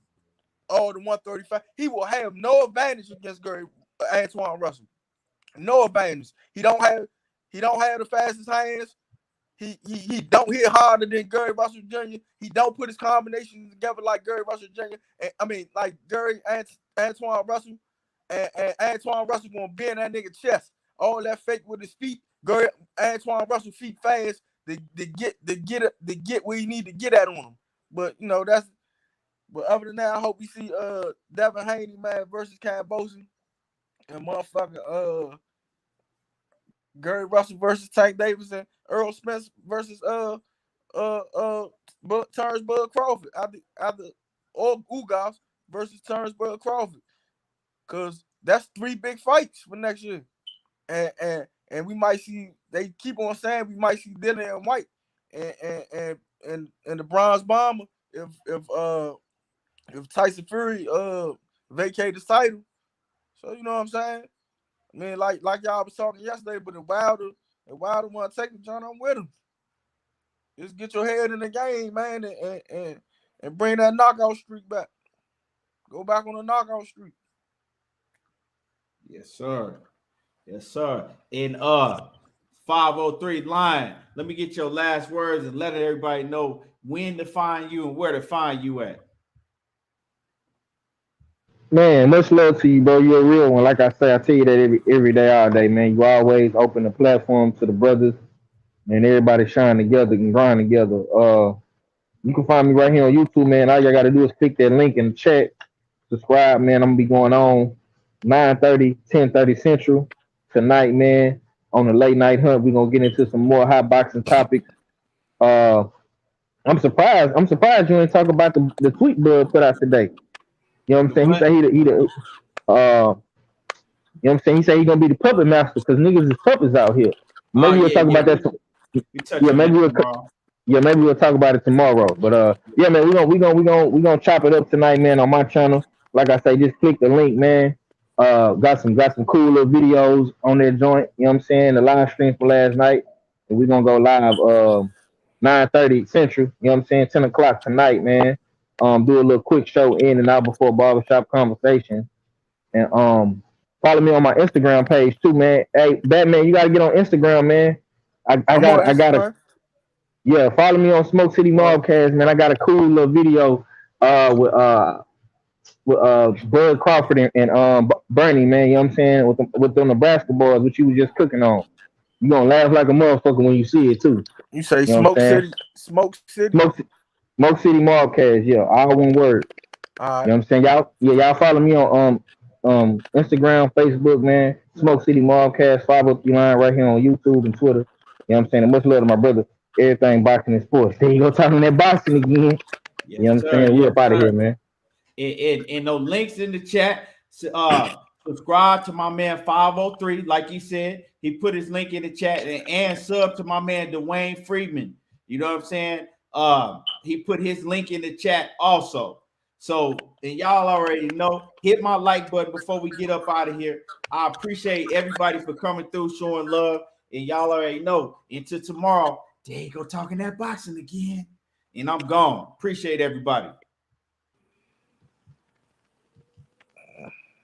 all the 135. He will have no advantage against Gary Antoine Russell. No advantage. He don't have the fastest hands. He don't hit harder than Gary Russell Jr. He don't put his combinations together like Gary Russell Jr. Like Gary Antoine Russell. And Antoine Russell gonna bend that nigga chest. All that fake with his feet. Gary Antoine Russell feet fast to get where you need to get at on him. But but other than that, I hope we see Devin Haney, man, versus Cam Bosin and motherfucking Gary Russell versus Tank Davis and Earl Spence versus Terrence Bud Crawford. Or Ugas versus Terrence Bud Crawford. Cause that's 3 big fights for next year. And we might see, they keep on saying we might see Dylan and White and the Bronze Bomber if Tyson Fury vacate the title. So you know what I'm saying? Man, like y'all was talking yesterday, but the Wilder want to take the John, I'm with him. Just get your head in the game, man, and bring that knockout streak back. Go back on the knockout streak. Yes, sir. Yes, sir. In 503 line, let me get your last words and let everybody know when to find you and where to find you at. Man, much love to you, bro. You're a real one. Like I say, I tell you that every day, all day, man. You always open the platform to the brothers and everybody shine together and grind together. You can find me right here on YouTube, man. All you gotta do is click that link in the chat. Subscribe, man. I'm gonna be going on 9:30, 10:30 Central tonight, man. On the late night hunt, we're gonna get into some more hot boxing topics. Uh, I'm surprised. I'm surprised you ain't talk about the tweet Bud put out today. You know what I'm The saying? He what? said uh, you know what I'm saying? He said he gonna be the puppet master because niggas is puppets out here. Oh, Maybe we'll yeah, talk yeah. about that. We touch Yeah, on maybe that we'll. tomorrow. Yeah, maybe we'll talk about it tomorrow. But yeah, man, we gonna chop it up tonight, man, on my channel. Like I say, just click the link, man. Got some cool little videos on that joint. You know what I'm saying? The live stream for last night, and we're gonna go live 9:30 Central. You know what I'm saying? 10 o'clock tonight, man. Do a little quick show in and out before barbershop conversation, and follow me on my Instagram page too, man. Hey, Batman, you gotta get on Instagram, man. I'm on I got a Instagram. yeah, follow me on Smoke City Mobcast, man. I got a cool little video with Bud Crawford and Bernie, man. You know what I'm saying? With the Nebraska boys, which you was just cooking on. You gonna laugh like a motherfucker when you see it too. You say You know what I'm Smoke saying? City, Smoke City. Smoke City Mobcast, yeah, all one word. All You right. know what I'm saying? Y'all follow me on Instagram, Facebook, man. Smoke City Mobcast, 503 line right here on YouTube and Twitter. You know what I'm saying? And much love to my brother. Everything boxing and sports. There you go talking that boxing again. You Yes, know what I'm sir. saying? We Yes, up out of here, sir. man. And those links in the chat. Subscribe to my man 503. Like he said, he put his link in the chat and sub to my man Dwayne Freeman. You know what I'm saying? He put his link in the chat also. So, and y'all already know, hit my like button before we get up out of here. I appreciate everybody for coming through, showing love. And y'all already know, until tomorrow, there you go talking that boxing again. And I'm gone. Appreciate everybody.